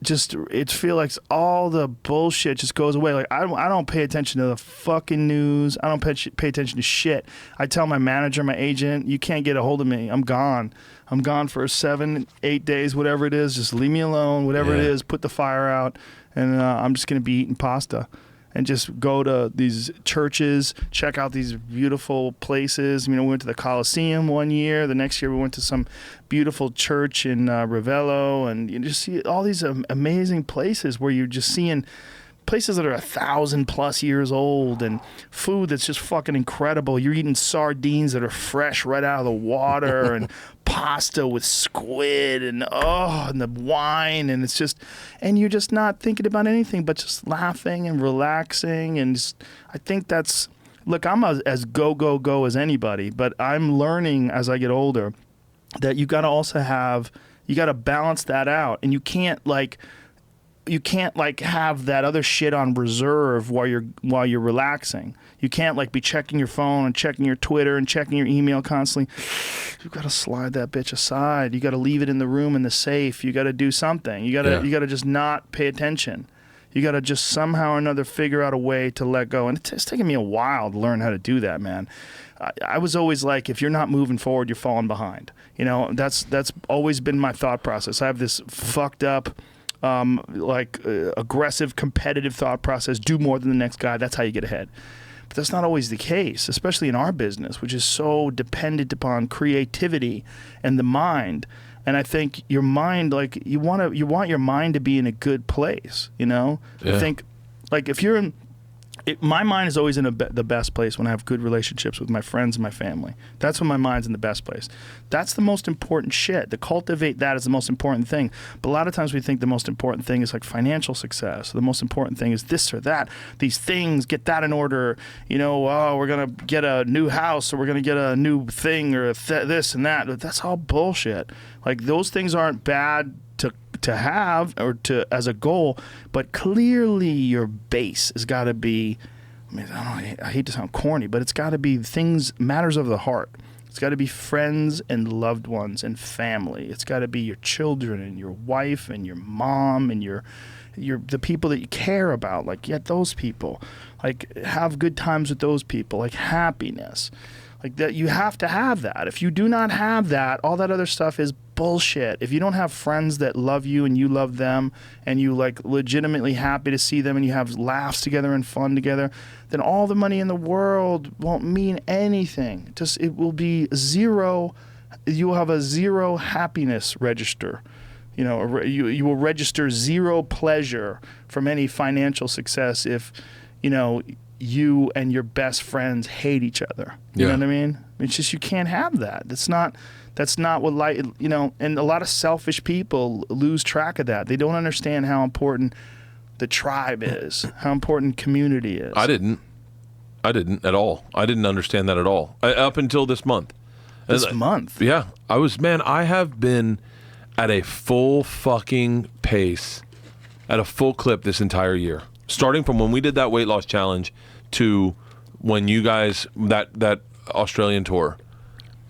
it feels like all the bullshit just goes away. Like I don't pay attention to the fucking news. I don't pay attention to shit. I tell my manager, my agent, you can't get a hold of me. I'm gone. I'm gone for 7-8 days, whatever it is. Just leave me alone. Whatever it is, put the fire out, and I'm just gonna be eating pasta. And just go to these churches, check out these beautiful places. You know, we went to the Colosseum one year. The next year we went to some beautiful church in Ravello. And you just see all these amazing places where you're just seeing places that are 1,000+ years old and food that's just fucking incredible. You're eating sardines that are fresh right out of the water and pasta with squid and the wine, and it's just, and you're just not thinking about anything but just laughing and relaxing. And just, I think that's, look, I'm as go as anybody, but I'm learning as I get older that you got to also you got to balance that out, and you can't have that other shit on reserve while you're relaxing. You can't be checking your phone and checking your Twitter and checking your email constantly. You've got to slide that bitch aside. You got to leave it in the room in the safe. You got to do something. You got to just not pay attention. You got to just somehow or another figure out a way to let go. And it's taken me a while to learn how to do that, man. I was always like, if you're not moving forward, you're falling behind. You know, that's always been my thought process. I have this fucked up aggressive, competitive thought process. Do more than the next guy. That's how you get ahead. But that's not always the case, especially in our business, which is so dependent upon creativity and the mind. And I think your mind, like you want your mind to be in a good place, you know? Yeah. I think, like if you're in, my mind is always in the best place when I have good relationships with my friends and my family. That's when my mind's in the best place. That's the most important shit. To cultivate that is the most important thing. But a lot of times we think the most important thing is like financial success. The most important thing is this or that. These things, get that in order. You know, oh, we're going to get a new house or we're going to get a new thing or this and that. But that's all bullshit. Like those things aren't bad to have or to as a goal, but clearly your base has got to be, I mean, I hate to sound corny, but it's got to be matters of the heart. It's got to be friends and loved ones and family. It's got to be your children and your wife and your mom and the people that you care about. Like, get those people. Like, have good times with those people. Like, happiness. Like that, you have to have that. If you do not have that, all that other stuff is bullshit. If you don't have friends that love you and you love them and you like legitimately happy to see them and you have laughs together and fun together, then all the money in the world won't mean anything. It will be zero. You will have a zero happiness register. You know, you will register zero pleasure from any financial success if, you know, you and your best friends hate each other. You know what I mean? It's just, you can't have that. That's not what life, you know, and a lot of selfish people lose track of that. They don't understand how important the tribe is, how important community is. I didn't at all. I didn't understand that at all. Up until this month. This month? Yeah. I have been at a full fucking pace, at a full clip this entire year. Starting from when we did that weight loss challenge to when you guys, that Australian tour,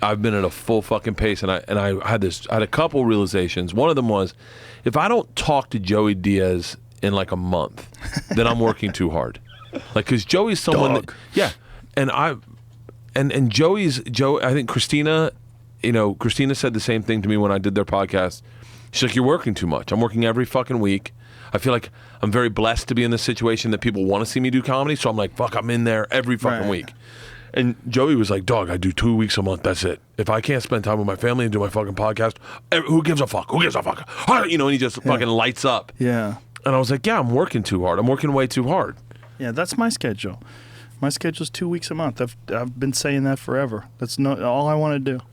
I've been at a full fucking pace, and I had a couple realizations. One of them was, if I don't talk to Joey Diaz in like a month, then I'm working too hard. Like, because Joey's someone that, yeah, and Joey, I think Christina said the same thing to me when I did their podcast. She's like, you're working too much. I'm working every fucking week. I feel like I'm very blessed to be in this situation that people want to see me do comedy, so I'm like, fuck, I'm in there every fucking week. And Joey was like, dog, I do 2 weeks a month, that's it. If I can't spend time with my family and do my fucking podcast, who gives a fuck? Who gives a fuck? You know, and he just fucking lights up. Yeah. And I was like, yeah, I'm working too hard. I'm working way too hard. Yeah, that's my schedule. My schedule's 2 weeks a month. I've been saying that forever. That's all I want to do.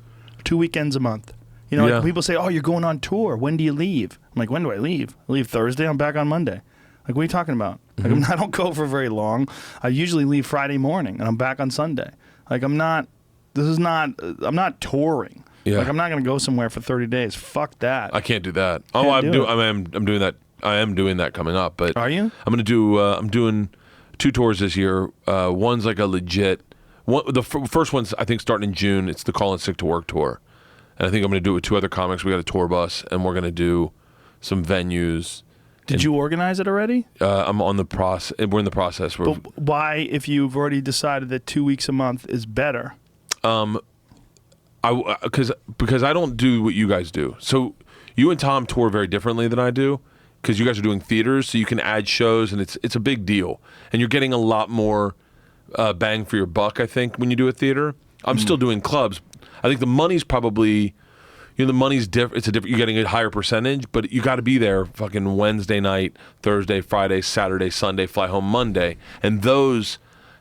2 weekends a month. You know, like people say, oh, you're going on tour. When do you leave? I'm like, when do I leave? I leave Thursday. I'm back on Monday. Like, what are you talking about? Mm-hmm. Like, I don't go for very long. I usually leave Friday morning, and I'm back on Sunday. Like, I'm not touring. Yeah. Like, I'm not going to go somewhere for 30 days. Fuck that. I can't do that. Oh, I'm doing that. I am doing that coming up. But are you? I'm going to do. I'm doing 2 tours this year. One's like a legit. The first one's, I think, starting in June. It's the Call in Sick to Work tour. And I think I'm going to do it with 2 other comics. We got a tour bus, and we're going to do some venues. Did you organize it already? I'm on the process. We're in the process. But why, if you've already decided that 2 weeks a month is better? Because I don't do what you guys do. So you and Tom tour very differently than I do, because you guys are doing theaters, so you can add shows, and it's a big deal. And you're getting a lot more bang for your buck, I think, when you do a theater. I'm still doing clubs. I think the money's probably, the money's different. You're getting a higher percentage, but you got to be there fucking Wednesday night, Thursday, Friday, Saturday, Sunday, fly home Monday. And those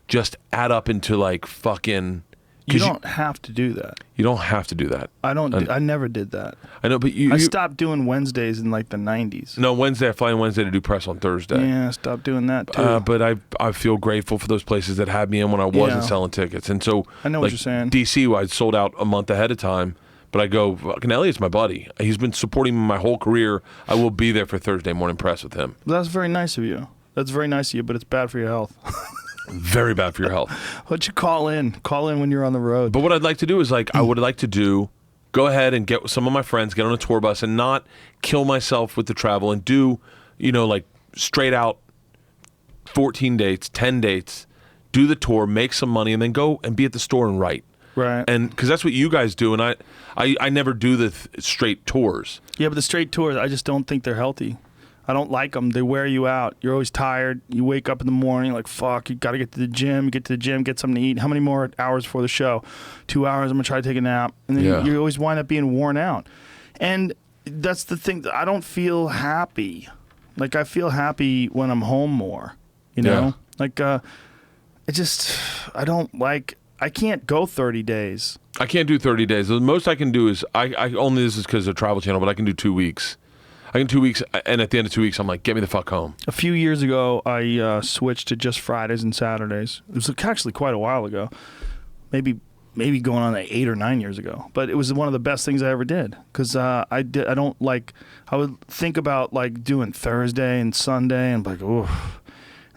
just add up into like fucking. You don't have to do that. You don't have to do that. I never did that. I know, but I stopped doing Wednesdays in like the 90s. No, Wednesday, I fly in Wednesday to do press on Thursday. Yeah, I stopped doing that too. But I feel grateful for those places that had me in when I wasn't selling tickets. And so I know what you're saying. DC, I sold out a month ahead of time. But I go, fucking Elliot's my buddy. He's been supporting me my whole career. I will be there for Thursday morning press with him. That's very nice of you. That's very nice of you, but it's bad for your health. Very bad for your health. Why don't you call in? Call in when you're on the road. But what I'd like to do is I would like to go ahead and get some of my friends, get on a tour bus and not kill myself with the travel and do, like straight out 14 dates, 10 dates, do the tour, make some money, and then go and be at the store and write. Right. And because that's what you guys do, and I never do the straight tours. Yeah, but the straight tours, I just don't think they're healthy. I don't like them. They wear you out. You're always tired. You wake up in the morning like, fuck, you got to get to the gym. Get to the gym, get something to eat. How many more hours before the show? 2 hours, I'm going to try to take a nap. And then you always wind up being worn out. And that's the thing. I don't feel happy. Like, I feel happy when I'm home more, you know? Like, I can't go 30 days. I can't do 30 days. The most I can do is, I only, this is because of Travel Channel, but I can do 2 weeks. I can 2 weeks, and at the end of 2 weeks, I'm like, get me the fuck home. A few years ago, I switched to just Fridays and Saturdays. It was actually quite a while ago, maybe going on 8 or 9 years ago. But it was one of the best things I ever did because I would think about like doing Thursday and Sunday and like, oh,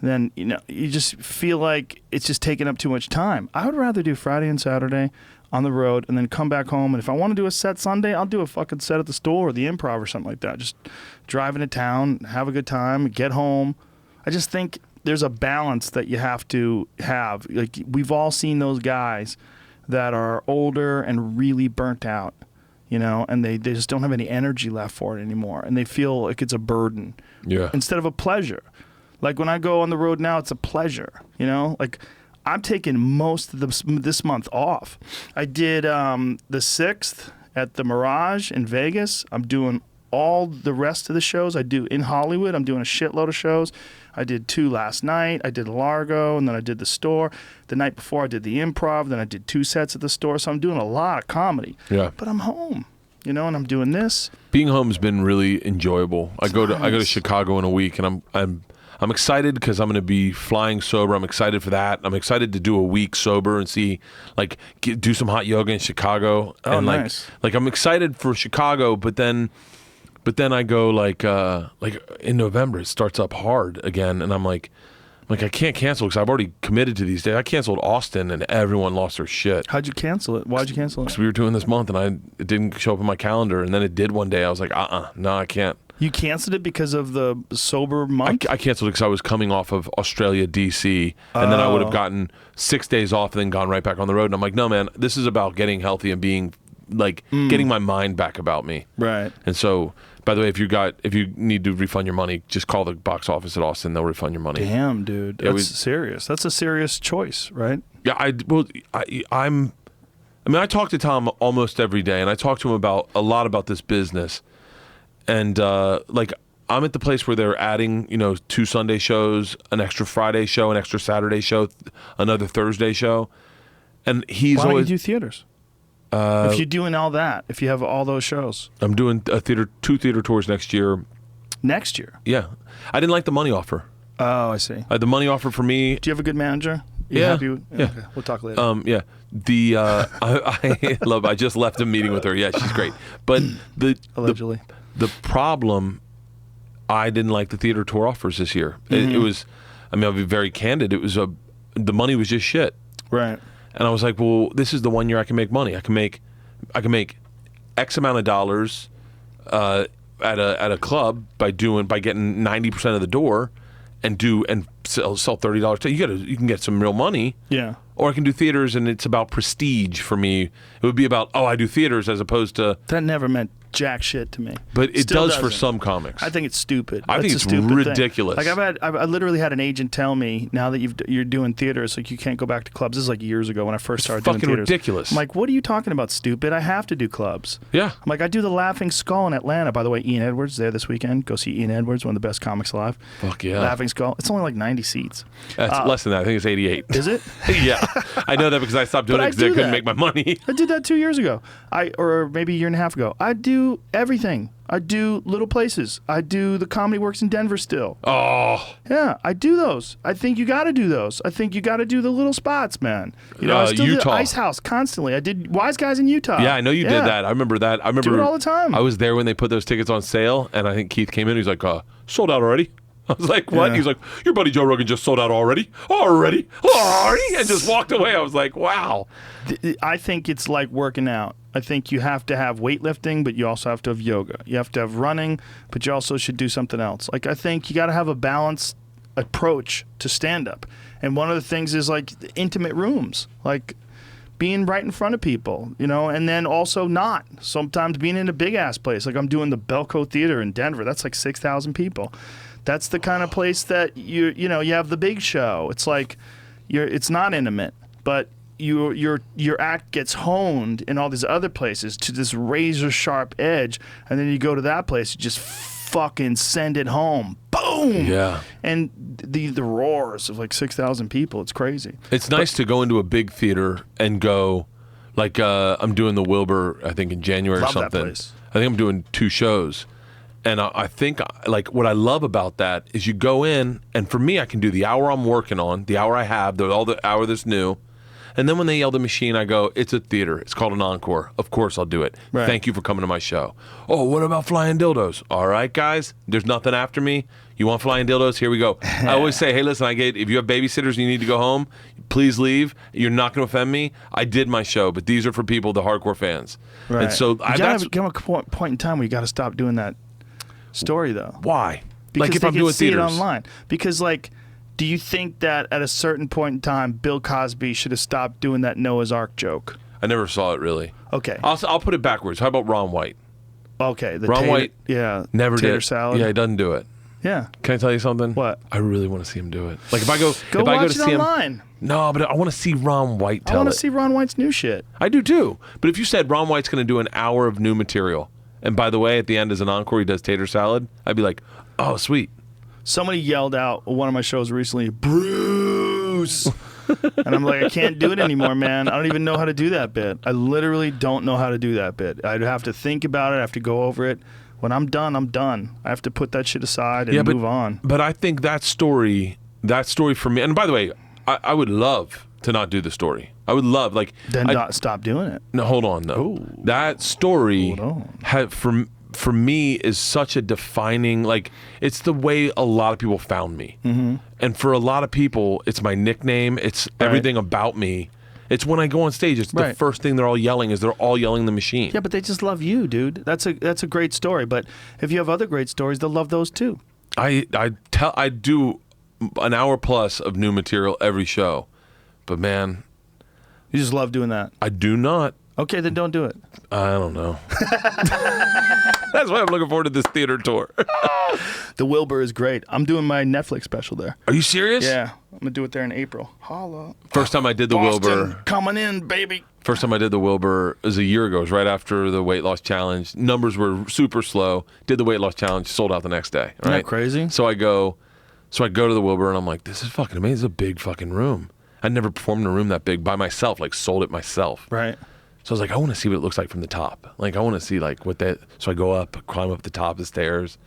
and then you just feel like it's just taking up too much time. I would rather do Friday and Saturday on the road and then come back home. And if I want to do a set Sunday, I'll do a fucking set at the store or the Improv or something like that. Just drive into town, have a good time, get home. I just think there's a balance that you have to have. Like, we've all seen those guys that are older and really burnt out, and they just don't have any energy left for it anymore. And they feel like it's a burden instead of a pleasure. Like, when I go on the road now, it's a pleasure, Like, I'm taking most of this month off. I did the 6th at the Mirage in Vegas. I'm doing all the rest of the shows. I do in Hollywood. I'm doing a shitload of shows. I did 2 last night. I did Largo, and then I did the store. The night before, I did the Improv. Then I did 2 sets at the store. So I'm doing a lot of comedy. Yeah. But I'm home, and I'm doing this. Being home's been really enjoyable. I go to Chicago in a week, and I'm excited because I'm going to be flying sober. I'm excited for that. I'm excited to do a week sober and see, do some hot yoga in Chicago. Oh, and nice. Like I'm excited for Chicago, but then I go like in November it starts up hard again, and I'm like I can't cancel because I've already committed to these days. I canceled Austin, and everyone lost their shit. How'd you cancel it? Why'd you cancel it? Because we were doing this month, and it didn't show up in my calendar, and then it did one day. I was like, no, I can't. You canceled it because of the sober month? I canceled it because I was coming off of Australia, D.C., and then I would have gotten 6 days off and then gone right back on the road. And I'm like, no, man, this is about getting healthy and being, getting my mind back about me. Right. And so, by the way, if you need to refund your money, just call the box office at Austin. They'll refund your money. Damn, dude. That's serious. That's a serious choice, right? Yeah, I talk to Tom almost every day, and I talk to him a lot about this business. And I'm at the place where they're adding, 2 Sunday shows, an extra Friday show, an extra Saturday show, another Thursday show, and he's Why don't always you do theaters? If you're doing all that, if you have all those shows, I'm doing 2 theater tours next year. Next year? Yeah, I didn't like the money offer. Oh, I see. The money offer for me. Do you have a good manager? Yeah. Yeah. Okay. We'll talk later. Yeah. I just left a meeting with her. Yeah, she's great. But allegedly. The problem, I didn't like the theater tour offers this year. It was, I'll be very candid. It was the money was just shit. Right. And I was like, well, this is the one year I can make money. I can make X amount of dollars at a club by getting 90% of the door, and sell $30. You can get some real money. Yeah. Or I can do theaters, and it's about prestige for me. It would be about, I do theaters as opposed to... That never meant jack shit to me. But it Still does for doesn't. some comics. I think it's stupid. I think it's ridiculous. Thing. Like I literally had an agent tell me, now that you're doing theaters, like you can't go back to clubs. This is like years ago when I first started doing theaters. Fucking ridiculous. I'm like, what are you talking about, stupid? I have to do clubs. Yeah. I'm like, I do the Laughing Skull in Atlanta. By the way, Ian Edwards there this weekend. Go see Ian Edwards, one of the best comics alive. Fuck yeah. Laughing Skull. It's only like 90 seats. That's less than that. I think it's 88. Is it? Yeah. I know that because I stopped doing it because I couldn't make my money. I did that 2 years ago. Or maybe a year and a half ago. I do everything. I do little places. I do the Comedy Works in Denver still. Oh. Yeah, I do those. I think you got to do those. I think you got to do the little spots, man. I still do Ice House constantly. I did Wise Guys in Utah. Yeah, I know you did that. I remember that. I remember do it all the time. I was there when they put those tickets on sale, and I think Keith came in. He's like, sold out already. I was like, what? Yeah. He's like, your buddy Joe Rogan just sold out already, and just walked away. I was like, wow. I think it's like working out. I think you have to have weightlifting, but you also have to have yoga. You have to have running, but you also should do something else. Like, I think you got to have a balanced approach to stand-up. And one of the things is, like, intimate rooms. Like, being right in front of people, you know, and then also not. Sometimes being in a big ass place, like I'm doing the Belco Theater in Denver. That's like 6,000 people. That's the kind of place that you have the big show. It's like it's not intimate, but your act gets honed in all these other places to this razor sharp edge, and then you go to that place, you just fucking send it home. Boom! Yeah. And the roars of like 6,000 people, it's crazy. It's nice to go into a big theater and go, like I'm doing the Wilbur, I think in January or Love that something. place. I think I'm doing 2 shows. And I think, like, what I love about that is you go in, and for me, I can do the hour I'm working on, the hour I have, the hour that's new. And then when they yell the machine, I go, it's a theater. It's called an encore. Of course I'll do it. Right. Thank you for coming to my show. Oh, what about flying dildos? All right, guys, there's nothing after me. You want flying dildos? Here we go. I always say, hey, listen, if you have babysitters and you need to go home, please leave. You're not going to offend me. I did my show, but these are for people, the hardcore fans. Right. And so that's come a point in time where you got to stop doing that story, though. Why? Because like if they I'm can doing see it theaters online. Because, like, do you think that at a certain point in time, Bill Cosby should have stopped doing that Noah's Ark joke? I never saw it really. Okay. I'll put it backwards. How about Ron White? Okay. The Ron White, yeah, never tater did. salad. Yeah, he doesn't do it. Yeah. Can I tell you something? What? I really want to see him do it. Like if I go watch to it see online. him. No, but I want to see Ron White tell it. I want to see Ron White's new shit. I do too. But if you said Ron White's going to do an hour of new material, and by the way, at the end as an encore, he does tater salad, I'd be like, oh, sweet. Somebody yelled out at one of my shows recently, Bruce. And I'm like, I can't do it anymore, man. I don't even know how to do that bit. I literally don't know how to do that bit. I'd have to think about it. I have to go over it. When I'm done, I'm done. I have to put that shit aside and move on. But I think that story for me, and by the way, I would love to not do the story. I would love, like... Then not stop doing it. No, hold on, though. Ooh. That story, for me, is such a defining, like, it's the way a lot of people found me. Mm-hmm. And for a lot of people, it's my nickname. It's everything about me. It's when I go on stage, it's the first thing they're all yelling is they're all yelling the machine. Yeah, but they just love you, dude. That's a great story. But if you have other great stories, they'll love those too. I do an hour plus of new material every show. But man, you just love doing that. I do not. Okay, then don't do it. I don't know. That's why I'm looking forward to this theater tour. The Wilbur is great. I'm doing my Netflix special there. Are you serious? Yeah, I'm gonna do it there in April. Holla. First time I did the Boston, Wilbur. coming in, baby. First time I did the Wilbur was a year ago. It was right after the weight loss challenge. Numbers were super slow. Did the weight loss challenge, sold out the next day. Right? Isn't that crazy? So I go to the Wilbur and I'm like, this is fucking amazing. This is a big fucking room. I'd never performed in a room that big by myself, like sold it myself. Right. So I was like, I want to see what it looks like from the top. Like I want to see like what that. So I go up, climb up the top of the stairs,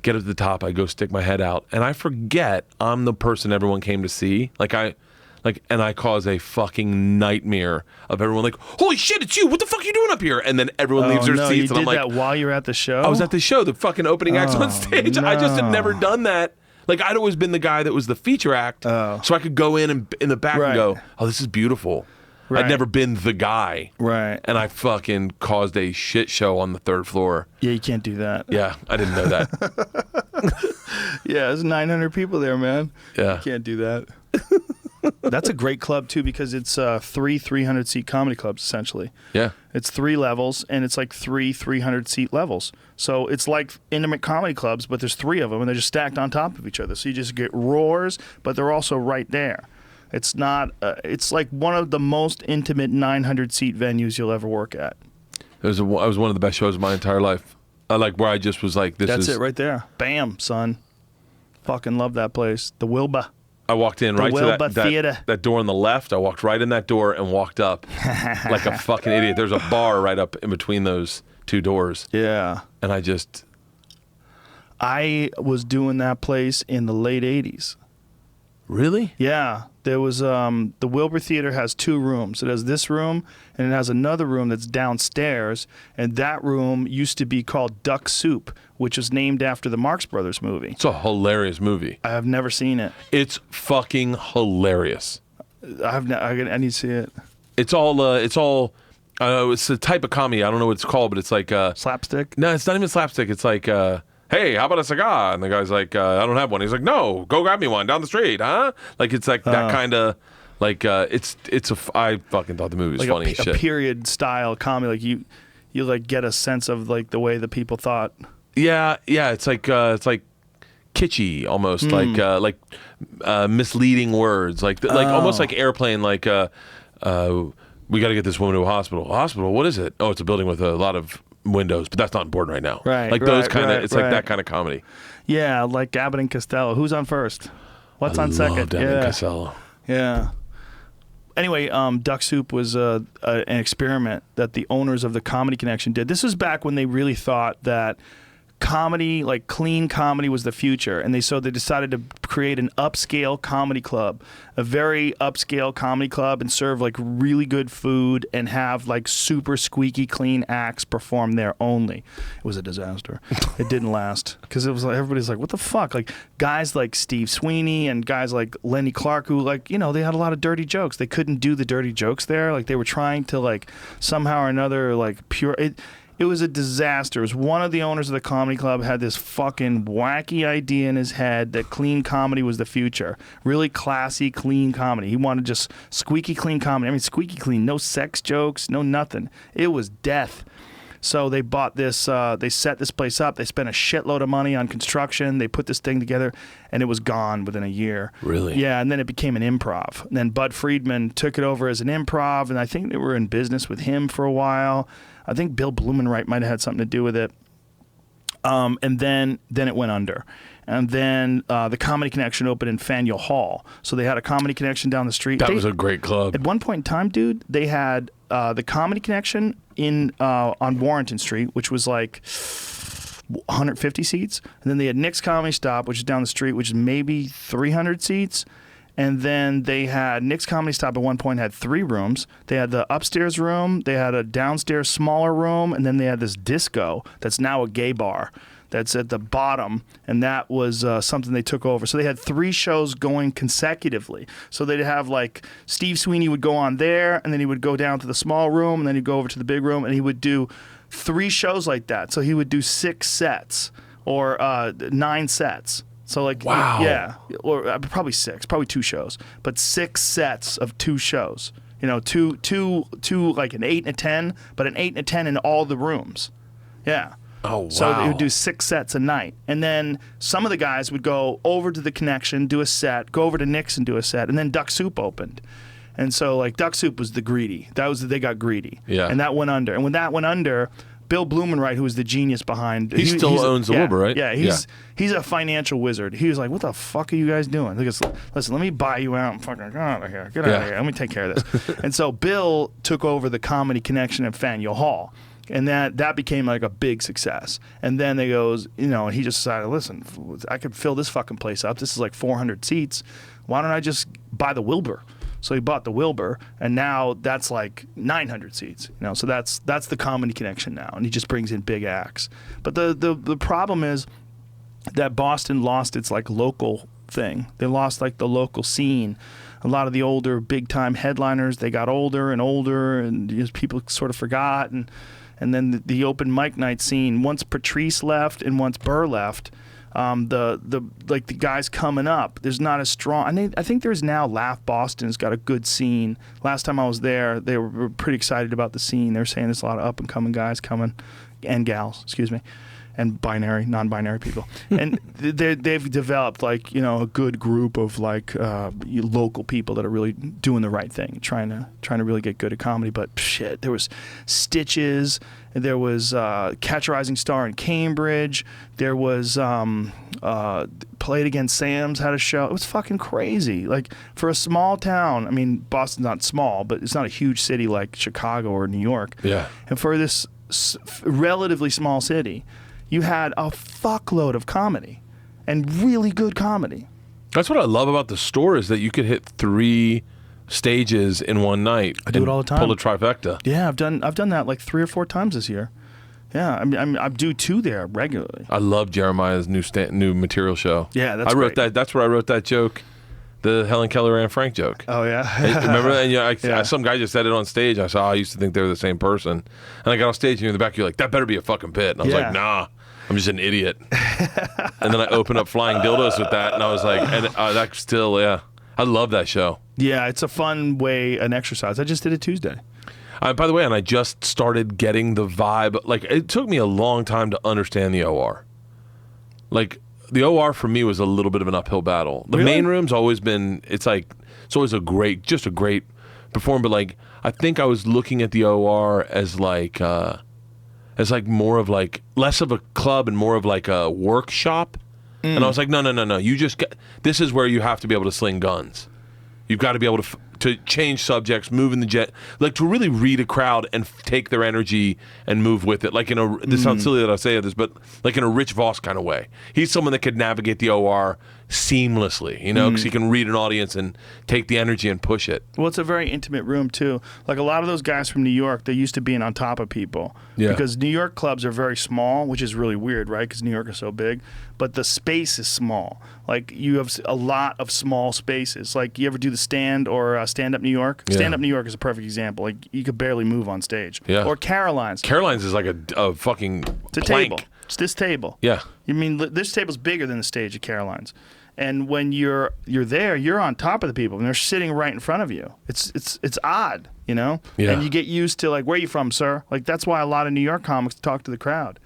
get up to the top. I go stick my head out, and I forget I'm the person everyone came to see. And I cause a fucking nightmare of everyone like, holy shit, it's you! What the fuck are you doing up here? And then everyone leaves their seats, you and did I'm like, that while you're at the show. I was at the show, the fucking opening act's on stage. No. I just had never done that. Like I'd always been the guy that was the feature act, so I could go in the back and go, oh, this is beautiful. Right. I'd never been the guy. Right. And I fucking caused a shit show on the third floor. Yeah, you can't do that. Yeah, I didn't know that. Yeah, there's 900 people there, man. Yeah. You can't do that. That's a great club, too, because it's three 300-seat comedy clubs, essentially. Yeah. It's 3 levels, and it's like 3 300-seat levels. So it's like intimate comedy clubs, but there's 3 of them, and they're just stacked on top of each other. So you just get roars, but they're also right there. It's not. It's like one of the most intimate 900-seat venues you'll ever work at. It was one of the best shows of my entire life. Where I just was like, That's it right there. Bam, son. Fucking love that place. The Wilbur. I walked in right Wilbur to Theater. that door on the left. I walked right in that door and walked up like a fucking idiot. There's a bar right up in between those 2 doors. Yeah. And I was doing that place in the late 80s. Really? Yeah. There was the Wilbur Theater has 2 rooms. It has this room, and it has another room that's downstairs. And that room used to be called Duck Soup, which was named after the Marx Brothers movie. It's a hilarious movie. I have never seen it. It's fucking hilarious. I need to see it. It's a type of comedy. I don't know what it's called, but it's like slapstick. No, it's not even slapstick. It's like, hey, how about a cigar? And the guy's like, I don't have one. He's like, no, go grab me one down the street, huh? Like it's like that kind of Like I fucking thought the movie was like funny as a shit. period style comedy. Like you like get a sense of like the way the people thought. Yeah, it's like kitschy almost, like misleading words, like almost like Airplane, like we got to get this woman to a hospital. Hospital? What is it? Oh, it's a building with a lot of windows, but that's not important right now. Right. Like those kind of. Right, it's like that kind of comedy. Yeah, like Abbott and Costello. Who's on first? What's on second? Abbott and Costello. Yeah. Anyway, Duck Soup was an experiment that the owners of the Comedy Connection did. This was back when they really thought that comedy, like clean comedy, was the future, and so they decided to create an upscale comedy club, a very upscale comedy club, and serve like really good food and have like super squeaky clean acts perform there only. It was a disaster. It didn't last because it was like everybody's like, what the fuck? Like guys like Steve Sweeney and guys like Lenny Clark, who like they had a lot of dirty jokes. They couldn't do the dirty jokes there. Like they were trying to like somehow or another like pure. It was a disaster. It was one of the owners of the comedy club had this fucking wacky idea in his head that clean comedy was the future. Really classy, clean comedy. He wanted just squeaky clean comedy. I mean, squeaky clean, no sex jokes, no nothing. It was death. So they bought this, they set this place up. They spent a shitload of money on construction. They put this thing together, and it was gone within a year. Really? Yeah, and then it became an improv. And then Bud Friedman took it over as an improv, and I think they were in business with him for a while. I think Bill Blumenreich might have had something to do with it. And then it went under. And then the Comedy Connection opened in Faneuil Hall. So they had a Comedy Connection down the street. That was a great club. At one point in time, dude, they had the Comedy Connection on Warrenton Street, which was like 150 seats. And then they had Nick's Comedy Stop, which is down the street, which is maybe 300 seats. And then they had Nick's Comedy Stop at one point had 3 rooms. They had the upstairs room, they had a downstairs smaller room, and then they had this disco that's now a gay bar that's at the bottom, and that was something they took over. So they had 3 shows going consecutively. So they'd have like Steve Sweeney would go on there, and then he would go down to the small room, and then he'd go over to the big room, and he would do 3 shows like that. So he would do 6 sets or 9 sets. So like, wow. Yeah, or probably 6, probably 2 shows, but 6 sets of 2 shows. Two like an 8 and a 10, but an 8 and a 10 in all the rooms. Yeah. Oh, wow. So they would do 6 sets a night. And then some of the guys would go over to the Connection, do a set, go over to Nick's and do a set, and then Duck Soup opened. And so like Duck Soup was the greedy. They got greedy. Yeah. And that went under. And when that went under, Bill Blumenreich, who was the genius behind... He still owns the Wilbur, right? Yeah, he's a financial wizard. He was like, what the fuck are you guys doing? Listen, let me buy you out and fucking get out of here. Get out of here. Let me take care of this. And so Bill took over the Comedy Connection at Faneuil Hall. And that became like a big success. And then he just decided, listen, I could fill this fucking place up. This is like 400 seats. Why don't I just buy the Wilbur? So he bought the Wilbur, and now that's like 900 seats. So that's the Comedy Connection now, and he just brings in big acts. But the problem is that Boston lost its like local thing. They lost like the local scene. A lot of the older big time headliners, they got older and older, and just people sort of forgot. And then the open mic night scene. Once Patrice left and once Burr left. The guys coming up, there's not as strong. I think there's now Laugh Boston's got a good scene. Last time I was there, they were pretty excited about the scene. They were saying there's a lot of up and coming guys coming, and gals, excuse me, and non-binary people. And they've developed like a good group of like local people that are really doing the right thing, trying to really get good at comedy. But shit, there was Stitches. There was Catch a Rising Star in Cambridge. There was Played Against Sam's had a show. It was fucking crazy. Like for a small town, I mean, Boston's not small, but it's not a huge city like Chicago or New York. Yeah. And for this relatively small city, you had a fuckload of comedy and really good comedy. That's what I love about the store is that you could hit 3 stages in one night. I do it all the time. Pull a trifecta. Yeah, I've done that like 3 or 4 times this year. Yeah, I do 2 there regularly. I love Jeremiah's new material show. Yeah, that's I wrote great. that. That's where I wrote that joke, the Helen Keller and Frank joke. Oh yeah, remember that? And Yeah. some guy just said it on stage. I saw. I used to think they were the same person, and I got on stage and you're in the back. You're like, that better be a fucking bit. And I was like, nah. I'm just an idiot. And then I opened up Flying Dildos with that, and I was like, and that still, I love that show. Yeah, it's a fun way, an exercise. I just did it Tuesday. By the way, and I just started getting the vibe. Like, it took me a long time to understand the OR. Like, the OR for me was a little bit of an uphill battle. The main room's always been, it's always a great perform. But like, I think I was looking at the OR as like more of like, less of a club and more of like a workshop. And I was like, no. You just this is where you have to be able to sling guns. You've got to be able to change subjects, move in the jet, like to really read a crowd and take their energy and move with it. Like this sounds silly that I say this, but like in a Rich Voss kind of way. He's someone that could navigate the OR seamlessly, because he can read an audience and take the energy and push it. Well, it's a very intimate room too. Like a lot of those guys from New York, they're used to being on top of people. Yeah. Because New York clubs are very small, which is really weird, right? Because New York is so big, but the space is small. Like you have a lot of small spaces. Like you ever do the Stand or Stand Up New York? Yeah. Stand Up New York is a perfect example. Like you could barely move on stage. Yeah. Or Caroline's. Caroline's is like a fucking It's a plank. table. It's this table. Yeah. You mean this table's bigger than the stage at Caroline's. And when you're there, you're on top of the people, and they're sitting right in front of you. It's odd, Yeah. And you get used to like, where are you from, sir? Like that's why a lot of New York comics talk to the crowd,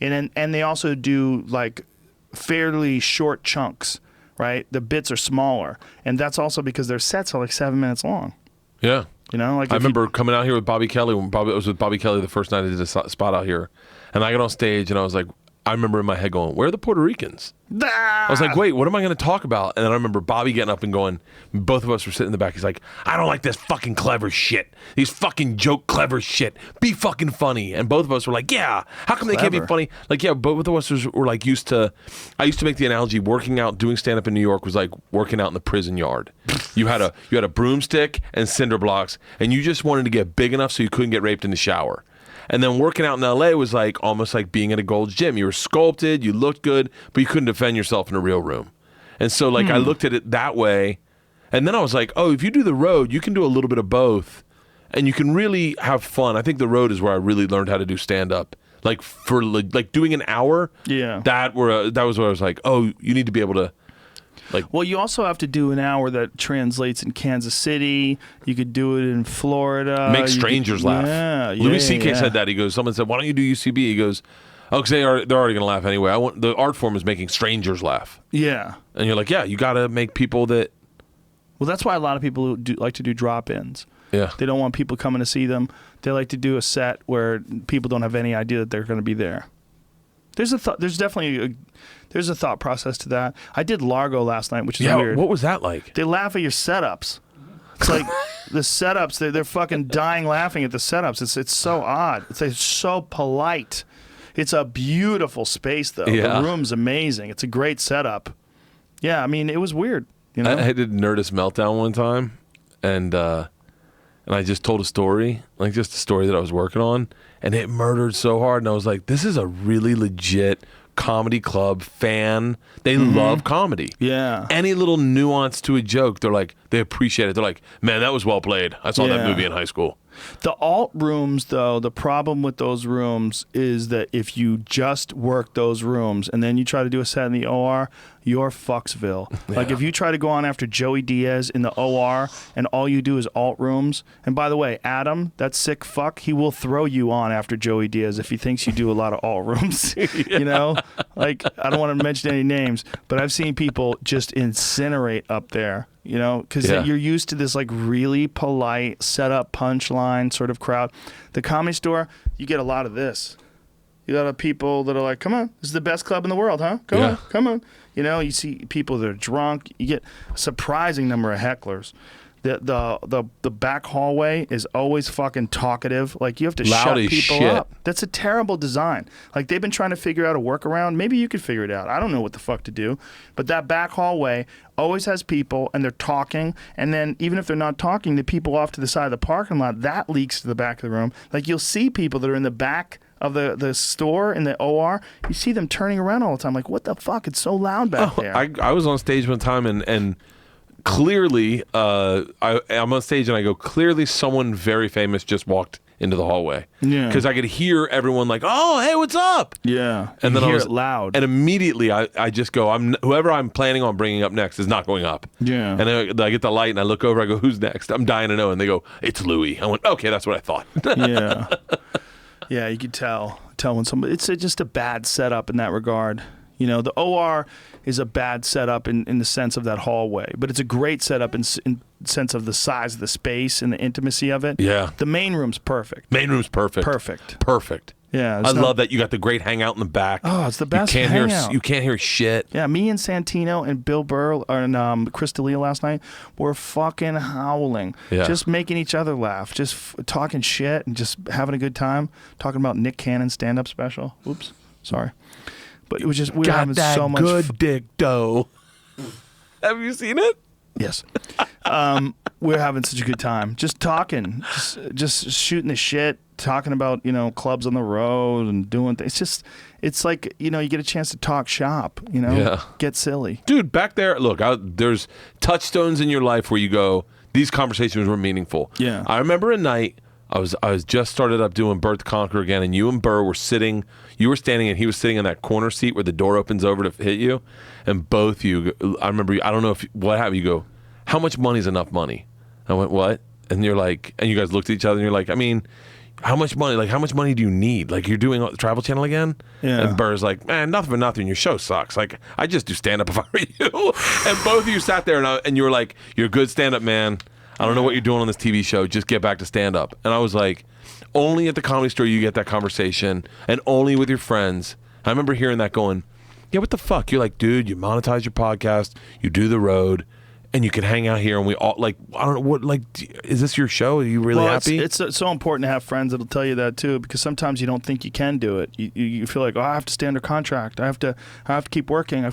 and they also do like fairly short chunks, right? The bits are smaller, and that's also because their sets are like 7 minutes long. Yeah. Like I remember coming out here with Bobby Kelly. I was with Bobby Kelly the first night I did a spot out here, and I got on stage and I was like, I remember in my head going, where are the Puerto Ricans? I was like, wait, what am I going to talk about? And then I remember Bobby getting up and going, both of us were sitting in the back. He's like, I don't like this fucking clever shit. These fucking joke clever shit. Be fucking funny. And both of us were like, yeah, how come they can't be funny? Like, yeah, both of us were like I used to make the analogy, working out, doing stand-up in New York was like working out in the prison yard. You had a broomstick and cinder blocks, and you just wanted to get big enough so you couldn't get raped in the shower. And then working out in LA was like almost like being at a Gold's Gym. You were sculpted, you looked good, but you couldn't defend yourself in a real room. And so like I looked at it that way. And then I was like, oh, if you do the road, you can do a little bit of both. And you can really have fun. I think the road is where I really learned how to do stand-up. Like for like doing an hour, that was where I was like, oh, you need to be able to. Well, you also have to do an hour that translates in Kansas City. You could do it in Florida. Make strangers laugh. Yeah, Louis C.K. said that. He goes, someone said, why don't you do UCB? He goes, oh, because they're already going to laugh anyway. The art form is making strangers laugh. Yeah. And you're like, yeah, you got to make people that. Well, that's why a lot of people like to do drop-ins. Yeah. They don't want people coming to see them. They like to do a set where people don't have any idea that they're going to be there. There's definitely a thought process to that. I did Largo last night, which is weird. What was that like? They laugh at your setups. It's like the setups. They're fucking dying laughing at the setups. It's so odd. It's like so polite. It's a beautiful space though. Yeah. The room's amazing. It's a great setup. Yeah, I mean it was weird. I did Nerdist Meltdown one time, and I just told a story, like just a story that I was working on, and it murdered so hard. And I was like, this is a really legit comedy club fan. They love comedy. Yeah. Any little nuance to a joke, they appreciate it. They're like, man, that was well played. I saw that movie in high school. The alt rooms, though, the problem with those rooms is that if you just work those rooms and then you try to do a set in the OR, you're Fucksville. Like if you try to go on after Joey Diaz in the OR and all you do is alt rooms, and by the way, Adam, that sick fuck, he will throw you on after Joey Diaz if he thinks you do a lot of alt rooms. You know? Like, I don't want to mention any names, but I've seen people just incinerate up there. Because you're used to this like really polite setup punchline sort of crowd. The Comedy Store, you get a lot of this. You got people that are like, come on, this is the best club in the world, huh? Come on. You see people that are drunk. You get a surprising number of hecklers. The back hallway is always fucking talkative. Like you have to shut people up. That's a terrible design. Like they've been trying to figure out a workaround. Maybe you could figure it out. I don't know what the fuck to do. But that back hallway always has people and they're talking. And then even if they're not talking, the people off to the side of the parking lot, that leaks to the back of the room. Like you'll see people that are in the back of the store in the OR. You see them turning around all the time. Like what the fuck? It's so loud back there. I was on stage one time and clearly, I'm on stage and I go, clearly someone very famous just walked into the hallway. Yeah. Because I could hear everyone like, "Oh, hey, what's up?" Yeah. And then you I hear was it loud. and immediately I just go, whoever I'm planning on bringing up next is not going up. Yeah. And then I get the light and I look over. I go, "Who's next?" I'm dying to know. And they go, "It's Louis." I went, "Okay, that's what I thought." Yeah. Yeah, you could tell when somebody. It's just a bad setup in that regard. You know, the OR is a bad setup in the sense of that hallway, but it's a great setup in sense of the size of the space and the intimacy of it. Yeah. The main room's perfect. Main room's perfect. Perfect. Yeah. I love that you got the great hangout in the back. Oh, it's the best You hangout. you can't hear shit. Yeah, me and Santino and Bill Burr and Chris D'Elia last night were fucking howling. Yeah. Just making each other laugh. Just talking shit and just having a good time. Talking about Nick Cannon's stand-up special. Oops. Sorry. But it was just, we were having so much good dick dough. Have you seen it? Yes. We're having such a good time. Just talking. Just shooting the shit. Talking about, clubs on the road and doing things. It's like, you get a chance to talk shop, Yeah. Get silly. Dude, back there, look, there's touchstones in your life where you go, these conversations were meaningful. Yeah. I remember a night, I was just started up doing Bert the Conqueror again, and you and Burr were sitting, you were standing and he was sitting in that corner seat where the door opens over to hit you, and both you, I remember, I don't know what happened, you go, "How much money is enough money?" I went, "What?" And you're like, and you guys looked at each other and you're like, "I mean, how much money? Like, how much money do you need? Like, you're doing the Travel Channel again?" Yeah. And Burr's like, "Man, nothing for nothing. Your show sucks. Like, I just do stand up if I were you." And both of you sat there and you were like, "You're a good stand up man. I don't know what you're doing on this TV show. Just get back to stand up." And I was like, only at the Comedy Store you get that conversation, and only with your friends. I remember hearing that going, "Yeah, what the fuck?" You're like, "Dude, you monetize your podcast, you do the road, and you can hang out here, and we all like, I don't know what, like, is this your show? Are you really happy?" It's so important to have friends that'll tell you that too, because sometimes you don't think you can do it. You feel like, "Oh, I have to stay under contract. I have to keep working.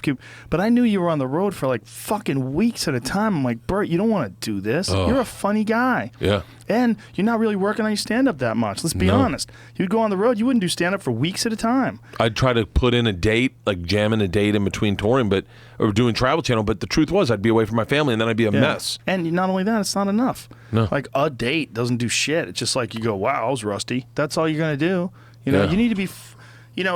But I knew you were on the road for like fucking weeks at a time. I'm like, "Bert, you don't want to do this. You're a funny guy. Yeah. And you're not really working on your stand-up that much. Let's be honest. You'd go on the road, you wouldn't do stand-up for weeks at a time." I'd try to put in a date, like jamming a date in between touring, or doing Travel Channel. But the truth was, I'd be away from my family, and then I'd be a mess. And not only that, it's not enough. No. Like a date doesn't do shit. It's just like you go, "Wow, I was rusty." That's all you're gonna do. You need to be.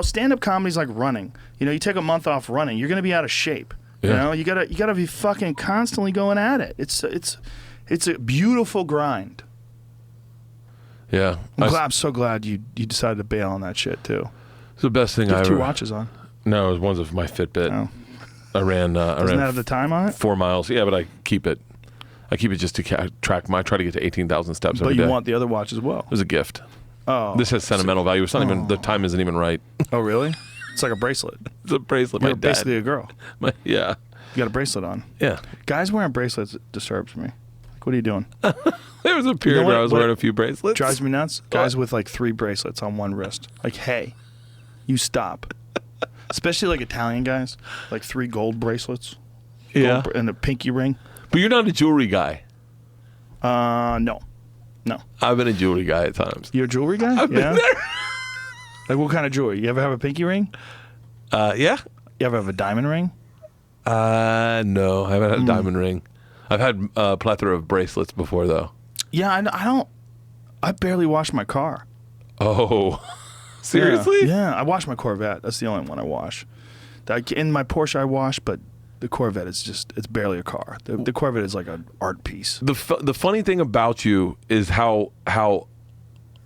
Stand-up comedy's like running. You take a month off running, you're gonna be out of shape. Yeah. You gotta be fucking constantly going at it. It's a beautiful grind. Yeah. I'm so glad you decided to bail on that shit too. It's the best thing You I have ever. 2 watches on. No, it was one of my Fitbit. Oh. I ran. Doesn't that have the time on it? 4 miles. Yeah, but I keep it. I keep it just to track I try to get to 18,000 steps every But you day. want the other watch as well. It was a gift. Oh. This has sentimental value. It's not even, the time isn't even right. Oh, really? It's like a bracelet. It's a bracelet. You're My dad. basically a girl. Yeah. You got a bracelet on. Yeah. Guys wearing bracelets disturbs me. Like, what are you doing? There was a period where I was wearing a few bracelets. Drives me nuts. Guys with like 3 bracelets on one wrist. Like, hey, you stop. Especially like Italian guys, like 3 gold bracelets. Yeah. And a pinky ring. But you're not a jewelry guy. No. I've been a jewelry guy at times. You're a jewelry guy? I've been there. Like, what kind of jewelry? You ever have a pinky ring? Yeah. You ever have a diamond ring? No, I haven't had a diamond ring. I've had a plethora of bracelets before, though. Yeah, I don't. I barely wash my car. Oh, seriously? Yeah, I wash my Corvette. That's the only one I wash. In my Porsche, I wash, but the Corvette is it's barely a car. The Corvette is like an art piece. The funny thing about you is how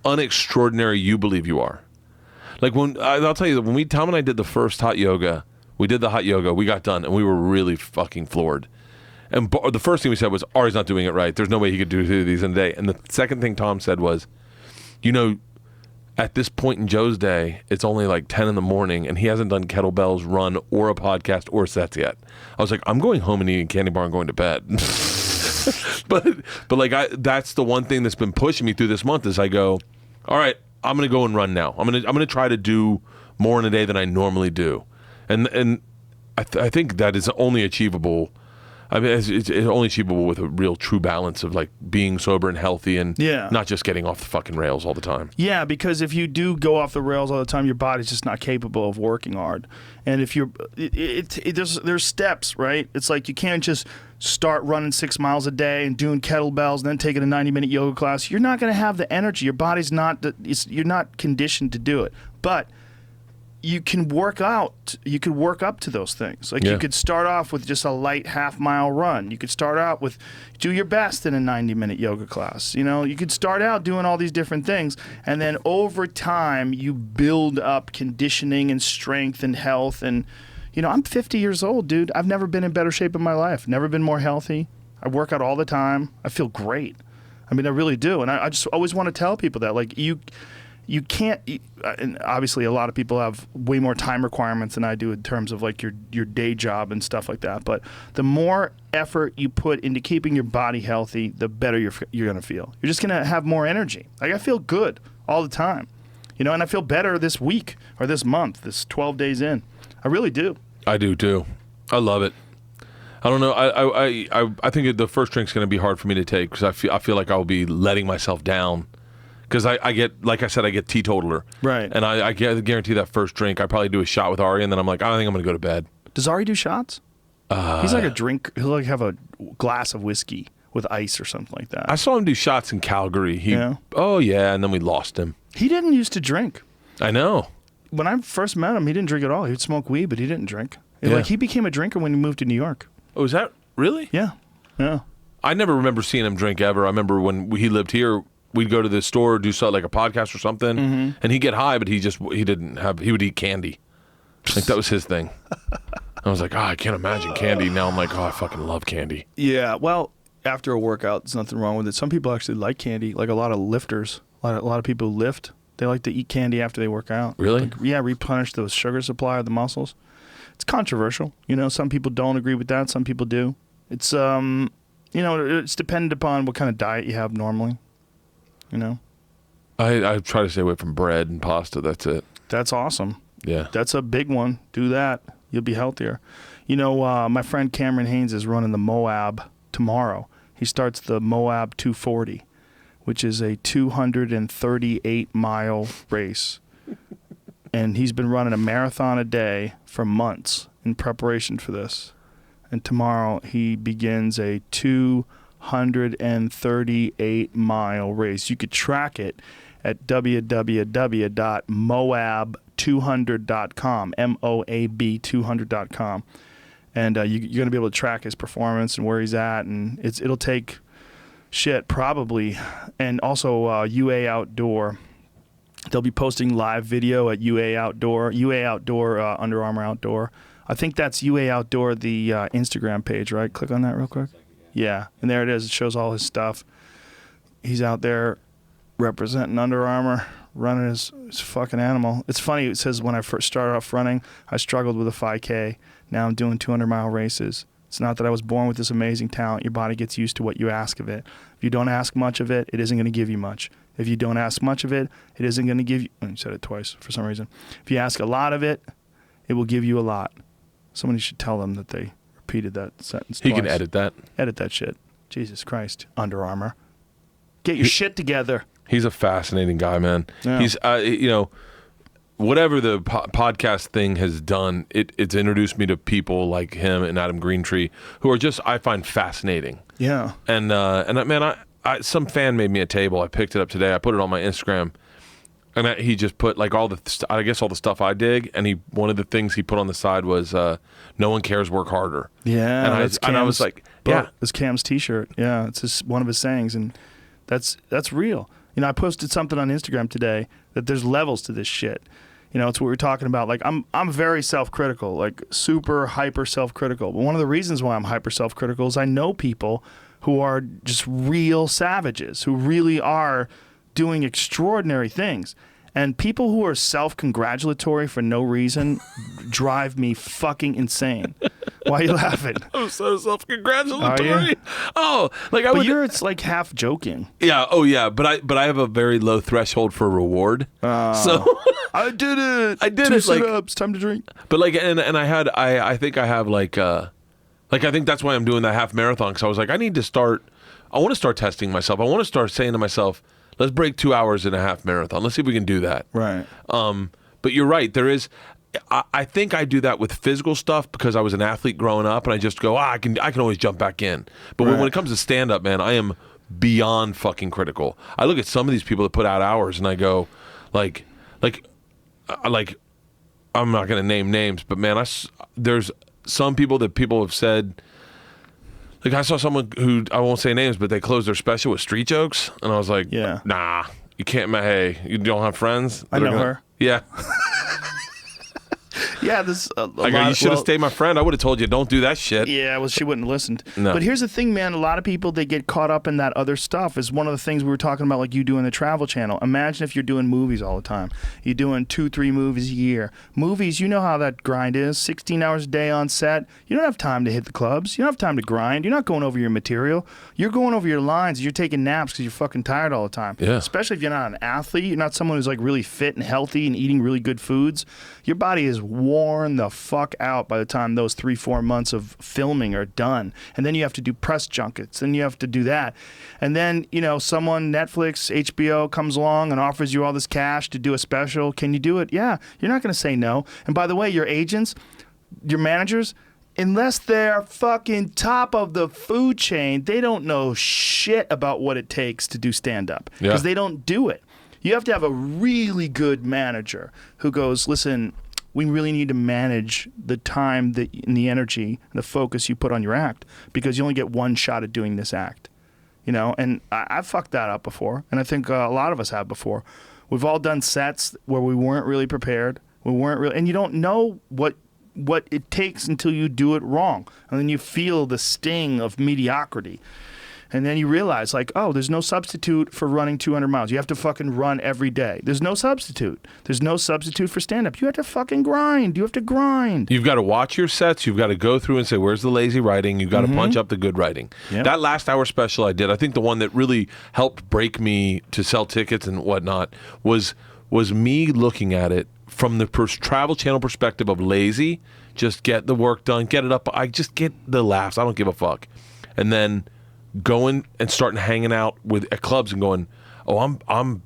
unextraordinary you believe you are. Like I'll tell you, when Tom and I did the first hot yoga, we got done, and we were really fucking floored. And the first thing we said was, "Ari's not doing it right. There's no way he could do 2 of these in a day." And the second thing Tom said was, at this point in Joe's day, it's only like 10 in the morning, and he hasn't done kettlebells, run, or a podcast, or sets yet. I was like, I'm going home and eating candy bar and going to bed. but like that's the one thing that's been pushing me through this month is I go, all right, I'm gonna go and run now. I'm gonna try to do more in a day than I normally do, and I think that is only achievable. I mean, it's only achievable with a real true balance of like being sober and healthy and not just getting off the fucking rails all the time. Yeah, because if you do go off the rails all the time, your body's just not capable of working hard. And if you're, there's steps, right? It's like you can't just start running 6 miles a day and doing kettlebells and then taking a 90-minute yoga class. You're not going to have the energy. Your body's not, you're not conditioned to do it. But you can work out. You could work up to those things. Like you could start off with just a light half-mile run. You could start out with do your best in a 90-minute yoga class. You know, you could start out doing all these different things, and then over time you build up conditioning and strength and health. And you know, I'm 50 years old, dude. I've never been in better shape in my life. Never been more healthy. I work out all the time. I feel great. I mean, I really do. And I just always want to tell people that, like, you can't, and obviously a lot of people have way more time requirements than I do in terms of like your day job and stuff like that. But the more effort you put into keeping your body healthy, the better you're going to feel. You're just going to have more energy. Like I feel good all the time, you know, and I feel better this week or this month, this 12 days in. I really do. I do too. I love it. I don't know. I think the first drink's going to be hard for me to take because I feel like I'll be letting myself down. Because I get, like I said, I get teetotaler. Right. And I guarantee that first drink, I probably do a shot with Ari, and then I'm like, I think I'm going to go to bed. Does Ari do shots? He's like a drink. He'll like have a glass of whiskey with ice or something like that. I saw him do shots in Calgary. Oh, yeah, and then we lost him. He didn't used to drink. I know. When I first met him, he didn't drink at all. He would smoke weed, but he didn't drink. Like he became a drinker when he moved to New York. Oh, is that really? Yeah. Yeah. I never remember seeing him drink ever. I remember when he lived here, we'd go to the store, do something like a podcast or something, and he'd get high, but he would eat candy. Like that was his thing. I was like, I can't imagine candy. Now I'm like, I fucking love candy. Yeah, well, after a workout, there's nothing wrong with it. Some people actually like candy, like a lot of lifters. A lot of people who lift, they like to eat candy after they work out. Really? Like, yeah, replenish the sugar supply of the muscles. It's controversial. You know, some people don't agree with that. Some people do. It's, it's dependent upon what kind of diet you have normally. You know, I try to stay away from bread and pasta. That's it. That's awesome. Yeah, that's a big one. Do that. You'll be healthier. You know, my friend Cameron Haynes is running the Moab tomorrow. He starts the Moab 240, which is a 238-mile race, and he's been running a marathon a day for months in preparation for this. And tomorrow he begins a 238-mile race. You could track it at www.moab200.com, MOAB200.com. And you're going to be able to track his performance and where he's at. And it'll take probably. And also UA Outdoor. They'll be posting live video at UA Outdoor, Under Armour Outdoor. I think that's UA Outdoor, the Instagram page, right? Click on that real quick. Yeah, and there it is. It shows all his stuff. He's out there representing Under Armour, running his fucking animal. It's funny. It says when I first started off running, I struggled with a 5K. Now I'm doing 200-mile races. It's not that I was born with this amazing talent. Your body gets used to what you ask of it. If you don't ask much of it, it isn't going to give you much. If you don't ask much of it, it isn't going to give you... I said it twice for some reason. If you ask a lot of it, it will give you a lot. Somebody should tell them that they repeated that sentence twice. He can edit that. Edit that shit. Jesus Christ. Under Armour. Get your shit together. He's a fascinating guy, man. Yeah. He's, whatever the podcast thing has done, it's introduced me to people like him and Adam Greentree who are just, I find fascinating. Yeah. And man, some fan made me a table. I picked it up today. I put it on my Instagram. And he just put like all the stuff I dig, and one of the things he put on the side was "No one cares, work harder." Yeah, and I was like, yeah, it's Cam's T-shirt. Yeah, it's one of his sayings, and that's real. You know, I posted something on Instagram today that there's levels to this shit. You know, it's what we're talking about. Like I'm very self-critical, like super hyper self-critical. But one of the reasons why I'm hyper self-critical is I know people who are just real savages, who really are doing extraordinary things. And people who are self-congratulatory for no reason drive me fucking insane. Why are you laughing? I'm so self-congratulatory. Are you? Oh, like it's like half joking. Yeah. Oh, yeah. But I have a very low threshold for reward. So I did it. I did 2 it. Like, sit-ups, time to drink. But like, and I think I have like Like, I think that's why I'm doing that half marathon, because I was like, I want to start testing myself. I want to start saying to myself, let's break 2 hours in a half marathon. Let's see if we can do that. Right. But you're right. There is, I think I do that with physical stuff because I was an athlete growing up, and I just go, I can always jump back in. But when it comes to stand-up, man, I am beyond fucking critical. I look at some of these people that put out hours, and I go, like, I'm not going to name names, but man, there's some people that people have said, like I saw someone who, I won't say names, but they closed their special with street jokes, and I was like, nah, you can't, hey, you don't have friends? I know her. Yeah. Yeah, this. You should have stayed my friend. I would have told you, don't do that shit. Yeah, well, she wouldn't have listened. No. But here's the thing, man. A lot of people, they get caught up in that other stuff. Is one of the things we were talking about, like you do in the Travel Channel. Imagine if you're doing movies all the time. You're doing 2-3 movies a year. Movies, you know how that grind is. 16 hours a day on set. You don't have time to hit the clubs. You don't have time to grind. You're not going over your material. You're going over your lines. You're taking naps because you're fucking tired all the time. Yeah. Especially if you're not an athlete. You're not someone who's like really fit and healthy and eating really good foods. Your body is worn the fuck out by the time those 3-4 months of filming are done. And then you have to do press junkets, and you have to do that. And then, someone, Netflix, HBO comes along and offers you all this cash to do a special. Can you do it? Yeah. You're not going to say no. And by the way, your agents, your managers, unless they're fucking top of the food chain, they don't know shit about what it takes to do stand-up. Because they don't do it. You have to have a really good manager who goes, listen, we really need to manage the time and the energy and the focus you put on your act, because you only get one shot at doing this act. And I've fucked that up before, and I think a lot of us have before. We've all done sets where we weren't really prepared. And you don't know what it takes until you do it wrong. And then you feel the sting of mediocrity. And then you realize, like, oh, there's no substitute for running 200 miles. You have to fucking run every day. There's no substitute. There's no substitute for stand-up. You have to fucking grind. You have to grind. You've got to watch your sets. You've got to go through and say, where's the lazy writing? You've got to punch up the good writing. Yep. That last hour special I did, I think the one that really helped break me to sell tickets and whatnot was me looking at it from the Travel Channel perspective of lazy. Just get the work done. Get it up. I just get the laughs. I don't give a fuck. And then going and starting hanging out at clubs and going,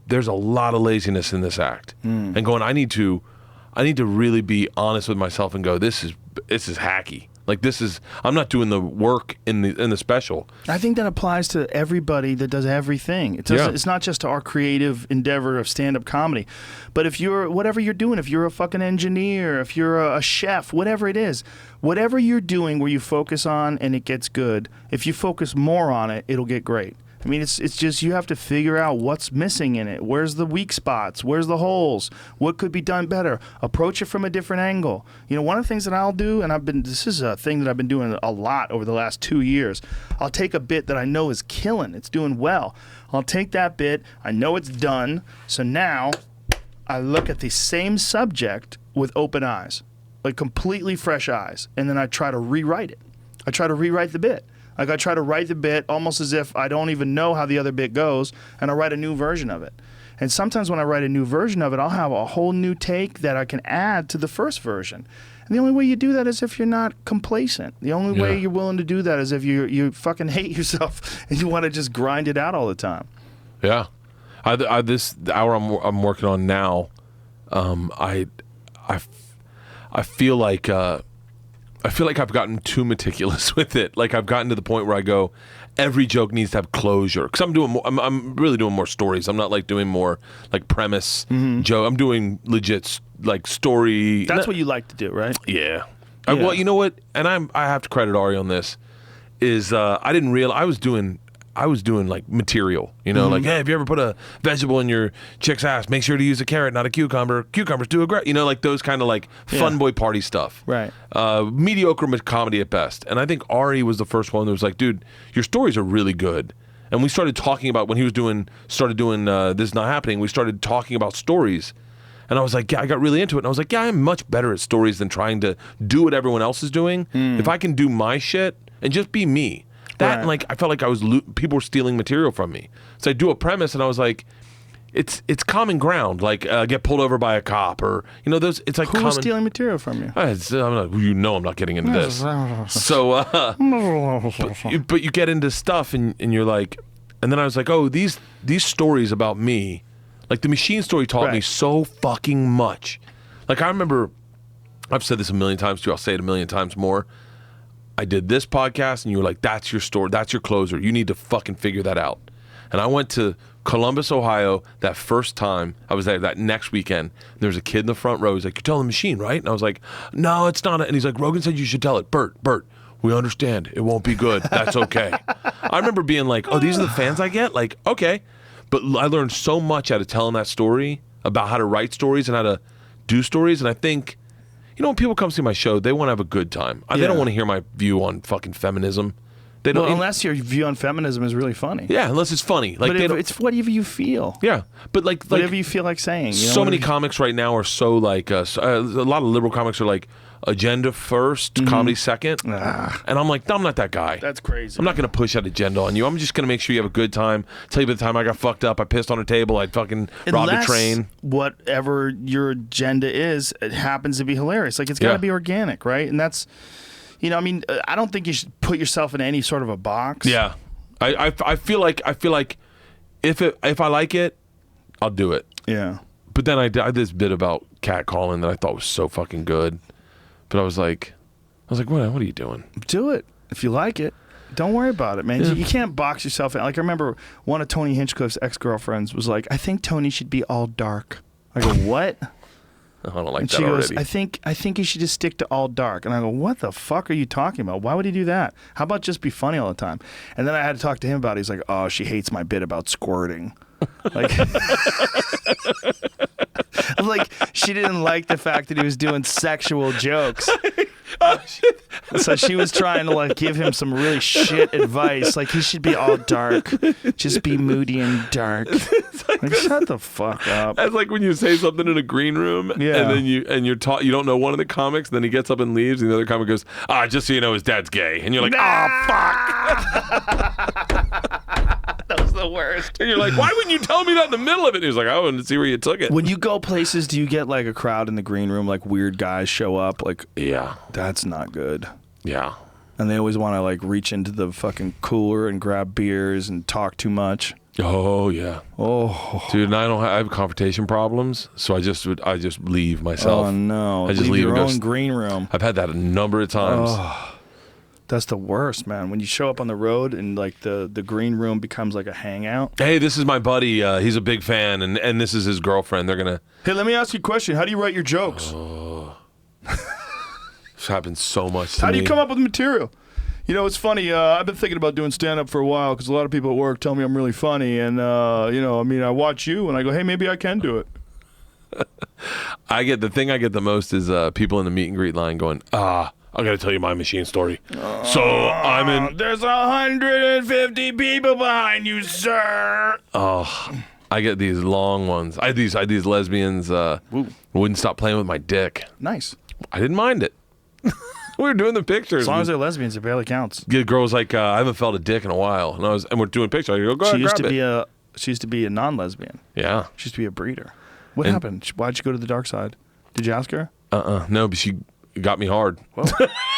there's a lot of laziness in this act, and going, I need to really be honest with myself and go, this is hacky. Like, I'm not doing the work in the special. I think that applies to everybody that does everything. It's not just to our creative endeavor of stand-up comedy. But if whatever you're doing, if you're a fucking engineer, if you're a chef, whatever it is, whatever you're doing where you focus on and it gets good, if you focus more on it, it'll get great. I mean, it's just you have to figure out what's missing in it. Where's the weak spots? Where's the holes? What could be done better? Approach it from a different angle. One of the things that I'll do, and this is a thing that I've been doing a lot over the last 2 years. I'll take a bit that I know is killing. It's doing well. I'll take that bit. I know it's done. So now I look at the same subject with open eyes, like completely fresh eyes, and then I try to rewrite it. I try to rewrite the bit. Like, I try to write the bit almost as if I don't even know how the other bit goes, and I write a new version of it. And sometimes when I write a new version of it, I'll have a whole new take that I can add to the first version. And the only way you do that is if you're not complacent. The only way you're willing to do that is if you fucking hate yourself and you want to just grind it out all the time. Yeah. The hour I'm working on now, I feel like I've gotten too meticulous with it. Like, I've gotten to the point where I go, every joke needs to have closure. Because I'm really doing more stories. I'm not like doing more like premise joke. I'm doing legit like story. That's what you like to do, right? Yeah. Well, you know what? And I have to credit Ari on this. Is I didn't realize I was doing like material, like, hey, if you ever put a vegetable in your chick's ass, make sure to use a carrot, not a cucumber. Cucumbers do a great, like those kind of like fun boy party stuff. Right. Mediocre comedy at best. And I think Ari was the first one that was like, dude, your stories are really good. And we started talking about when he started doing This Is Not Happening, we started talking about stories. And I was like, yeah, I got really into it. And I was like, yeah, I'm much better at stories than trying to do what everyone else is doing. If I can do my shit and just be me. And like, I felt like people were stealing material from me. So I do a premise and I was like, it's common ground. Like get pulled over by a cop, or those. It's like Who was stealing material from you? I'm not getting into this. So, but you get into stuff, and you're like, and then I was like, oh, these stories about me, like the machine story taught me so fucking much. Like I remember, I've said this a million times too. I'll say it a million times more. I did this podcast, and you were like, that's your story, that's your closer. You need to fucking figure that out. And I went to Columbus, Ohio, that first time. I was there that next weekend. There was a kid in the front row. He's like, you're telling the machine, right? And I was like, no, it's not. And he's like, Rogan said you should tell it. Bert, we understand. It won't be good. That's okay. I remember being like, oh, these are the fans I get? Like, okay. But I learned so much out of telling that story about how to write stories and how to do stories. And I think, when people come see my show, they want to have a good time. They don't want to hear my view on fucking feminism. They don't, unless your view on feminism is really funny. Yeah, unless it's funny. Like but it's whatever you feel. Yeah, but like whatever you feel like saying. So many comics right now are so like a lot of liberal comics are like agenda first, comedy second, and I'm like, no, I'm not that guy. That's crazy. I'm not going to push that agenda on you. I'm just going to make sure you have a good time. Tell you by the time I got fucked up, I pissed on a table, I fucking robbed a train. Whatever your agenda is, it happens to be hilarious. Like it's got to be organic, right? And that's. I don't think you should put yourself in any sort of a box. Yeah, I feel like if I like it, I'll do it. Yeah. But then I did this bit about catcalling that I thought was so fucking good, but I was like, what are you doing? Do it if you like it. Don't worry about it, man. Yeah. You can't box yourself in. Like I remember one of Tony Hinchcliffe's ex-girlfriends was like, I think Tony should be all dark. I go, what? I don't like and that she already. goes, I think you should just stick to all dark. And I go, what the fuck are you talking about? Why would he do that? How about just be funny all the time? And then I had to talk to him about it. He's like, oh, she hates my bit about squirting. Like, like she didn't like the fact that he was doing sexual jokes. Oh, shit. So she was trying to like give him some really shit advice. Like he should be all dark. Just be moody and dark. Like shut the fuck up. That's like when you say something in a green room, and then you're taught you don't know one of the comics, then he gets up and leaves, and the other comic goes, just so you know, his dad's gay, and you're like, fuck. That was the worst. And you're like, why wouldn't you tell me that in the middle of it? And he was like, I wanted to see where you took it. When you go places, do you get like a crowd in the green room, like weird guys show up? Like, yeah, that's not good. Yeah. And they always want to like reach into the fucking cooler and grab beers and talk too much. Oh yeah. Oh, dude, and I have confrontation problems, so I just leave myself. Oh no, I just leave your and go, own green room. I've had that a number of times. Oh, that's the worst, man. When you show up on the road and like the green room becomes like a hangout. Hey, this is my buddy. He's a big fan, and this is his girlfriend. They're gonna. Hey, let me ask you a question. How do you write your jokes? This happens so much to me. How do you come up with material? It's funny. I've been thinking about doing stand-up for a while because a lot of people at work tell me I'm really funny. And, I watch you and I go, hey, maybe I can do it. The thing I get the most is people in the meet and greet line going, I got to tell you my machine story. So I'm in. There's 150 people behind you, sir. Oh, I get these long ones. I had these lesbians wouldn't stop playing with my dick. Nice. I didn't mind it. We were doing the pictures. As long as they're lesbians, it barely counts. The girl's like, I haven't felt a dick in a while, and we're doing pictures. I go, go ahead, grab it. She used to be a non-lesbian. Yeah. She used to be a breeder. What happened? Why'd she go to the dark side? Did you ask her? No, but she got me hard. Well,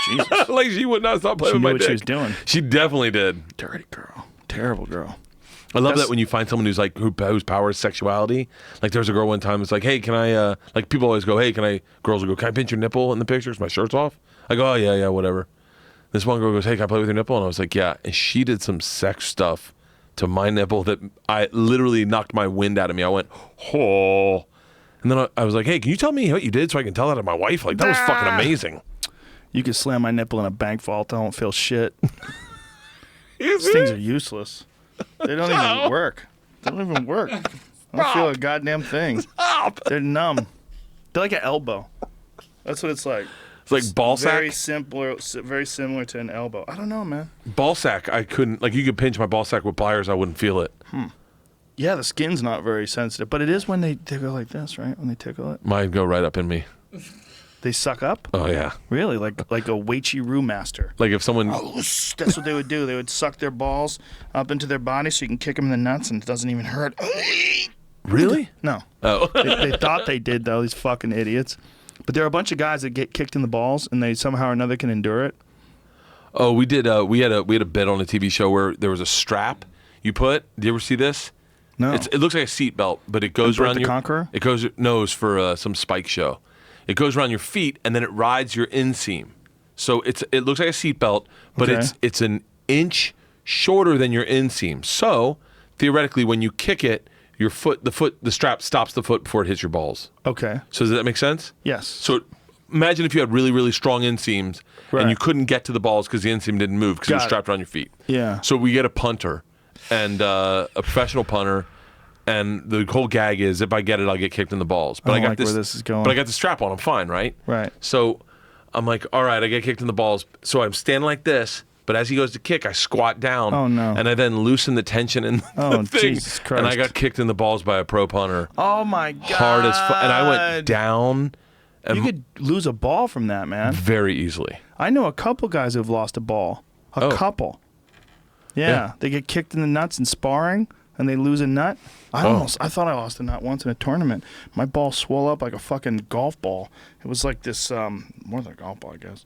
Jesus. Like she would not stop playing with my dick. She knew what she was doing. She definitely did. Dirty girl. Terrible girl. I love that when you find someone who's like whose power is sexuality. Like there was a girl one time. It's like, hey, can I? Like people always go, hey, can I? Girls will go, can I pinch your nipple in the pictures? My shirt's off. I go, oh yeah, whatever. This one girl goes, hey, can I play with your nipple? And I was like, yeah. And she did some sex stuff to my nipple that I literally knocked my wind out of me. I went, oh. And then I was like, hey, can you tell me what you did so I can tell that to my wife? Like that was fucking amazing. You could slam my nipple in a bank vault. I don't feel shit. These things are useless. They don't even work. They don't even work. I don't feel a goddamn thing. Stop. They're numb. They're like an elbow. That's what it's like. It's like ball sack? Very similar to an elbow. I don't know, man. Ball sack, I couldn't. Like you could pinch my ball sack with pliers, I wouldn't feel it. Yeah, the skin's not very sensitive, but it is when they go like this, right? When they tickle it. Mine go right up in me. They suck up? Oh yeah. Really? Like a Weichi-Roo master. Like if someone. That's what they would do. They would suck their balls up into their body so you can kick them in the nuts and it doesn't even hurt. Really? No. Oh. They thought they did, though, these fucking idiots. But there are a bunch of guys that get kicked in the balls, and they somehow or another can endure it. Oh, we did. We had a bit on a TV show where there was a strap you put. Do you ever see this? No. It looks like a seatbelt, but it goes Bert around the your. Conqueror? It goes. No, it's for some Spike show. It goes around your feet, and then it rides your inseam. So it looks like a seatbelt, but Okay. it's an inch shorter than your inseam. So theoretically, when you kick it, the strap stops the foot before it hits your balls. Okay. So does that make sense? Yes. So imagine if you had really, really strong inseams Right. and you couldn't get to the balls because the inseam didn't move because it was Got it. strapped around your feet. Yeah. So we get a punter and a professional punter, and the whole gag is if I get it, I'll get kicked in the balls. But I I don't got like where this is going. But I got the strap on. I'm fine, right? Right. So I'm like, all right, I get kicked in the balls. So I'm standing like this. But as he goes to kick, I squat down. Oh, no. And I then loosen the tension in Oh, the thing. Jesus And I Christ. got kicked in the balls by a pro punter. Oh, my God. Hard as fuck. And I went down. And You could lose a ball from that, man. very easily. I know a couple guys who've lost a ball. A couple. Yeah. They get kicked in the nuts in sparring, and they lose a nut. I thought I lost a nut once in a tournament. My ball swelled up like a fucking golf ball. It was like this, more than a golf ball, I guess.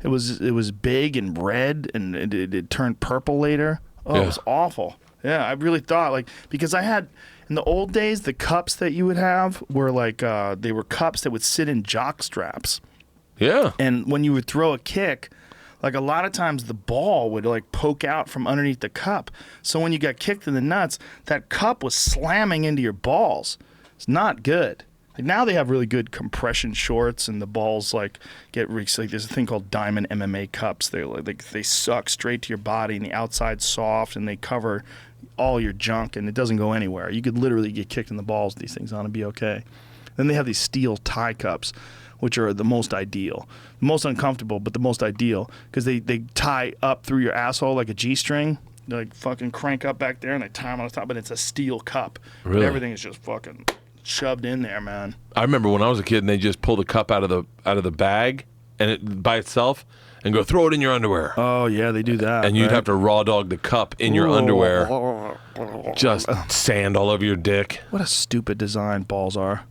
It was big and red, and it turned purple later. Oh, It was awful. Yeah, I really thought, because I had, in the old days, the cups that you would have were they were cups that would sit in jock straps. Yeah. And when you would throw a kick, a lot of times the ball would poke out from underneath the cup. So when you got kicked in the nuts, that cup was slamming into your balls. It's not good. Now they have really good compression shorts, and the balls get there's a thing called Diamond MMA cups. They suck straight to your body, and the outside's soft, and they cover all your junk, and it doesn't go anywhere. You could literally get kicked in the balls with these things on and be okay. Then they have these steel tie cups, which are the most ideal, the most uncomfortable, but the most ideal, because they tie up through your asshole like a G-string. They fucking crank up back there, and they tie them on the top, but it's a steel cup. Really? And everything is just fucking shoved in there, man. I remember when I was a kid and they just pull the cup out of the bag and it by itself and go throw it in your underwear. Oh yeah, they do that. And you'd right? have to raw dog the cup in your underwear. Just sand all over your dick. What a stupid design balls are.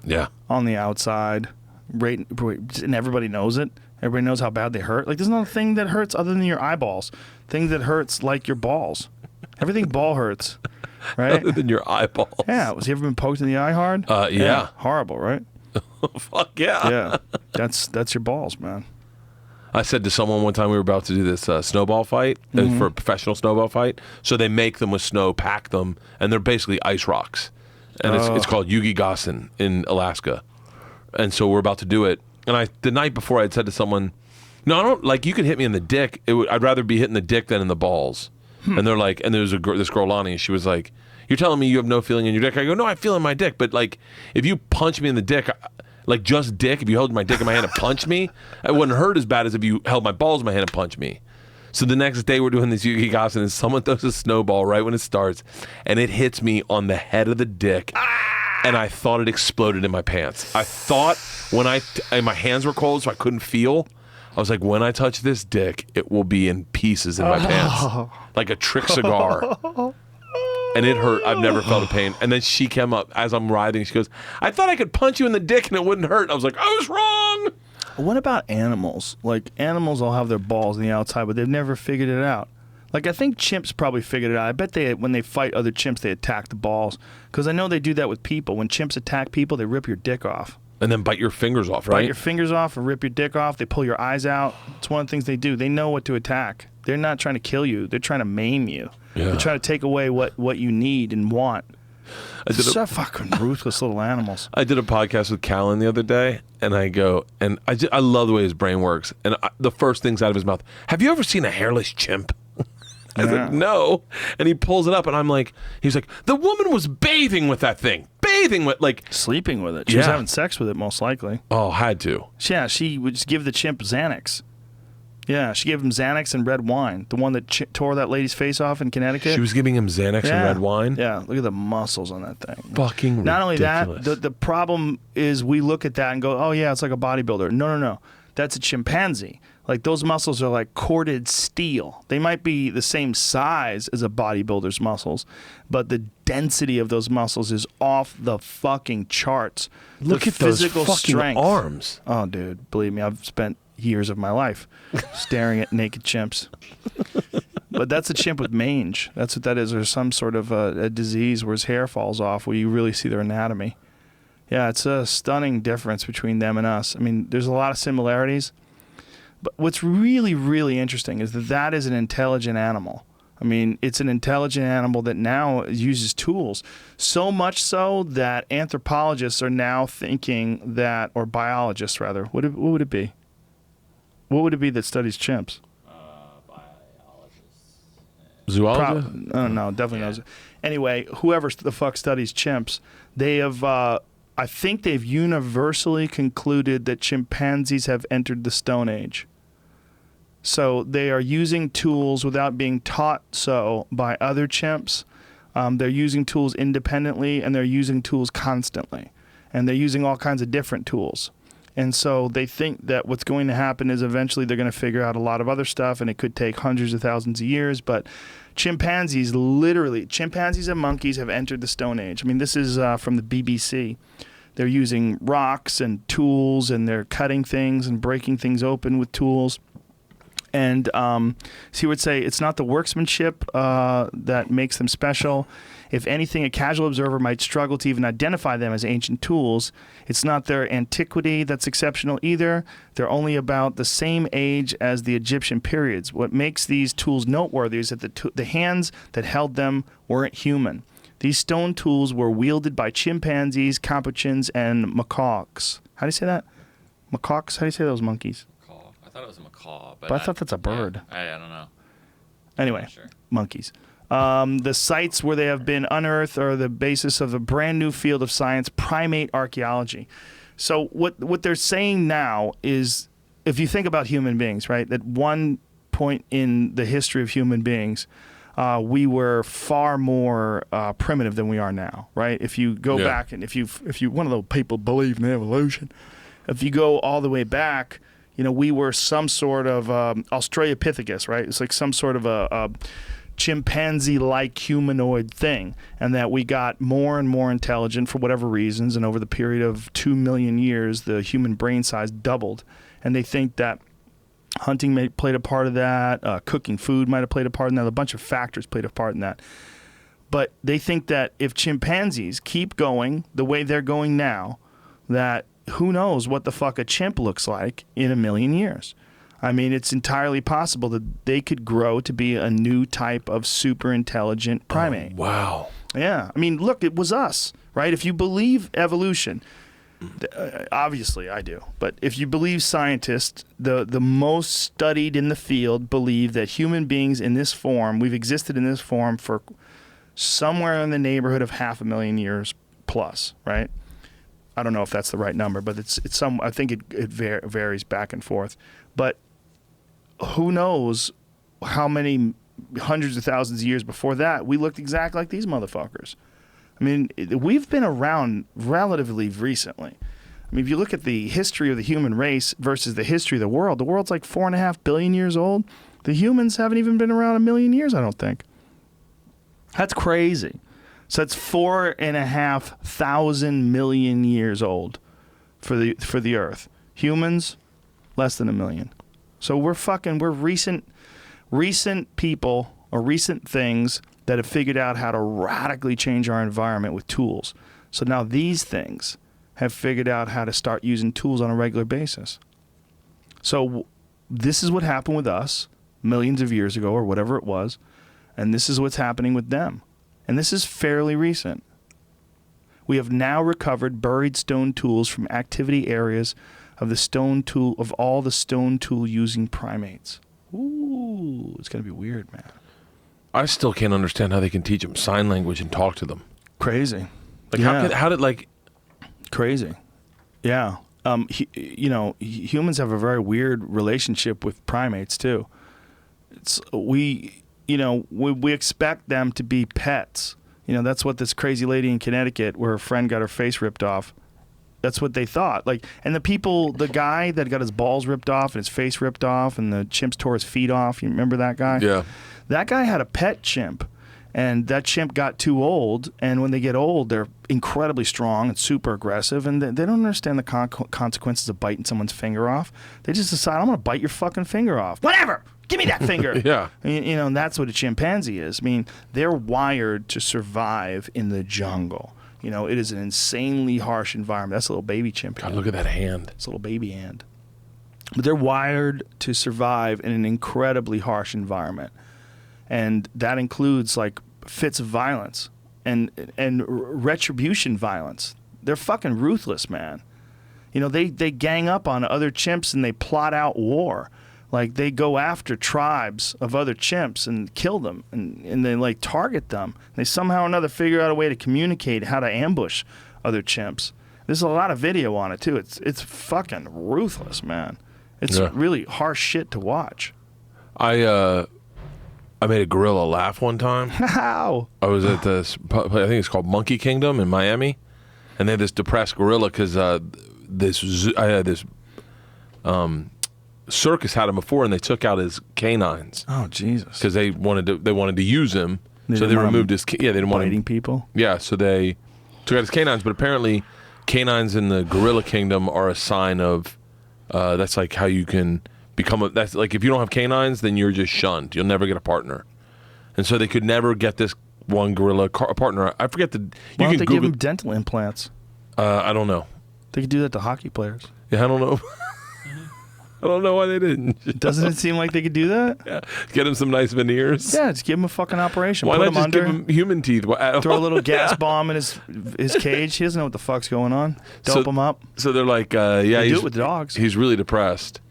Yeah. On the outside, and everybody knows it. Everybody knows how bad they hurt. There's not a thing that hurts other than your eyeballs. Thing that hurts like your balls. Everything ball hurts, right? Other than your eyeballs. Yeah. Was you ever been poked in the eye hard? Yeah. Horrible, right? Fuck yeah. Yeah. That's your balls, man. I said to someone one time we were about to do this snowball fight for a professional snowball fight. So they make them with snow, pack them, and they're basically ice rocks. And it's called Yugi Gassen in Alaska. And so we're about to do it. And the night before I had said to someone, no, I don't, you could hit me in the dick. I'd rather be hitting the dick than in the balls. And they're like, and there was this girl, Lonnie, and she was like, you're telling me you have no feeling in your dick? I go, no, I feel in my dick. But if you punch me in the dick, just dick, if you held my dick in my hand and punch me, it wouldn't hurt as bad as if you held my balls in my hand and punched me. So the next day we're doing this Yugi Gassen, and someone throws a snowball right when it starts, and it hits me on the head of the dick, and I thought it exploded in my pants. I thought and my hands were cold, so I couldn't feel. I was like, when I touch this dick, it will be in pieces in my pants, like a trick cigar. And it hurt. I've never felt a pain. And then she came up as I'm writhing. She goes, I thought I could punch you in the dick and it wouldn't hurt. I was like, I was wrong. What about animals? Animals all have their balls on the outside, but they've never figured it out. I think chimps probably figured it out. I bet when they fight other chimps, they attack the balls. Because I know they do that with people. When chimps attack people, they rip your dick off. And then bite your fingers off, right? Bite your fingers off or rip your dick off. They pull your eyes out. It's one of the things they do. They know what to attack. They're not trying to kill you. They're trying to maim you. Yeah. They're trying to take away what you need and want. So fucking ruthless little animals. I did a podcast with Callan the other day, and I go, and I love the way his brain works. And the first thing's out of his mouth, have you ever seen a hairless chimp? I said, no. And he pulls it up, and he's like, the woman was bathing with that thing. Bathing with, sleeping with it. She was having sex with it, most likely. Oh, had to. Yeah, she would just give the chimp Xanax. Yeah, she gave him Xanax and red wine. The one that tore that lady's face off in Connecticut. She was giving him Xanax and red wine? Yeah, look at the muscles on that thing. Fucking Not ridiculous. only that, the problem is we look at that and go, oh, yeah, it's like a bodybuilder. No. That's a chimpanzee. Like those muscles are like corded steel. They might be the same size as a bodybuilder's muscles, but the density of those muscles is off the fucking charts. Look at those fucking arms. Oh, dude, believe me, I've spent years of my life staring at naked chimps. But that's a chimp with mange. That's what that is. There's some sort of a disease where his hair falls off, where you really see their anatomy. Yeah, it's a stunning difference between them and us. I mean, there's a lot of similarities. But what's really, really interesting is that that is an intelligent animal. I mean, it's an intelligent animal that now uses tools. So much so that anthropologists are now thinking that, or biologists rather, what would it be? What would it be that studies chimps? Zoologist? No, definitely not. Anyway, whoever the fuck studies chimps, they have, I think they've universally concluded that chimpanzees have entered the Stone Age. So they are using tools without being taught so by other chimps. They're using tools independently, and they're using tools constantly. And they're using all kinds of different tools. And so they think that what's going to happen is eventually they're going to figure out a lot of other stuff, and it could take hundreds of thousands of years. But chimpanzees and monkeys have entered the Stone Age. I mean, this is from the BBC. They're using rocks and tools, and they're cutting things and breaking things open with tools. And so you would say it's not the workmanship that makes them special. If anything, a casual observer might struggle to even identify them as ancient tools. It's not their antiquity that's exceptional either. They're only about the same age as the Egyptian periods. What makes these tools noteworthy is that the hands that held them weren't human. These stone tools were wielded by chimpanzees, capuchins, and macaques. How do you say that? Macaques? How do you say those monkeys? I thought it was a macaw, But I thought that's a bird. Yeah, I don't know. Anyway, monkeys. The sites where they have been unearthed are the basis of a brand new field of science, primate archaeology. So what they're saying now is, if you think about human beings, right, at one point in the history of human beings, we were far more primitive than we are now, right? If you go back, and if you one of those people believe in evolution, if you go all the way back, you know, we were some sort of Australopithecus, right? It's like some sort of a chimpanzee-like humanoid thing, and that we got more and more intelligent for whatever reasons, and over the period of 2 million years, the human brain size doubled. And they think that hunting played a part of that, cooking food might have played a part in that, a bunch of factors played a part in that. But they think that if chimpanzees keep going the way they're going now, that who knows what the fuck a chimp looks like in 1 million years. I mean, it's entirely possible that they could grow to be a new type of super intelligent primate. Oh, wow. Yeah. I mean, look, it was us, right? If you believe evolution, obviously I do, but if you believe scientists, the most studied in the field believe that human beings in this form, we've existed in this form for somewhere in the neighborhood of 500,000 years plus, right? I don't know if that's the right number, but it's some. I think it varies back and forth. But who knows how many hundreds of thousands of years before that we looked exactly like these motherfuckers. I mean, we've been around relatively recently. I mean, if you look at the history of the human race versus the history of the world's like 4.5 billion years old. The humans haven't even been around 1 million years, I don't think. That's crazy. So it's 4.5 million years old for the Earth. Humans, less than 1 million. So we're recent people or recent things that have figured out how to radically change our environment with tools. So now these things have figured out how to start using tools on a regular basis. So this is what happened with us millions of years ago or whatever it was, and this is what's happening with them. And this is fairly recent. We have now recovered buried stone tools from activity areas of all the stone tool using primates. Ooh, it's gonna be weird, man. I still can't understand how they can teach them sign language and talk to them. Crazy. Like how did crazy? Yeah. Humans have a very weird relationship with primates too. We expect them to be pets. You know, that's what this crazy lady in Connecticut, where her friend got her face ripped off, That's what they thought. Like, and the guy that got his balls ripped off and his face ripped off, and the chimps tore his feet off. You remember that guy? Yeah. That guy had a pet chimp, and that chimp got too old. And when they get old, they're incredibly strong and super aggressive, and they don't understand the consequences of biting someone's finger off. They just decide, I'm going to bite your fucking finger off. Whatever. Give me that finger. Yeah. You know, and that's what a chimpanzee is. I mean, they're wired to survive in the jungle. You know, it is an insanely harsh environment. That's a little baby chimp. God, look at that hand. It's a little baby hand. But they're wired to survive in an incredibly harsh environment. And that includes, like, fits of violence and retribution violence. They're fucking ruthless, man. You know, they gang up on other chimps and they plot out war. Like, they go after tribes of other chimps and kill them, and they, like, target them. They somehow or another figure out a way to communicate how to ambush other chimps. There's a lot of video on it, too. It's fucking ruthless, man. It's really harsh shit to watch. I made a gorilla laugh one time. How? I was at this, I think it's called Monkey Kingdom in Miami, and they had this depressed gorilla because I had this circus had him before, and they took out his canines. Oh, Jesus! Because they wanted to use him, so they removed his. Yeah, they didn't want biting people. Yeah, so they took out his canines. But apparently, canines in the gorilla kingdom are a sign of. That's like how you can become that's like if you don't have canines, then you're just shunned. You'll never get a partner, and so they could never get this one gorilla a partner. I forget the. Why don't they give him dental implants? I don't know. They could do that to hockey players. Yeah, I don't know. I don't know why they didn't. Doesn't it seem like they could do that? Yeah. Get him some nice veneers. Yeah, just give him a fucking operation. Why Put not him just under, give him human teeth? throw a little gas bomb in his cage. He doesn't know what the fuck's going on. Dope him up. So they're like, yeah, they do it with dogs. He's really depressed.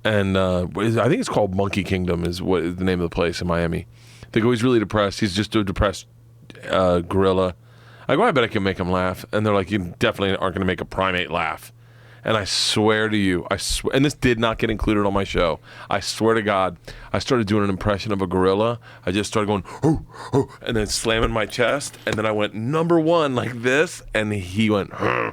And I think it's called Monkey Kingdom is what is the name of the place in Miami. They go, he's really depressed. He's just a depressed gorilla. I go, I bet I can make him laugh. And they're like, you definitely aren't going to make a primate laugh. And I swear to you, and this did not get included on my show. I swear to God, I started doing an impression of a gorilla. I just started going, oh, oh, and then slamming my chest. And then I went, number one, like this. And he went, huh.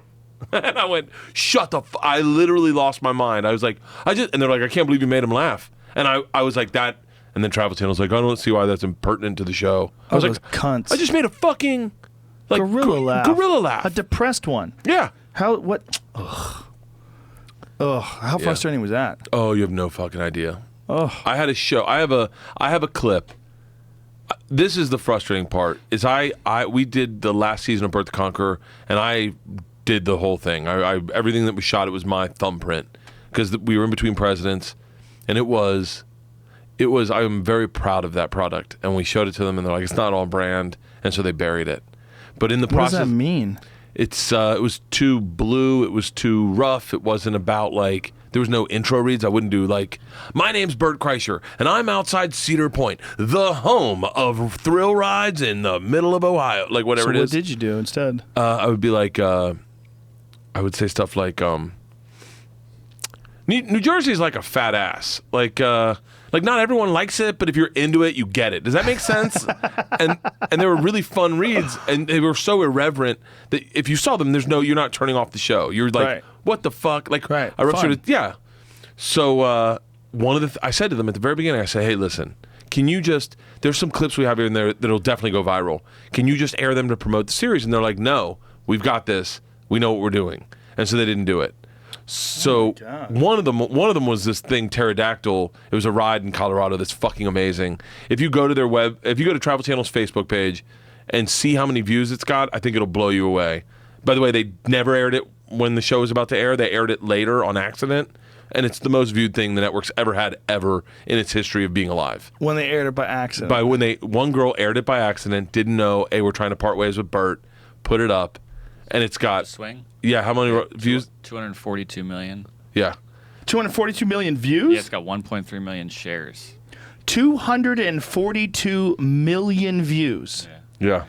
And I went, shut the I literally lost my mind. I was like, and they're like, I can't believe you made him laugh. And I was like, that. And then Travel Channel's like, I don't see why that's impertinent to the show. I was like, cunts. I just made a fucking like gorilla laugh. Gorilla laugh. A depressed one. Yeah. How, what? Ugh. Ugh, how frustrating was that? Oh, you have no fucking idea. Oh, I had a show. I have a clip. This is the frustrating part. Is we did the last season of Bert the Conqueror, and I did the whole thing. I everything that was shot, it was my thumbprint because we were in between presidents, and it was. I'm very proud of that product, and we showed it to them, and they're like, it's not on brand, and so they buried it. But in the process, what does that mean? It was too blue. It was too rough. It wasn't about like there was no intro reads. I wouldn't do like, my name's Bert Kreischer and I'm outside Cedar Point, the home of thrill rides in the middle of Ohio. Like whatever it is. So what did you do instead? I would be like, I would say stuff like, New Jersey's like a fat ass. Like not everyone likes it, but if you're into it, you get it. Does that make sense? and they were really fun reads, and they were so irreverent that if you saw them, you're not turning off the show. You're like, what the fuck? Like, right. I ruptured it. Yeah. So one of I said to them at the very beginning, I said, hey, listen, can you just? There's some clips we have here and there that'll definitely go viral. Can you just air them to promote the series? And they're like, no, we've got this. We know what we're doing, and so they didn't do it. So one of them was this thing, Pterodactyl. It was a ride in Colorado that's fucking amazing. If you go to if you go to Travel Channel's Facebook page and see how many views it's got, I think it'll blow you away. By the way, they never aired it when the show was about to air. They aired it later on accident, and it's the most viewed thing the network's ever had in its history of being alive. When they aired it by accident. One girl aired it by accident, didn't know, hey, we're trying to part ways with Bert, put it up, and it's got swing. Yeah, how many views? 242 million. Yeah. 242 million views? Yeah, it's got 1.3 million shares. 242 million views. Yeah.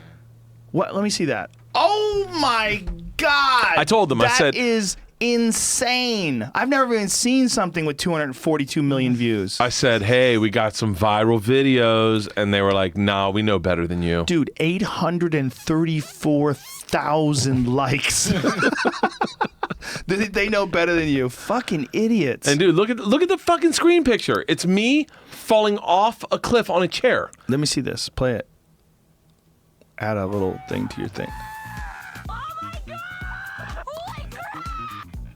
What? Let me see that. Oh my God! I told them. I said that is insane. I've never even seen something with 242 million views. I said, hey, we got some viral videos, and they were like, nah, we know better than you. Dude, 834 100,000 likes. They know better than you. Fucking idiots. And dude, look at the fucking screen picture. It's me falling off a cliff on a chair. Let me see this. Play it. Add a little thing to your thing.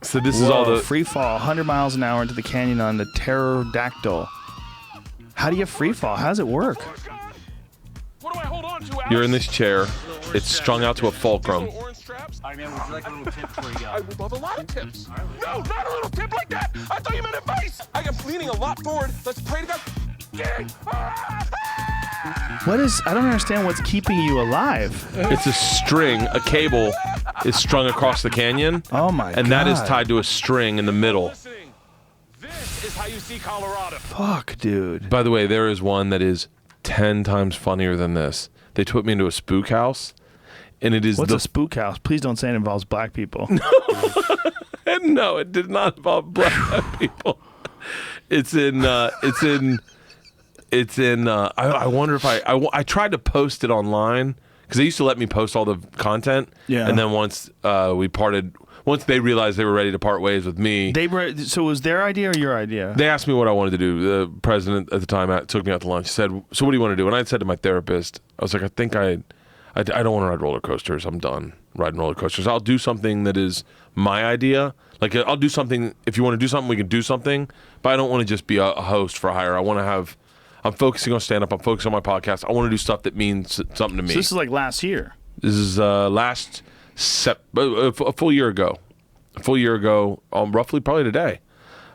So this is all the free fall, 100 miles an hour into the canyon on the pterodactyl. How do you free fall? How does it work? You're in this chair. It's strung out to a fulcrum. All right, man, would you like a little tip before you go? I would love a lot of tips. No, not a little tip like that. I thought you meant advice. I am leaning a lot forward. Let's pray to God. I don't understand what's keeping you alive. It's a string, a cable is strung across the canyon. Oh my God. And that is tied to a string in the middle. This is how you see Colorado. Fuck, dude. By the way, there is one that is 10 times funnier than this. They took me into a spook house, and it is What's a spook house? Please don't say it involves black people. And no, it did not involve black people. I wonder if I tried to post it online because they used to let me post all the content. Yeah. And then once once they realized they were ready to part ways with me. So it was their idea or your idea? They asked me what I wanted to do. The president at the time took me out to lunch. He said, "So what do you want to do?" And I said to my therapist, I was like, "I think I don't want to ride roller coasters. I'm done riding roller coasters. I'll do something that is my idea. Like I'll do something. If you want to do something, we can do something. But I don't want to just be a host for hire. I want to have. I'm focusing on stand up. I'm focusing on my podcast. I want to do stuff that means something to me." So this is like last year. This is a full year ago. A full year ago, roughly probably today.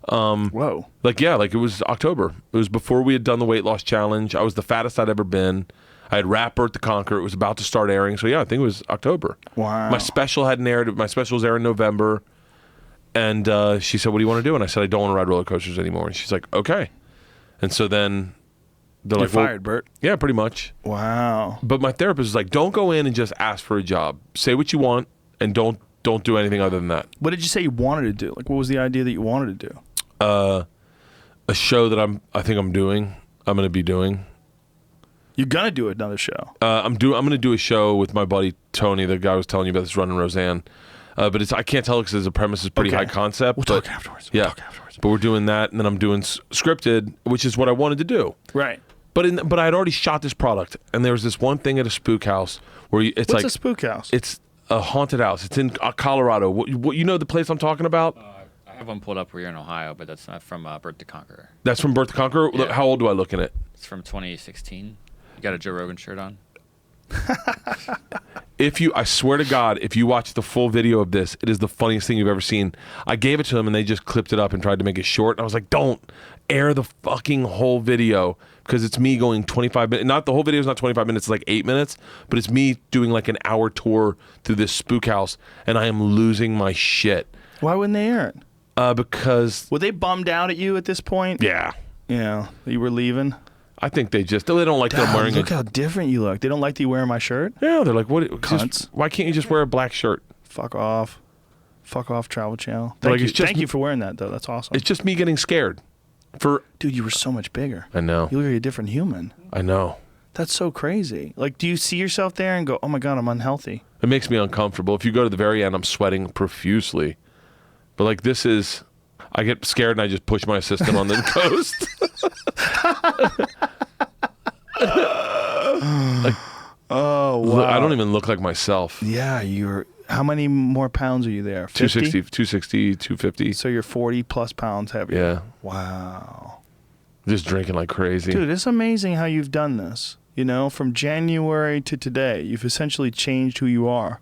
Whoa. Like it was October. It was before we had done the weight loss challenge. I was the fattest I'd ever been. I had rapped Bert the Conqueror. It was about to start airing. So yeah, I think it was October. Wow. My special hadn't aired. My special was airing in November. And she said, "What do you want to do?" And I said, "I don't want to ride roller coasters anymore." And she's like, "Okay." And so then they're You're like, "Well," fired, Bert. Yeah, pretty much. Wow. But my therapist was like, "Don't go in and just ask for a job. Say what you want and don't do anything other than that." What did you say you wanted to do? Like, what was the idea that you wanted to do? A show that I think I'm going to be doing. You're gonna do another show. I'm going to do a show with my buddy Tony, the guy I was telling you about that's running Roseanne. But I can't tell because the premise is pretty high concept. We'll talk afterwards. But we're doing that, and then I'm doing scripted, which is what I wanted to do. Right. But I had already shot this product, and there was this one thing at a spook house where it's What's like a spook house? It's a haunted house. It's in Colorado. What you know the place I'm talking about? I have one pulled up where you're in Ohio, but that's not from Bert the Conqueror. That's from Bert the Conqueror? Yeah. How old do I look in it? It's from 2016. You got a Joe Rogan shirt on? I swear to God, if you watch the full video of this, it is the funniest thing you've ever seen. I gave it to them and they just clipped it up and tried to make it short. And I was like, don't air the fucking whole video because it's me going 25 minutes. Not the whole video is not 25 minutes, it's like 8 minutes, but it's me doing like an hour tour through this spook house and I am losing my shit. Why wouldn't they air it? Because were they bummed out at you at this point? Yeah. Yeah, that you were leaving. I think they don't like that I'm wearing Look how different you look. They don't like that you wearing my shirt? Yeah, they're like, what? Cunts. Why can't you just wear a black shirt? Fuck off. Fuck off, Travel Channel. Like, Thank you for wearing that, though. That's awesome. It's just me getting scared. Dude, you were so much bigger. I know. You look like a different human. I know. That's so crazy. Like, do you see yourself there and go, oh my God, I'm unhealthy? It makes me uncomfortable. If you go to the very end, I'm sweating profusely. But like this is, I get scared and I just push my assistant on the coast. Oh, wow. I don't even look like myself. Yeah, how many more pounds are you there? 50? 260, 250. So you're 40 plus pounds heavier. Yeah. Wow. Just drinking like crazy. Dude, it's amazing how you've done this. You know, from January to today, you've essentially changed who you are.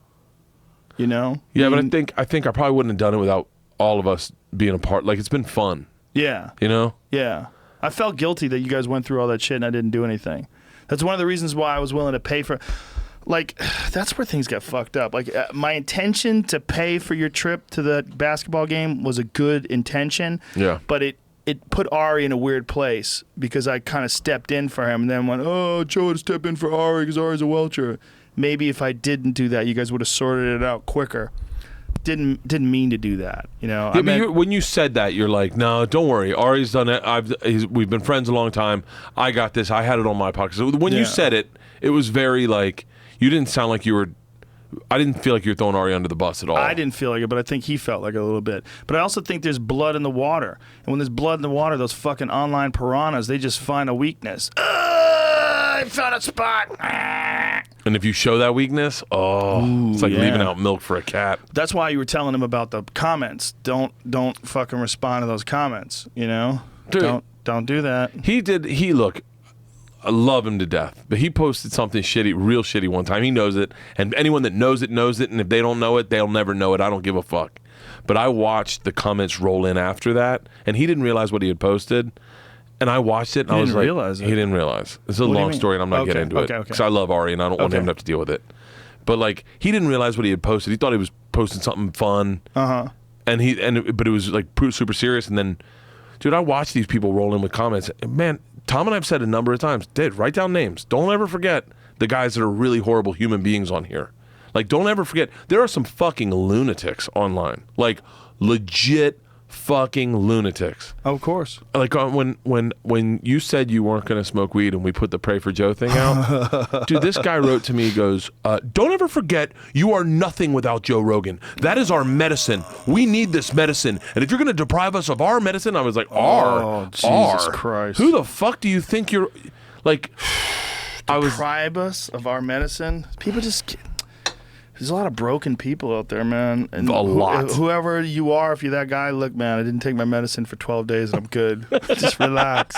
You know? Yeah, but I think I probably wouldn't have done it without all of us being a part. Like, it's been fun. Yeah. You know? Yeah. I felt guilty that you guys went through all that shit and I didn't do anything. That's one of the reasons why I was willing to pay for... Like, that's where things got fucked up. Like, my intention to pay for your trip to the basketball game was a good intention. Yeah. But it put Ari in a weird place because I kind of stepped in for him and then went, oh, Joe would step in for Ari because Ari's a welcher. Maybe if I didn't do that, you guys would have sorted it out quicker. Didn't mean to do that, you know. Yeah, when you said that, you're like, no, don't worry. Ari's done it. We've been friends a long time. I got this. I had it on my pocket. So when you said it, it was very like, you didn't sound like you were I didn't feel like you were throwing Ari under the bus at all. I didn't feel like it, but I think he felt like it a little bit. But I also think there's blood in the water. And when there's blood in the water, those fucking online piranhas, they just find a weakness. I found a spot. And if you show that weakness, it's like leaving out milk for a cat. That's why you were telling him about the comments. Don't fucking respond to those comments, you know? Dude, don't do that. Look, I love him to death, but he posted something shitty, real shitty one time. He knows it, and anyone that knows it, and if they don't know it, they'll never know it. I don't give a fuck. But I watched the comments roll in after that, and he didn't realize what he had posted, and I watched it, and I was like, he didn't realize. It's a long story, and I'm not getting into it, because I love Ari, and I don't want him to have to deal with it. But, like, he didn't realize what he had posted. He thought he was posting something fun, but it was, like, super serious, and then, dude, I watched these people roll in with comments. Man, Tom and I have said a number of times, write down names. Don't ever forget the guys that are really horrible human beings on here. Like, don't ever forget, there are some fucking lunatics online. Like, legit fucking lunatics. Of course. Like, when you said you weren't going to smoke weed and we put the Pray for Joe thing out, dude, this guy wrote to me, he goes, don't ever forget you are nothing without Joe Rogan. That is our medicine. We need this medicine. And if you're going to deprive us of our medicine, I was like, Jesus Christ. Who the fuck do you think you're, like, deprive us of our medicine? People just... There's a lot of broken people out there, man. And a lot. Whoever you are, if you're that guy, look, man, I didn't take my medicine for 12 days and I'm good. Just relax.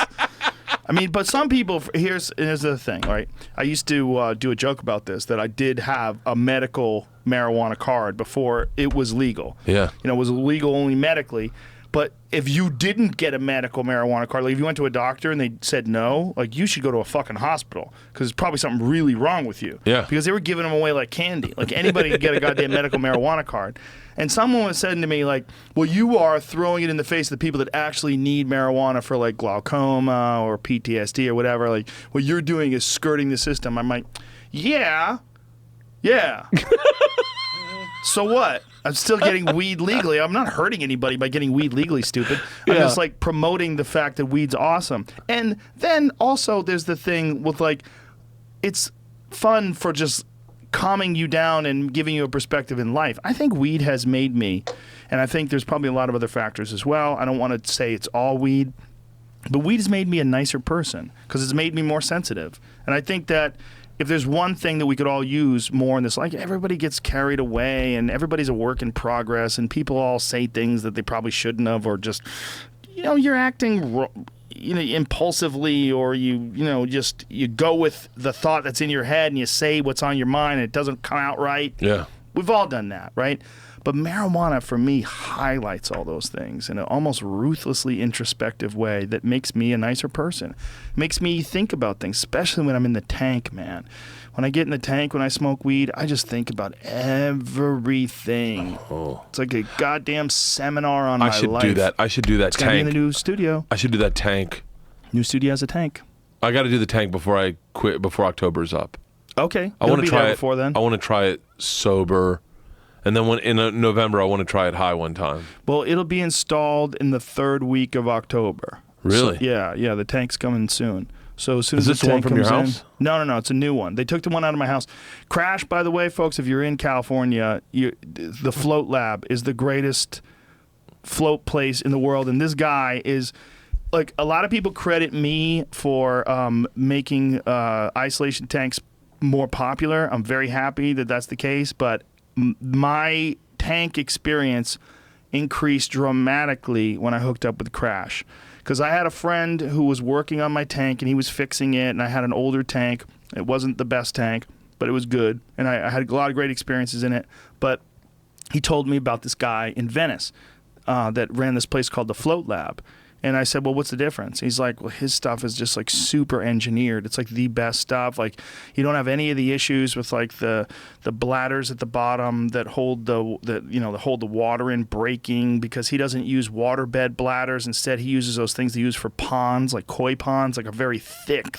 I mean, but some people, here's the thing, right? I used to do a joke about this, that I did have a medical marijuana card before it was legal. Yeah. You know, it was legal only medically. But if you didn't get a medical marijuana card, like if you went to a doctor and they said no, like you should go to a fucking hospital because there's probably something really wrong with you. Yeah. Because they were giving them away like candy. Like anybody could get a goddamn medical marijuana card. And someone was saying to me like, well, you are throwing it in the face of the people that actually need marijuana for like glaucoma or PTSD or whatever. Like what you're doing is skirting the system. I'm like, yeah. So what? I'm still getting weed legally. I'm not hurting anybody by getting weed legally, stupid. I'm just like promoting the fact that weed's awesome. And then also there's the thing with like, it's fun for just calming you down and giving you a perspective in life. I think weed has made me, and I think there's probably a lot of other factors as well. I don't want to say it's all weed, but weed has made me a nicer person because it's made me more sensitive. And I think that if there's one thing that we could all use more in this, like everybody gets carried away and everybody's a work in progress and people all say things that they probably shouldn't have, or just, you know, you're acting, you know, impulsively, or you go with the thought that's in your head and you say what's on your mind and it doesn't come out right. Yeah. We've all done that, right? But marijuana, for me, highlights all those things in an almost ruthlessly introspective way that makes me a nicer person. Makes me think about things, especially when I'm in the tank, man. When I get in the tank, when I smoke weed, I just think about everything. Oh. It's like a goddamn seminar on my life. I should do that. I should do that it's tank. It's going to be in the new studio. I should do that tank. New studio has a tank. I got to do the tank before I quit, before October's up. Okay. I want to try it before then. I want to try it sober. And then in November, I want to try it high one time. Well, it'll be installed in the third week of October. Really? So, yeah. The tank's coming soon. So as soon as this the the one tank from your comes house? in, no, it's a new one. They took the one out of my house. Crash, by the way, folks, if you're in California, the Float Lab is the greatest float place in the world, and this guy is. Like, a lot of people credit me for making isolation tanks more popular. I'm very happy that that's the case, but my tank experience increased dramatically when I hooked up with Crash. Because I had a friend who was working on my tank, and he was fixing it, and I had an older tank. It wasn't the best tank, but it was good, and I had a lot of great experiences in it. But he told me about this guy in Venice that ran this place called the Float Lab. And I said, well, what's the difference? He's like, well, his stuff is just like super engineered. It's like the best stuff. Like, you don't have any of the issues with like the bladders at the bottom that hold the water in breaking, because he doesn't use waterbed bladders. Instead, he uses those things they use for ponds, like koi ponds, like a very thick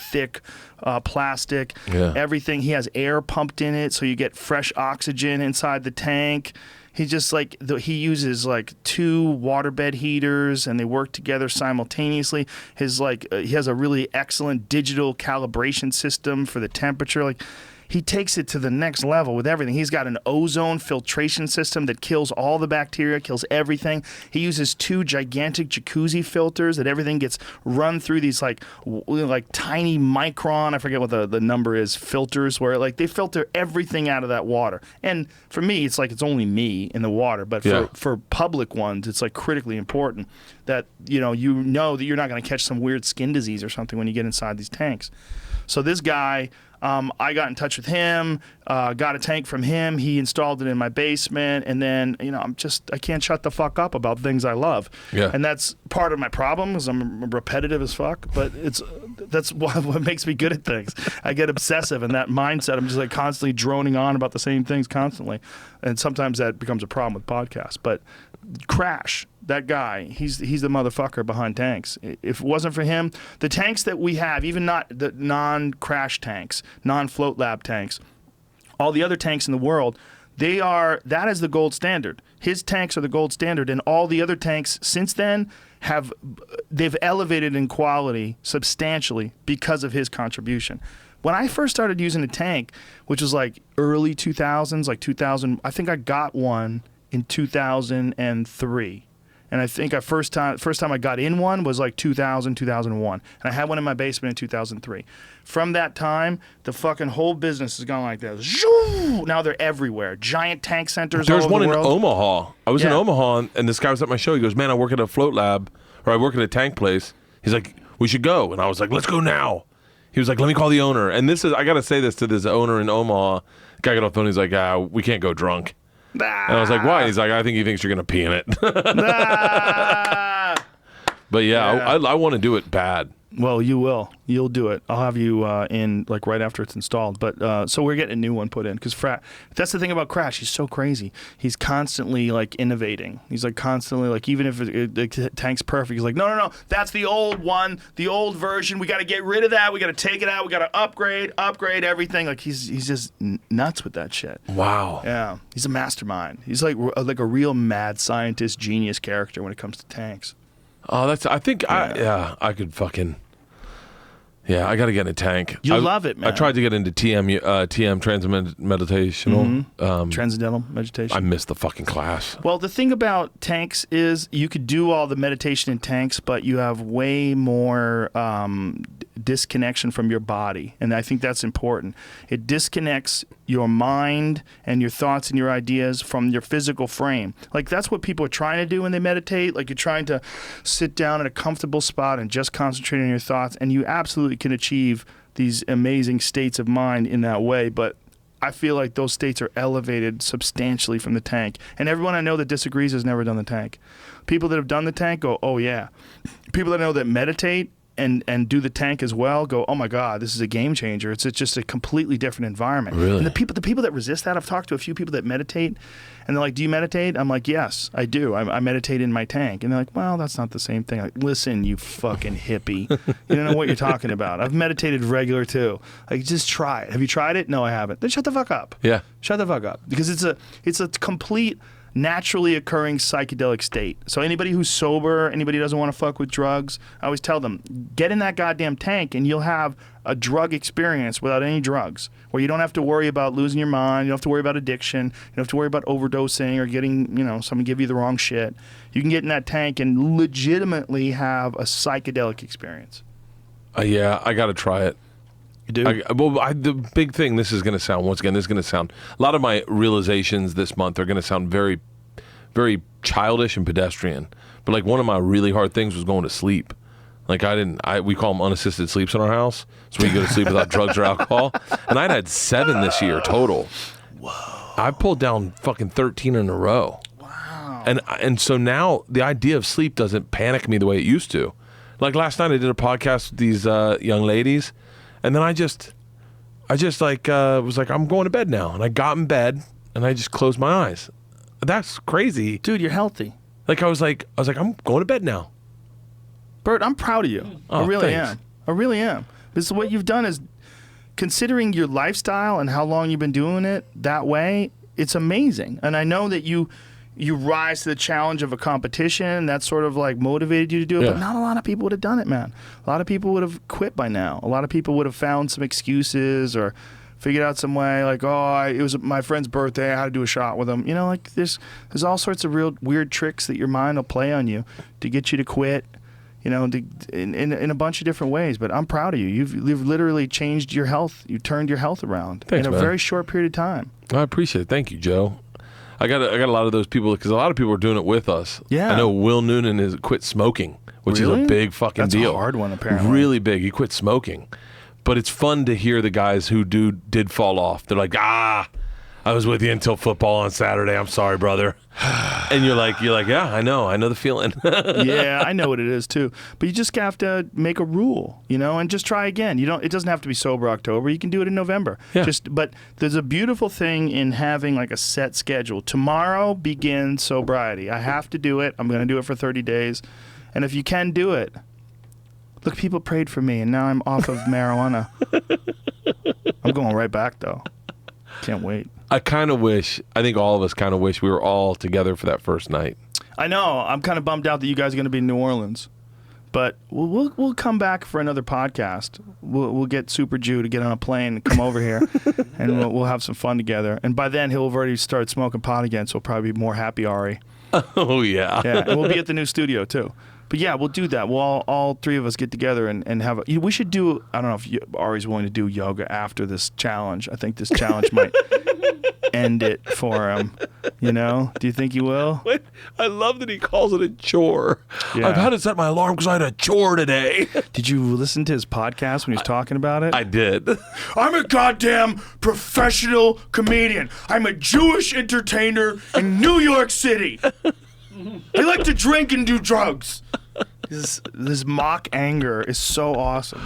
plastic. Yeah. Everything. He has air pumped in it, so you get fresh oxygen inside the tank. He just like he uses like 2 waterbed heaters, and they work together simultaneously. He has a really excellent digital calibration system for the temperature. Like, he takes it to the next level with everything. He's got an ozone filtration system that kills all the bacteria, kills everything. He uses 2 gigantic jacuzzi filters that everything gets run through these like tiny micron, I forget what the number is, filters where like they filter everything out of that water. And for me, it's like it's only me in the water, but for public ones, it's like critically important that you know that you're not going to catch some weird skin disease or something when you get inside these tanks. So this guy, I got in touch with him, got a tank from him. He installed it in my basement, and then I can't shut the fuck up about things I love. Yeah. And that's part of my problem is I'm repetitive as fuck, but that's what makes me good at things. I get obsessive in that mindset. I'm just like constantly droning on about the same things constantly, and sometimes that becomes a problem with podcasts. But Crash, that guy, he's the motherfucker behind tanks. If it wasn't for him, the tanks that we have, even not the non-crash tanks, non-float lab tanks, all the other tanks in the world, that is the gold standard. His tanks are the gold standard, and all the other tanks since then they've elevated in quality substantially because of his contribution. When I first started using a tank, which was like early 2000s, like 2000, I think I got one in 2003. And I think first time I got in one was like 2000, 2001. And I had one in my basement in 2003. From that time, the fucking whole business has gone like this. Zhoo! Now they're everywhere. Giant tank centers all over the world. There's one in Omaha. I was in Omaha, and this guy was at my show. He goes, man, I work at a float lab, or I work at a tank place. He's like, we should go. And I was like, let's go now. He was like, let me call the owner. And I got to say this to this owner in Omaha. The guy got off the phone. He's like, we can't go drunk. And I was like, why? He's like, I think he thinks you're going to pee in it. But I want to do it bad. Well, you will. You'll do it. I'll have you in like right after it's installed. But so we're getting a new one put in because that's the thing about Crash. He's so crazy. He's constantly like innovating. He's like constantly like even if the tank's perfect, he's like, no, that's the old one, the old version. We got to get rid of that. We got to take it out. We got to upgrade everything. Like he's just nuts with that shit. Wow. Yeah, he's a mastermind. He's like a real mad scientist, genius character when it comes to tanks. Oh, I could fucking. Yeah, I got to get in a tank. You love it, man. I tried to get into TM transcendental transcendental meditation. I missed the fucking class. Well, the thing about tanks is you could do all the meditation in tanks, but you have way more disconnection from your body, and I think that's important. It disconnects your mind and your thoughts and your ideas from your physical frame. Like that's what people are trying to do when they meditate. Like you're trying to sit down in a comfortable spot and just concentrate on your thoughts, and you absolutely can achieve these amazing states of mind in that way. But I feel like those states are elevated substantially from the tank. And everyone I know that disagrees has never done the tank. People that have done the tank go, oh yeah. People that I know that meditate and do the tank as well go, oh my God, this is a game changer. It's just a completely different environment. Really? And the people that resist that, I've talked to a few people that meditate, and they're like, do you meditate? I'm like, yes, I do. I meditate in my tank. And they're like, well, that's not the same thing. I'm like, listen, you fucking hippie. You don't know what you're talking about. I've meditated regular too. Like, just try it. Have you tried it? No, I haven't. Then shut the fuck up. Yeah. Shut the fuck up. Because it's a complete naturally occurring psychedelic state. So anybody who's sober, anybody who doesn't want to fuck with drugs, I always tell them, get in that goddamn tank and you'll have a drug experience without any drugs, where you don't have to worry about losing your mind, you don't have to worry about addiction, you don't have to worry about overdosing or getting, someone give you the wrong shit. You can get in that tank and legitimately have a psychedelic experience. Yeah, I got to try it. You do? The big thing, this is going to sound, a lot of my realizations this month are going to sound very, very childish and pedestrian. But like one of my really hard things was going to sleep. Like we call them unassisted sleeps in our house. So we go to sleep without drugs or alcohol. And I'd had 7 this year total. Whoa. I pulled down fucking 13 in a row. Wow. And so now the idea of sleep doesn't panic me the way it used to. Like last night I did a podcast with these young ladies. And then I just was like, I'm going to bed now. And I got in bed and I just closed my eyes. That's crazy. Dude, you're healthy. Like I was like, I'm going to bed now. Bert, I'm proud of you. Oh, I really thanks. am. I really am. Because what you've done is, considering your lifestyle and how long you've been doing it that way, it's amazing. And I know that you rise to the challenge of a competition. That sort of like motivated you to do it. Yeah. But not a lot of people would have done it, man. A lot of people would have quit by now. A lot of people would have found some excuses or figured out some way. Like, it was my friend's birthday. I had to do a shot with him. You know, like there's all sorts of real weird tricks that your mind will play on you to get you to quit. You know, in a bunch of different ways. But I'm proud of you. You've literally changed your health. You turned your health around in a very short period of time. I appreciate it. Thank you, Joe. I got a lot of those people because a lot of people are doing it with us. Yeah. I know Will Noonan has quit smoking, which is a big fucking deal. That's a hard one, apparently. Really big. He quit smoking. But it's fun to hear the guys who did fall off. They're like, I was with you until football on Saturday. I'm sorry, brother. And you're like, yeah, I know the feeling. Yeah, I know what it is too. But you just have to make a rule, you know, and just try again. It doesn't have to be sober October. You can do it in November. Yeah. But there's a beautiful thing in having like a set schedule. Tomorrow begins sobriety. I have to do it. I'm going to do it for 30 days. And if you can do it, look, people prayed for me, and now I'm off of marijuana. I'm going right back though. Can't wait. I think all of us kind of wish we were all together for that first night. I know. I'm kind of bummed out that you guys are going to be in New Orleans. But we'll come back for another podcast. We'll get Super Jew to get on a plane and come over here, and we'll have some fun together. And by then, he'll have already started smoking pot again, so he'll probably be more happy, Ari. Oh, yeah. Yeah, and we'll be at the new studio, too. But yeah, we'll do that. We'll all three of us get together and have we should do, I don't know if Ari's willing to do yoga after this challenge. I think this challenge might end it for him. You know? Do you think he will? Wait, I love that he calls it a chore. Yeah. I've had to set my alarm because I had a chore today. Did you listen to his podcast when he was talking about it? I did. I'm a goddamn professional comedian. I'm a Jewish entertainer in New York City. I like to drink and do drugs. This mock anger is so awesome.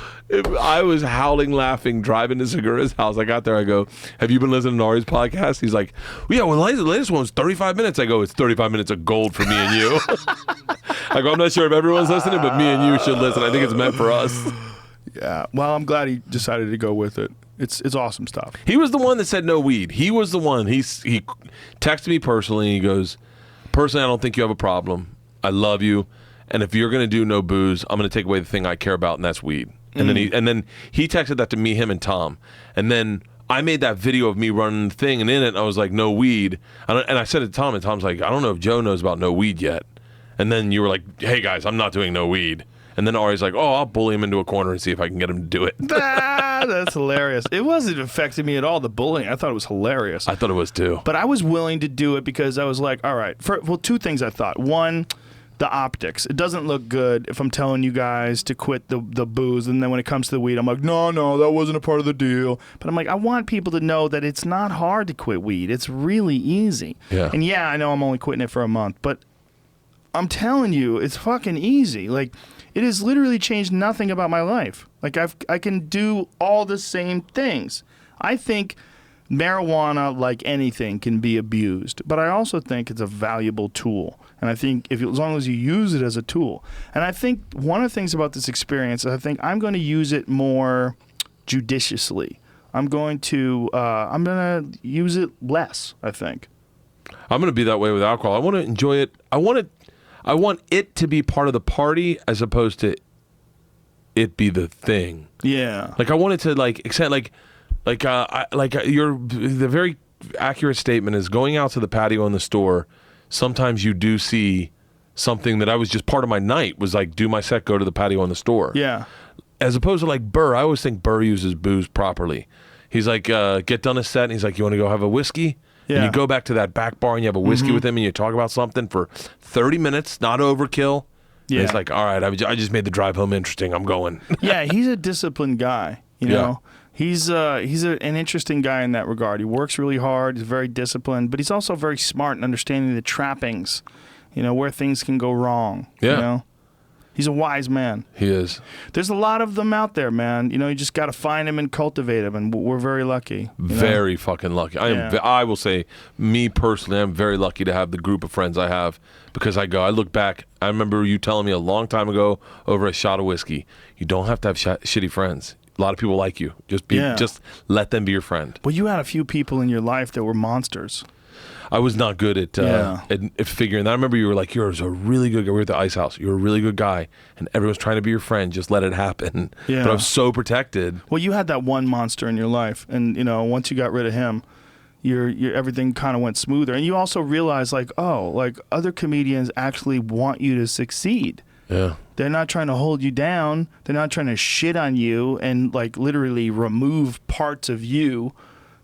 I was howling laughing driving to Segura's house. I got there. I go, have you been listening to Ari's podcast? He's like, well, yeah, the latest one was 35 minutes. I go, it's 35 minutes of gold for me and you. I go, I'm not sure if everyone's listening, but me and you should listen. I think it's meant for us. Yeah. Well, I'm glad he decided to go with it. It's awesome stuff. He was the one that said no weed. He was the one. He texted me personally. He goes, personally, I don't think you have a problem. I love you. And if you're going to do no booze, I'm going to take away the thing I care about, and that's weed. And then he texted that to me, him, and Tom. And then I made that video of me running the thing, and in it, I was like, no weed. And I said it to Tom, and Tom's like, I don't know if Joe knows about no weed yet. And then you were like, hey, guys, I'm not doing no weed. And then Ari's like, I'll bully him into a corner and see if I can get him to do it. That's hilarious. It wasn't affecting me at all, the bullying. I thought it was hilarious. I thought it was too. But I was willing to do it because I was like, all right. Two things I thought. One, the optics. It doesn't look good if I'm telling you guys to quit the booze, and then when it comes to the weed, I'm like, no, that wasn't a part of the deal. But I'm like, I want people to know that it's not hard to quit weed. It's really easy. Yeah. And yeah, I know I'm only quitting it for a month, but I'm telling you, it's fucking easy. Like, it has literally changed nothing about my life. Like, I can do all the same things. I think marijuana, like anything, can be abused, but I also think it's a valuable tool. And I think as long as you use it as a tool. And I think one of the things about this experience is I think I'm going to use it more judiciously. I'm going to use it less, I think. I'm going to be that way with alcohol. I want to enjoy it. I want it to be part of the party as opposed to it be the thing. Yeah. Like I want it to the very accurate statement is going out to the patio in the store. Sometimes you do see something that I was just part of my night was like do my set, go to the patio in the store. Yeah. As opposed to like Burr, I always think Burr uses booze properly. He's like, get done a set, and he's like, you want to go have a whiskey? Yeah. And you go back to that back bar and you have a whiskey with him and you talk about something for 30 minutes, not overkill. Yeah. And it's like, all right, I just made the drive home interesting. I'm going. Yeah, he's a disciplined guy, you know. He's an interesting guy in that regard. He works really hard. He's very disciplined, but he's also very smart in understanding the trappings, where things can go wrong. Yeah. He's a wise man. He is. There's a lot of them out there, man. You just got to find them and cultivate them, and we're very lucky. Very fucking lucky. I will say, me personally, I'm very lucky to have the group of friends I have because I look back. I remember you telling me a long time ago over a shot of whiskey, you don't have to have shitty friends. A lot of people like you. Just let them be your friend. Well, you had a few people in your life that were monsters. I was not good at figuring that. I remember you were like, you're a really good guy. We were at the Ice House. You're a really good guy, and everyone's trying to be your friend. Just let it happen. Yeah. But I was so protected. Well, you had that one monster in your life, and once you got rid of him, your everything kind of went smoother. And you also realized, like, other comedians actually want you to succeed. Yeah. They're not trying to hold you down. They're not trying to shit on you and like literally remove parts of you.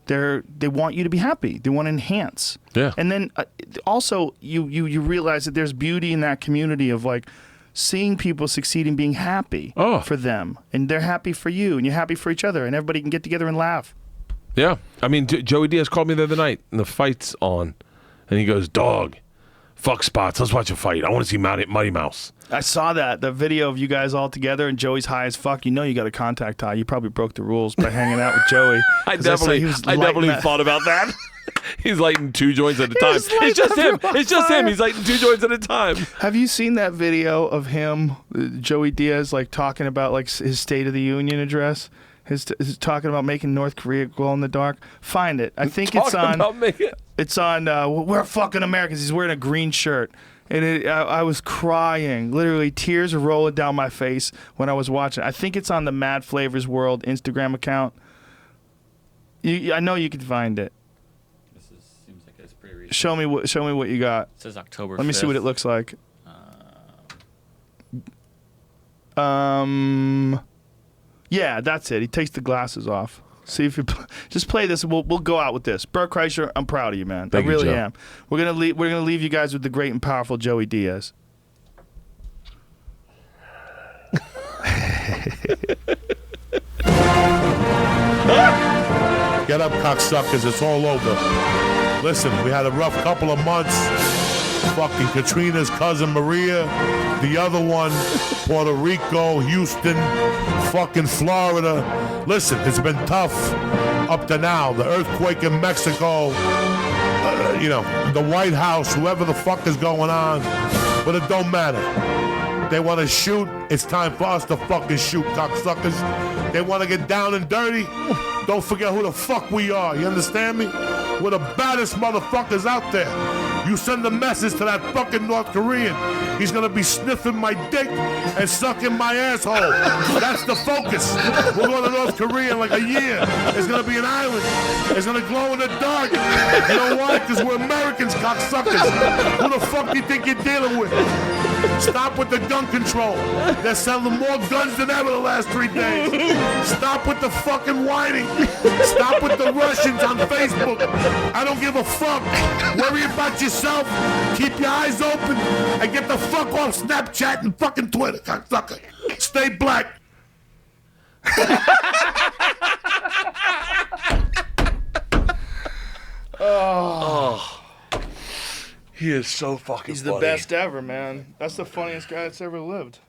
They want you to be happy. They want to enhance. Yeah. And then also you realize that there's beauty in that community of like seeing people succeed and being happy for them, and they're happy for you, and you're happy for each other, and everybody can get together and laugh. Yeah. I mean, Joey Diaz called me the other night, and the fight's on, and he goes, "Dog, fuck spots. Let's watch a fight. I want to see Mighty Mouse." I saw the video of you guys all together, and Joey's high as fuck. You got to contact Ty. You probably broke the rules by hanging out with Joey. I definitely thought about that. He's lighting 2 joints at a time. It's just him. It's just him. He's lighting 2 joints at a time. Have you seen that video of him, Joey Diaz, like talking about like his State of the Union address? His talking about making North Korea glow in the dark. Find it. I think it's on. It's on. We're fucking Americans. He's wearing a green shirt. And I was crying. Literally, tears were rolling down my face when I was watching. I think it's on the Mad Flavors World Instagram account. I know you can find it. Seems like it's pretty recent. Show me what you got. It says October 5th. Let me see what it looks like. Yeah, that's it. He takes the glasses off. See if you just play this. We'll go out with this. Bert Kreischer, I'm proud of you, man. Thank I really you, Joe. am. We're gonna leave you guys with the great and powerful Joey Diaz. Get up, cocksuckers. It's all over. Listen, we had a rough couple of months. Fucking Katrina's cousin Maria. The other one, Puerto Rico, Houston, fucking Florida. Listen, it's been tough up to now. The earthquake in Mexico, the White House, whoever the fuck is going on. But it don't matter. They want to shoot. It's time for us to fucking shoot, cocksuckers. They want to get down and dirty. Don't forget who the fuck we are. You understand me? We're the baddest motherfuckers out there. You send a message to that fucking North Korean. He's gonna be sniffing my dick and sucking my asshole. That's the focus. We're going to North Korea in like a year. It's gonna be an island. It's gonna glow in the dark. You know why? Because we're Americans, cocksuckers. Who the fuck do you think you're dealing with? Stop with the gun control. They're selling more guns than ever the last 3 days. Stop with the fucking whining. Stop with the Russians on Facebook. I don't give a fuck. Worry about yourself. Keep your eyes open and get the fuck off Snapchat and fucking Twitter, cocksucker. Stay black. Oh. He is so fucking He's the best ever, man. That's the funniest guy that's ever lived.